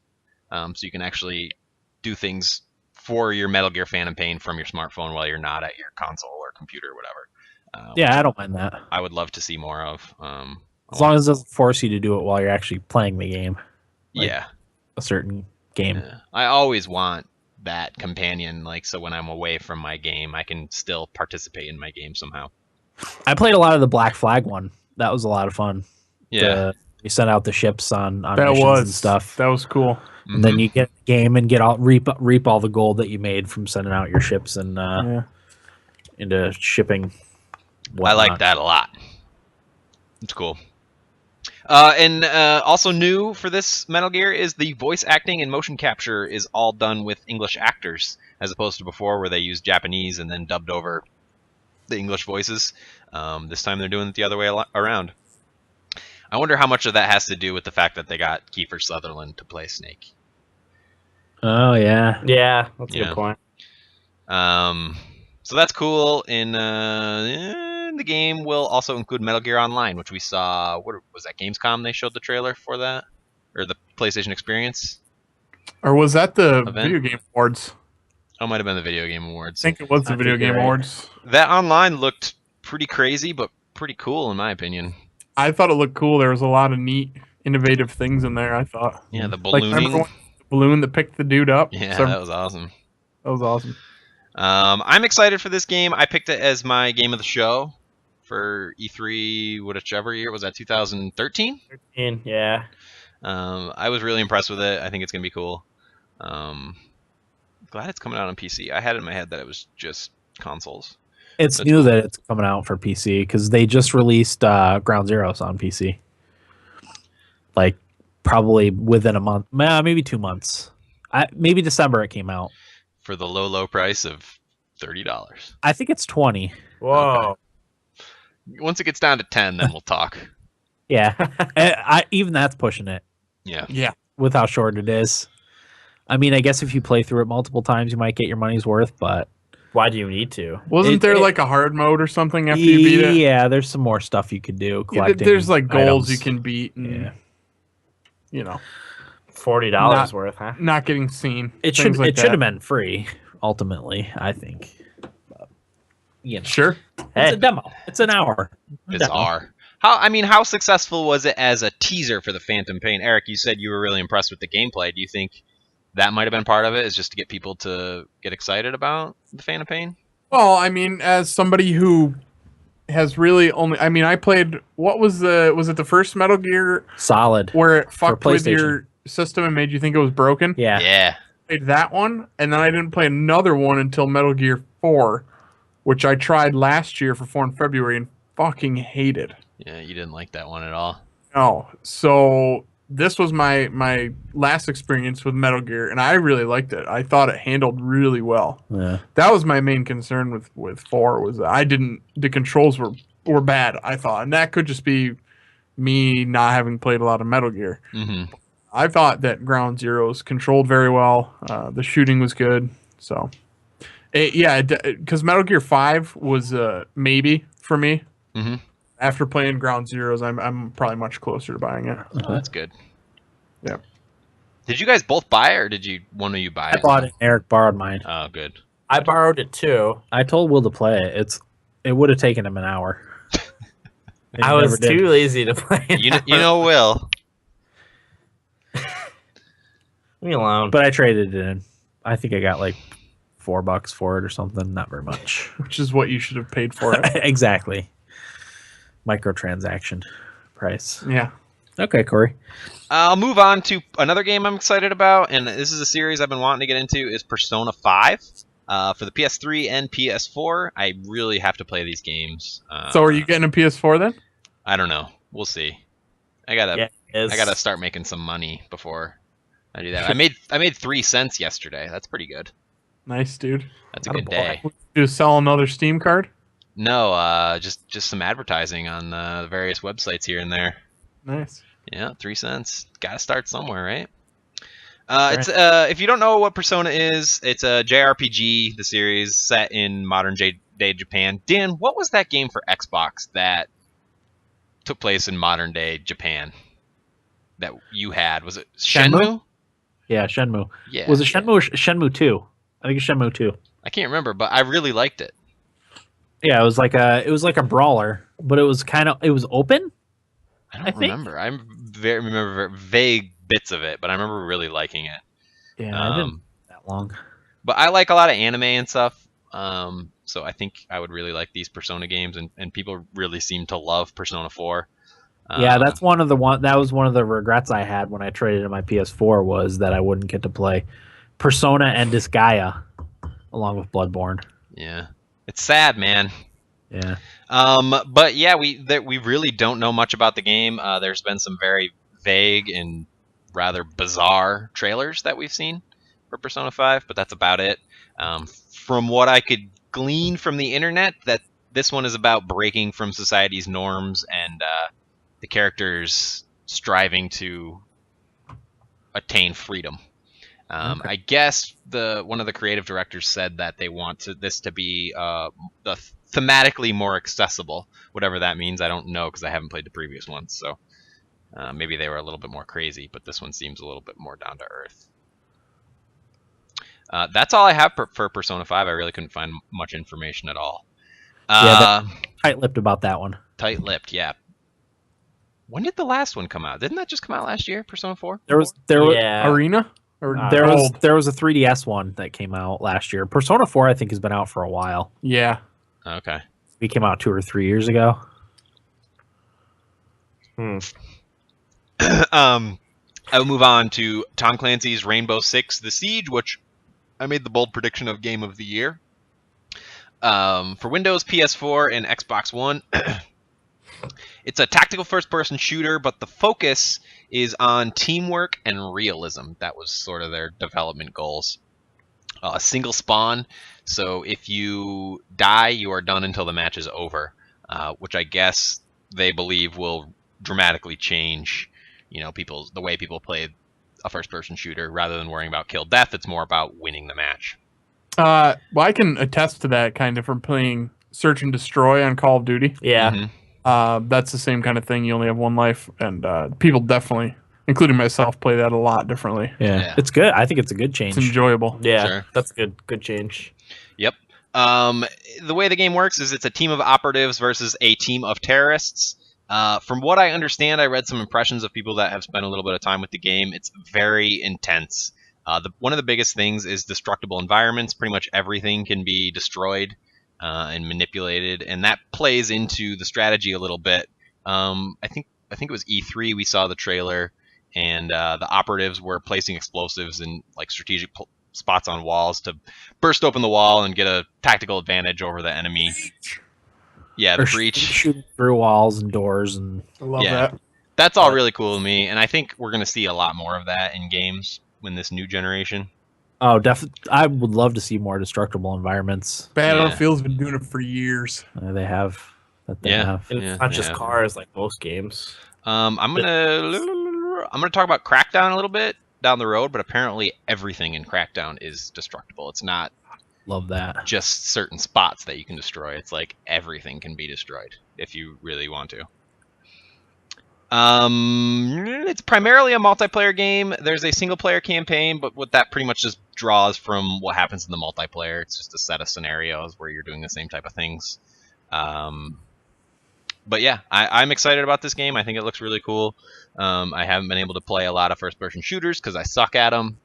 Speaker 3: So you can actually do things for your Metal Gear Phantom Pain from your smartphone while you're not at your console or computer or whatever.
Speaker 1: Yeah, I don't mind that.
Speaker 3: I would love to see more of.
Speaker 1: As long as it doesn't force you to do it while you're actually playing the game. Like
Speaker 3: yeah.
Speaker 1: A certain game.
Speaker 3: Yeah. I always want that companion, like, so when I'm away from my game, I can still participate in my game somehow.
Speaker 1: I played a lot of the Black Flag one. That was a lot of fun.
Speaker 3: Yeah.
Speaker 1: You sent out the ships on
Speaker 4: that
Speaker 1: missions and stuff.
Speaker 4: That was cool.
Speaker 1: And then you get the game and reap all the gold that you made from sending out your ships and into shipping.
Speaker 3: I like that a lot. It's cool. And also new for this Metal Gear is the voice acting and motion capture is all done with English actors, as opposed to before where they used Japanese and then dubbed over the English voices. This time they're doing it the other way around. I wonder how much of that has to do with the fact that they got Kiefer Sutherland to play Snake.
Speaker 1: Oh, yeah.
Speaker 2: Yeah, that's a good point.
Speaker 3: So that's cool. The game will also include Metal Gear Online, which we saw. What was that? Gamescom? They showed the trailer for that, or the PlayStation Experience,
Speaker 4: or was that the
Speaker 3: event?
Speaker 4: Video Game Awards?
Speaker 3: Oh, it might have been the Video Game Awards.
Speaker 4: I think it was the Video Game Awards.
Speaker 3: That online looked pretty crazy, but pretty cool in my opinion.
Speaker 4: I thought it looked cool. There was a lot of neat, innovative things in there. I thought.
Speaker 3: Yeah, the ballooning.
Speaker 4: Like, remember the balloon that picked the dude up?
Speaker 3: Yeah, that was awesome.
Speaker 4: That was awesome.
Speaker 3: I'm excited for this game. I picked it as my game of the show for E3, whichever year was that, 2013?
Speaker 2: Yeah.
Speaker 3: I was really impressed with it. I think it's gonna be cool. Glad it's coming out on PC. I had it in my head that it was just consoles.
Speaker 1: It's new that it's coming out for PC because they just released Ground Zeroes on PC. Like probably within a month, maybe 2 months. Maybe December it came out
Speaker 3: for the low price of $30.
Speaker 1: I think it's 20.
Speaker 2: Whoa.
Speaker 3: Okay. Once it gets down to 10, then we'll talk.
Speaker 1: Yeah, even that's pushing it.
Speaker 3: Yeah.
Speaker 1: With how short it is. I mean, I guess if you play through it multiple times, you might get your money's worth. But
Speaker 2: why do you need to?
Speaker 4: Wasn't there like a hard mode or something after you beat it?
Speaker 1: Yeah, there's some more stuff you could do. Collecting
Speaker 4: there's like goals
Speaker 1: items.
Speaker 4: you can beat. And, you know,
Speaker 2: $40 worth, huh?
Speaker 4: Not getting seen.
Speaker 1: It should have been free. Ultimately, I think. But,
Speaker 4: Sure.
Speaker 1: It's a demo. It's an hour.
Speaker 3: Bizarre. How successful was it as a teaser for the Phantom Pain? Eric, you said you were really impressed with the gameplay. Do you think that might have been part of it, is just to get people to get excited about the Phantom Pain?
Speaker 4: Well, I mean, as somebody who has really only, I played, was it the first Metal Gear
Speaker 1: Solid,
Speaker 4: where it fucked with your system and made you think it was broken?
Speaker 3: Yeah.
Speaker 4: I played that one, and then I didn't play another one until Metal Gear 4, which I tried last year for 4 in February and fucking hated.
Speaker 3: Yeah, you didn't like that one at all.
Speaker 4: No. So this was my last experience with Metal Gear, and I really liked it. I thought it handled really well.
Speaker 1: Yeah.
Speaker 4: That was my main concern with 4, was that the controls were bad, I thought. And that could just be me not having played a lot of Metal Gear.
Speaker 3: Mm-hmm.
Speaker 4: I thought that Ground Zeroes controlled very well. The shooting was good. So, because Metal Gear 5 was a maybe for me.
Speaker 3: Mm-hmm.
Speaker 4: After playing Ground Zeroes, I'm probably much closer to buying it.
Speaker 3: Oh, that's good.
Speaker 4: Yeah.
Speaker 3: Did you guys both buy it, or did one of you buy it?
Speaker 1: I bought it. Eric borrowed mine.
Speaker 3: Oh, good.
Speaker 2: I borrowed it too.
Speaker 1: I told Will to play it. It would have taken him an hour.
Speaker 2: I was too lazy to play it.
Speaker 3: You know Will.
Speaker 2: Leave me alone.
Speaker 1: But I traded it in. I think I got like $4 for it or something. Not very much.
Speaker 4: Which is what you should have paid for it.
Speaker 1: Exactly. Microtransaction price.
Speaker 4: Yeah.
Speaker 1: Okay, Corey.
Speaker 3: I'll move on to another game I'm excited about, and this is a series I've been wanting to get into, is Persona 5 for the PS3 and PS4. I really have to play these games.
Speaker 4: So are you getting a PS4 then?
Speaker 3: I don't know. We'll see. I gotta start making some money before I do that. I made 3 cents yesterday. That's pretty good.
Speaker 4: Nice, dude.
Speaker 3: That's a good day.
Speaker 4: Do sell another Steam card?
Speaker 3: No, just some advertising on the various websites here and there.
Speaker 4: Nice.
Speaker 3: Yeah, 3 cents. Gotta start somewhere, right? It's if you don't know what Persona is, it's a JRPG, the series set in modern day Japan. Dan, what was that game for Xbox that took place in modern day Japan that you had? Was it Shenmue?
Speaker 1: Yeah, Shenmue.
Speaker 3: Yeah.
Speaker 1: Was it Shenmue or Shenmue 2? I think it's Shenmue 2.
Speaker 3: I can't remember, but I really liked it.
Speaker 1: Yeah, it was like a brawler, but it was open.
Speaker 3: I don't remember. I remember vague bits of it, but I remember really liking it.
Speaker 1: Yeah, I didn't that long.
Speaker 3: But I like a lot of anime and stuff, so I think I would really like these Persona games, and people really seem to love Persona 4.
Speaker 1: Yeah, that was one of the regrets I had when I traded in my PS4, was that I wouldn't get to play Persona and Disgaea along with Bloodborne.
Speaker 3: Yeah. It's sad, man.
Speaker 1: Yeah.
Speaker 3: But yeah, we really don't know much about the game. There's been some very vague and rather bizarre trailers that we've seen for Persona 5, but that's about it. From what I could glean from the internet, that this one is about breaking from society's norms and the characters striving to attain freedom. Okay. I guess one of the creative directors said that they want this to be thematically more accessible, whatever that means. I don't know because I haven't played the previous ones, so maybe they were a little bit more crazy, but this one seems a little bit more down to earth. That's all I have for Persona 5. I really couldn't find much information at all.
Speaker 1: Tight-lipped about that one.
Speaker 3: Tight-lipped, yeah. When did the last one come out? Didn't that just come out last year, Persona 4?
Speaker 1: There was
Speaker 4: Arena? Or
Speaker 1: There
Speaker 4: Gold.
Speaker 1: was a 3DS one that came out last year. Persona 4, I think, has been out for a while.
Speaker 4: Yeah.
Speaker 3: Okay.
Speaker 1: It came out 2 or 3 years ago.
Speaker 3: I will move on to Tom Clancy's Rainbow Six: The Siege, which I made the bold prediction of Game of the Year. For Windows, PS4, and Xbox One. It's a tactical first-person shooter, but the focus is on teamwork and realism. That was sort of their development goals. A single spawn, so if you die, you are done until the match is over, which I guess they believe will dramatically change, the way people play a first-person shooter. Rather than worrying about kill death, it's more about winning the match.
Speaker 4: Well, I can attest to that kind of from playing Search and Destroy on Call of Duty.
Speaker 2: Yeah.
Speaker 3: Mm-hmm.
Speaker 4: That's the same kind of thing. You only have one life, and people definitely, including myself, play that a lot differently.
Speaker 1: Yeah. It's good. I think it's a good change.
Speaker 4: It's enjoyable.
Speaker 2: Yeah,
Speaker 3: Sure.
Speaker 2: that's good. Good change.
Speaker 3: Yep. The way the game works is it's a team of operatives versus a team of terrorists. From what I understand, I read some impressions of people that have spent a little bit of time with the game. It's very intense. One of the biggest things is destructible environments. Pretty much everything can be destroyed and manipulated, and that plays into the strategy a little bit. I think it was E3 we saw the trailer, and the operatives were placing explosives in like strategic spots on walls to burst open the wall and get a tactical advantage over the enemy. Yeah, the breach.
Speaker 1: Shooting through walls and doors. And
Speaker 4: I love that.
Speaker 3: That's all really cool to me, and I think we're going to see a lot more of that in games in this new generation.
Speaker 1: Oh, definitely. I would love to see more destructible environments.
Speaker 4: Battlefield's been doing it for years.
Speaker 1: They have.
Speaker 2: And it's not just cars like most games.
Speaker 3: I'm gonna talk about Crackdown a little bit down the road, but apparently everything in Crackdown is destructible. It's not
Speaker 1: Love that.
Speaker 3: just certain spots that you can destroy. It's like everything can be destroyed if you really want to. It's primarily a multiplayer game. There's a single player campaign, but what that pretty much just draws from what happens in the multiplayer. It's just a set of scenarios where you're doing the same type of things. But yeah, I'm excited about this game. I think it looks really cool. I haven't been able to play a lot of first-person shooters because I suck at them.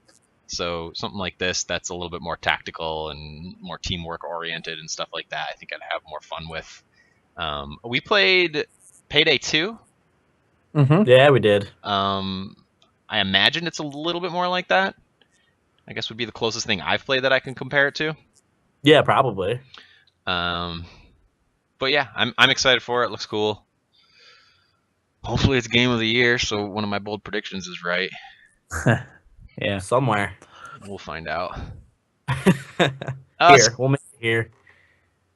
Speaker 3: So something like this that's a little bit more tactical and more teamwork oriented and stuff like that, I think I'd have more fun with. We played Payday 2.
Speaker 4: Mm-hmm.
Speaker 2: Yeah, we did.
Speaker 3: I imagine it's a little bit more like that. I guess would be the closest thing I've played that I can compare it to.
Speaker 2: Yeah, probably.
Speaker 3: But yeah, I'm excited for it. It looks cool. Hopefully it's Game of the Year, so one of my bold predictions is right.
Speaker 1: Yeah.
Speaker 2: Somewhere.
Speaker 3: We'll find out.
Speaker 2: Here, we'll make it here.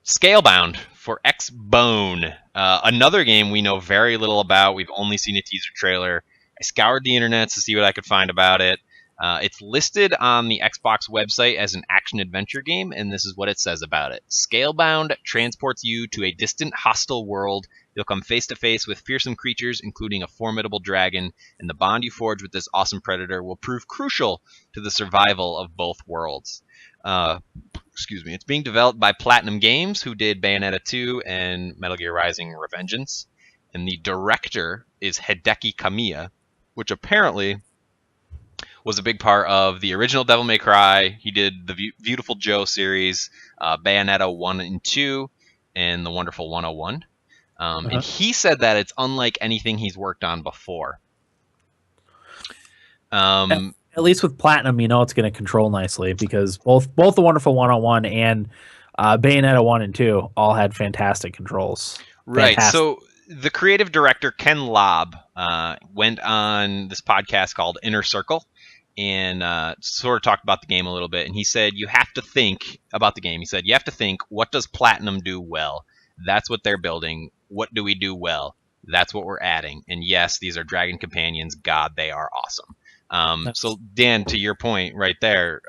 Speaker 3: Scalebound for Xbone. Another game we know very little about. We've only seen a teaser trailer. I scoured the internet to see what I could find about it. It's listed on the Xbox website as an action-adventure game, and this is what it says about it. Scalebound transports you to a distant, hostile world. You'll come face-to-face with fearsome creatures, including a formidable dragon, and the bond you forge with this awesome predator will prove crucial to the survival of both worlds. It's being developed by Platinum Games, who did Bayonetta 2 and Metal Gear Rising: Revengeance. And the director is Hideki Kamiya, which apparently was a big part of the original Devil May Cry. He did the Beautiful Joe series, Bayonetta 1 and 2, and the Wonderful 101. And he said that it's unlike anything he's worked on before.
Speaker 1: At least with Platinum, it's going to control nicely because both the Wonderful 101 and Bayonetta 1 and 2 all had fantastic controls.
Speaker 3: Right. So the creative director, Ken Lobb, went on this podcast called Inner Circle and sort of talked about the game a little bit. And he said, you have to think about the game. He said, you have to think, what does Platinum do well? That's what they're building. What do we do well? That's what we're adding. And yes, these are Dragon Companions. God, they are awesome. So Dan, to your point right there,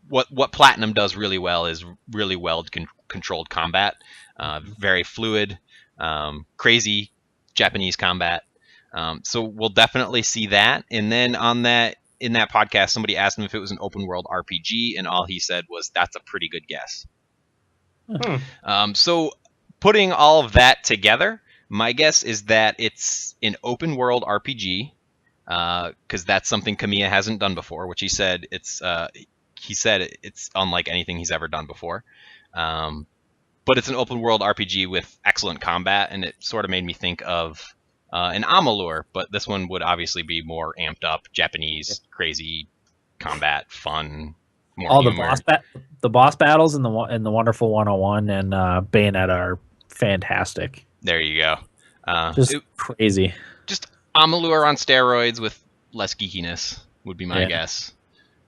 Speaker 3: what Platinum does really well is really well controlled combat, very fluid, crazy Japanese combat. So we'll definitely see that. And then in that podcast, somebody asked him if it was an open world RPG, and all he said was, "That's a pretty good guess." So putting all of that together, my guess is that it's an open world RPG. because that's something Kamiya hasn't done before, which he said it's unlike anything he's ever done before. But it's an open world RPG with excellent combat, and it sort of made me think of an Amalur, but this one would obviously be more amped up, Japanese, crazy combat, fun, more
Speaker 1: All
Speaker 3: humor.
Speaker 1: the boss battles in the Wonderful 101 and Bayonetta are fantastic.
Speaker 3: There you go.
Speaker 1: Crazy.
Speaker 3: Just Amalur on steroids with less geekiness would be my guess.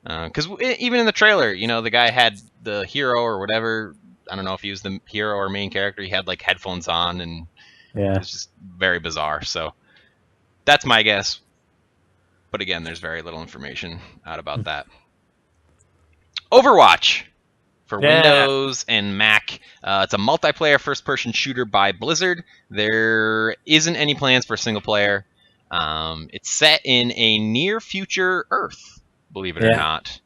Speaker 3: Because even in the trailer, the guy had the hero or whatever. I don't know if he was the hero or main character. He had like headphones on, and it was just very bizarre. So that's my guess. But again, there's very little information out about that. Overwatch for Windows and Mac. It's a multiplayer first-person shooter by Blizzard. There isn't any plans for single player. It's set in a near future Earth, believe it or not.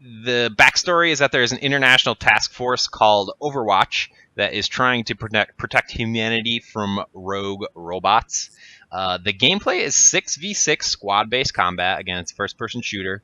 Speaker 3: The backstory is that there is an international task force called Overwatch that is trying to protect humanity from rogue robots. The gameplay is 6v6 squad-based combat. Again, it's a first-person shooter.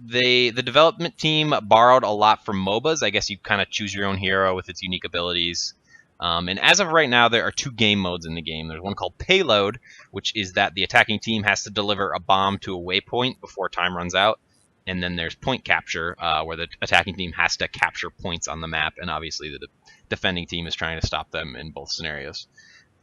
Speaker 3: The development team borrowed a lot from MOBAs. I guess you kind of choose your own hero with its unique abilities. And as of right now, there are 2 game modes in the game. There's one called Payload, which is that the attacking team has to deliver a bomb to a waypoint before time runs out. And then there's Point Capture, where the attacking team has to capture points on the map, and obviously the defending team is trying to stop them in both scenarios.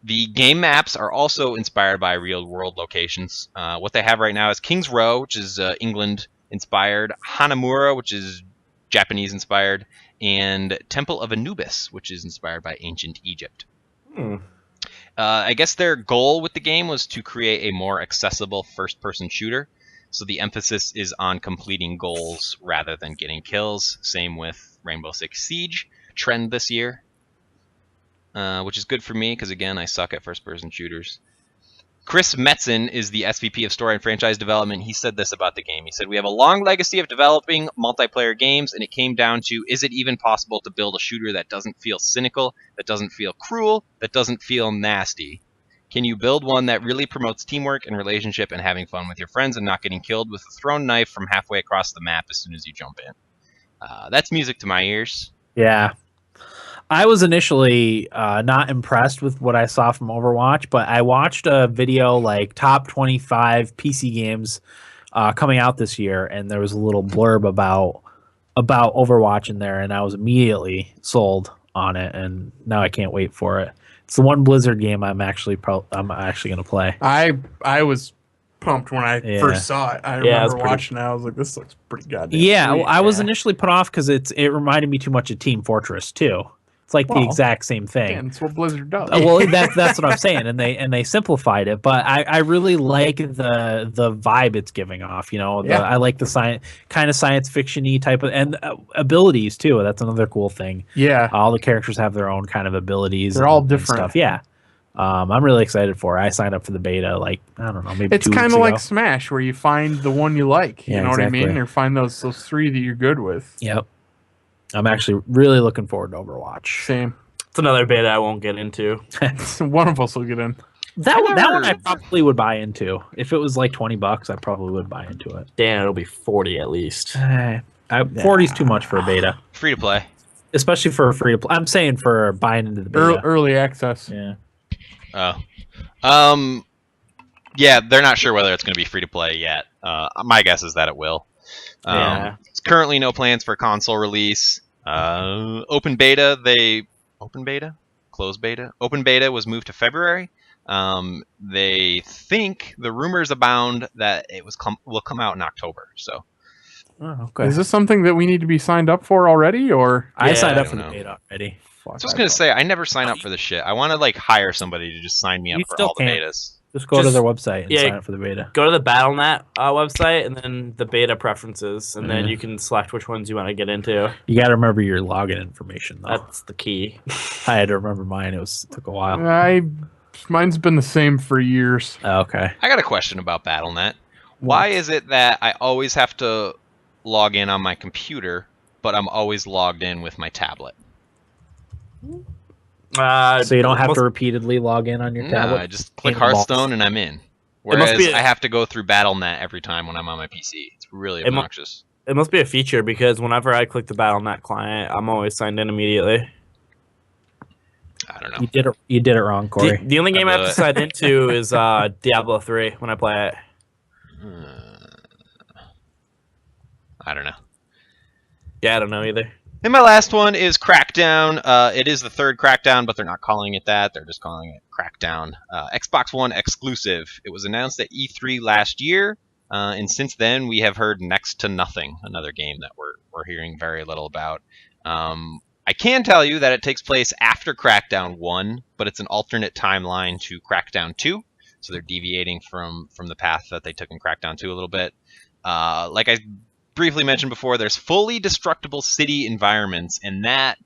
Speaker 3: The game maps are also inspired by real-world locations. What they have right now is King's Row, which is England-inspired, Hanamura, which is Japanese-inspired, and Temple of Anubis, which is inspired by ancient Egypt. I guess their goal with the game was to create a more accessible first-person shooter. So the emphasis is on completing goals rather than getting kills. Same with Rainbow Six Siege, trend this year, which is good for me because, again, I suck at first-person shooters. Chris Metzen is the SVP of Story and Franchise Development. He said this about the game. He said, "We have a long legacy of developing multiplayer games, and it came down to, is it even possible to build a shooter that doesn't feel cynical, that doesn't feel cruel, that doesn't feel nasty? Can you build one that really promotes teamwork and relationship and having fun with your friends and not getting killed with a thrown knife from halfway across the map as soon as you jump in?" That's music to my ears.
Speaker 1: Yeah. I was initially not impressed with what I saw from Overwatch, but I watched a video like top 25 PC games coming out this year, and there was a little blurb about Overwatch in there, and I was immediately sold on it, and now I can't wait for it. It's the one Blizzard game I'm actually going to play.
Speaker 4: I was pumped when I first saw it. I remember watching it. I was like, this looks pretty goddamn sweet.
Speaker 1: I was initially put off because it reminded me too much of Team Fortress 2. It's like the exact same thing.
Speaker 4: Yeah, that's what Blizzard does.
Speaker 1: Well, that's what I'm saying, and they simplified it. But I really like the vibe it's giving off. I like the kind of science fiction-y type of, and abilities too. That's another cool thing.
Speaker 4: Yeah,
Speaker 1: all the characters have their own kind of abilities.
Speaker 4: They're all different
Speaker 1: stuff. Yeah, I'm really excited for it. I signed up for the beta I don't know, maybe
Speaker 4: it's kind of like Smash, where you find the one you like. You know what I mean, or find those 3 that you're good with.
Speaker 1: Yep. I'm actually really looking forward to Overwatch.
Speaker 4: Same.
Speaker 2: It's another beta I won't get into.
Speaker 4: One of us will get in.
Speaker 1: That one I probably would buy into. If it was like $20, I probably would buy into it.
Speaker 2: Damn, it'll be 40 at least.
Speaker 1: 40 is too much for a beta.
Speaker 3: Free to play.
Speaker 1: Especially for a free to play. I'm saying for buying into the beta.
Speaker 4: Early access.
Speaker 1: Yeah.
Speaker 3: Yeah, they're not sure whether it's going to be free to play yet. My guess is that it will. It's currently no plans for console release. Open beta was moved to February. They think the rumors abound that it will come out in October. So,
Speaker 4: is this something that we need to be signed up for already, or
Speaker 1: I signed up for the beta already?
Speaker 3: I was going to say I never sign up for this shit. I want to hire somebody to just sign me up for all the betas.
Speaker 1: Just go to their website and sign up for the beta.
Speaker 2: Go to the Battle.net website and then the beta preferences, and then you can select which ones you want to get into.
Speaker 1: You got to remember your login information, though.
Speaker 2: That's the key.
Speaker 1: I had to remember mine. It took a while.
Speaker 4: Mine's been the same for years.
Speaker 1: Okay.
Speaker 3: I got a question about Battle.net. Why is it that I always have to log in on my computer, but I'm always logged in with my tablet?
Speaker 1: So you don't have to repeatedly log in on your tablet?
Speaker 3: I just click Hearthstone and I'm in. Whereas I have to go through Battle.net every time when I'm on my PC. It's really obnoxious.
Speaker 2: It must be a feature because whenever I click the Battle.net client, I'm always signed in immediately.
Speaker 3: I don't know.
Speaker 1: You did it wrong, Corey.
Speaker 2: The only game I have to sign into is Diablo 3 when I play it.
Speaker 3: I don't know.
Speaker 2: Yeah, I don't know either.
Speaker 3: And my last one is Crackdown. It is the third Crackdown, but they're not calling it that. They're just calling it Crackdown. Xbox One exclusive. It was announced at E3 last year, and since then we have heard next to nothing. Another game that we're hearing very little about. I can tell you that it takes place after Crackdown 1, but it's an alternate timeline to Crackdown 2, so they're deviating from the path that they took in Crackdown 2 a little bit. Like I briefly mentioned before, there's fully destructible city environments, and that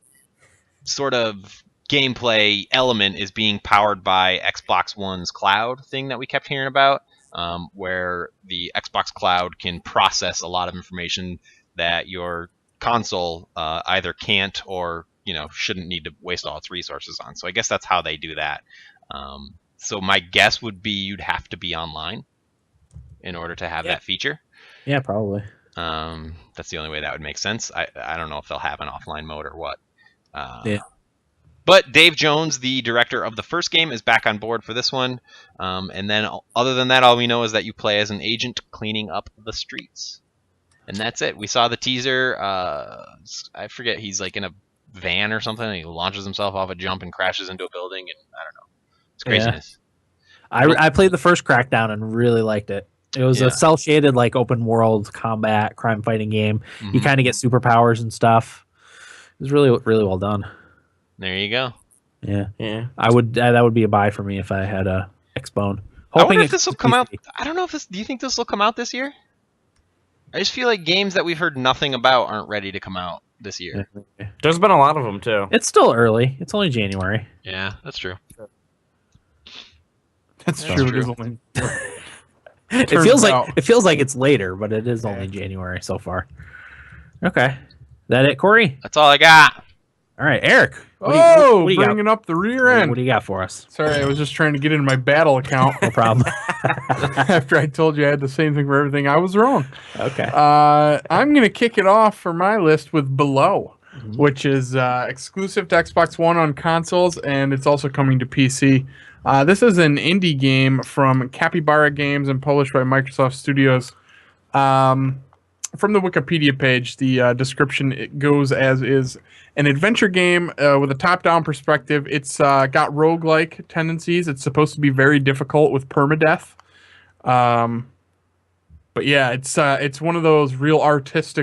Speaker 3: sort of gameplay element is being powered by Xbox One's cloud thing that we kept hearing about, where the Xbox cloud can process a lot of information that your console either can't or shouldn't need to waste all its resources on. So I guess that's how they do that. So my guess would be you'd have to be online in order to have that feature.
Speaker 1: Yeah, probably.
Speaker 3: That's the only way that would make sense. I don't know if they'll have an offline mode or what.
Speaker 1: Yeah.
Speaker 3: But Dave Jones, the director of the first game, is back on board for this one. And then other than that, all we know is that you play as an agent cleaning up the streets. And that's it. We saw the teaser. I forget, he's like in a van or something, and he launches himself off a jump and crashes into a building, and I don't know. It's craziness.
Speaker 1: Yeah. I played the first Crackdown and really liked it. It was a cel-shaded, like, open world combat crime fighting game. Mm-hmm. You kind of get superpowers and stuff. It was really, really well done.
Speaker 3: There you go.
Speaker 1: Yeah. That would be a buy for me if I had a Xbone.
Speaker 3: I wonder if this will come out. I don't know if this. Do you think this will come out this year? I just feel like games that we've heard nothing about aren't ready to come out this year.
Speaker 2: There's been a lot of them too.
Speaker 1: It's still early. It's only January.
Speaker 3: Yeah, that's true.
Speaker 4: That's true. It is only.
Speaker 1: It feels like it's later, but it is only January so far. Okay, that it, Corey?
Speaker 3: That's all I got.
Speaker 1: All right, Eric.
Speaker 4: What do you bringing up the rear end.
Speaker 1: What do you got for us?
Speaker 4: Sorry, I was just trying to get into my battle account.
Speaker 1: No problem.
Speaker 4: After I told you I had the same thing for everything, I was wrong.
Speaker 1: Okay.
Speaker 4: I'm going to kick it off for my list with Below, which is exclusive to Xbox One on consoles, and it's also coming to PC. This is an indie game from Capybara Games and published by Microsoft Studios. From the Wikipedia page, the description it goes as is an adventure game with a top-down perspective. It's got roguelike tendencies. It's supposed to be very difficult with permadeath. But yeah, it's one of those real artistic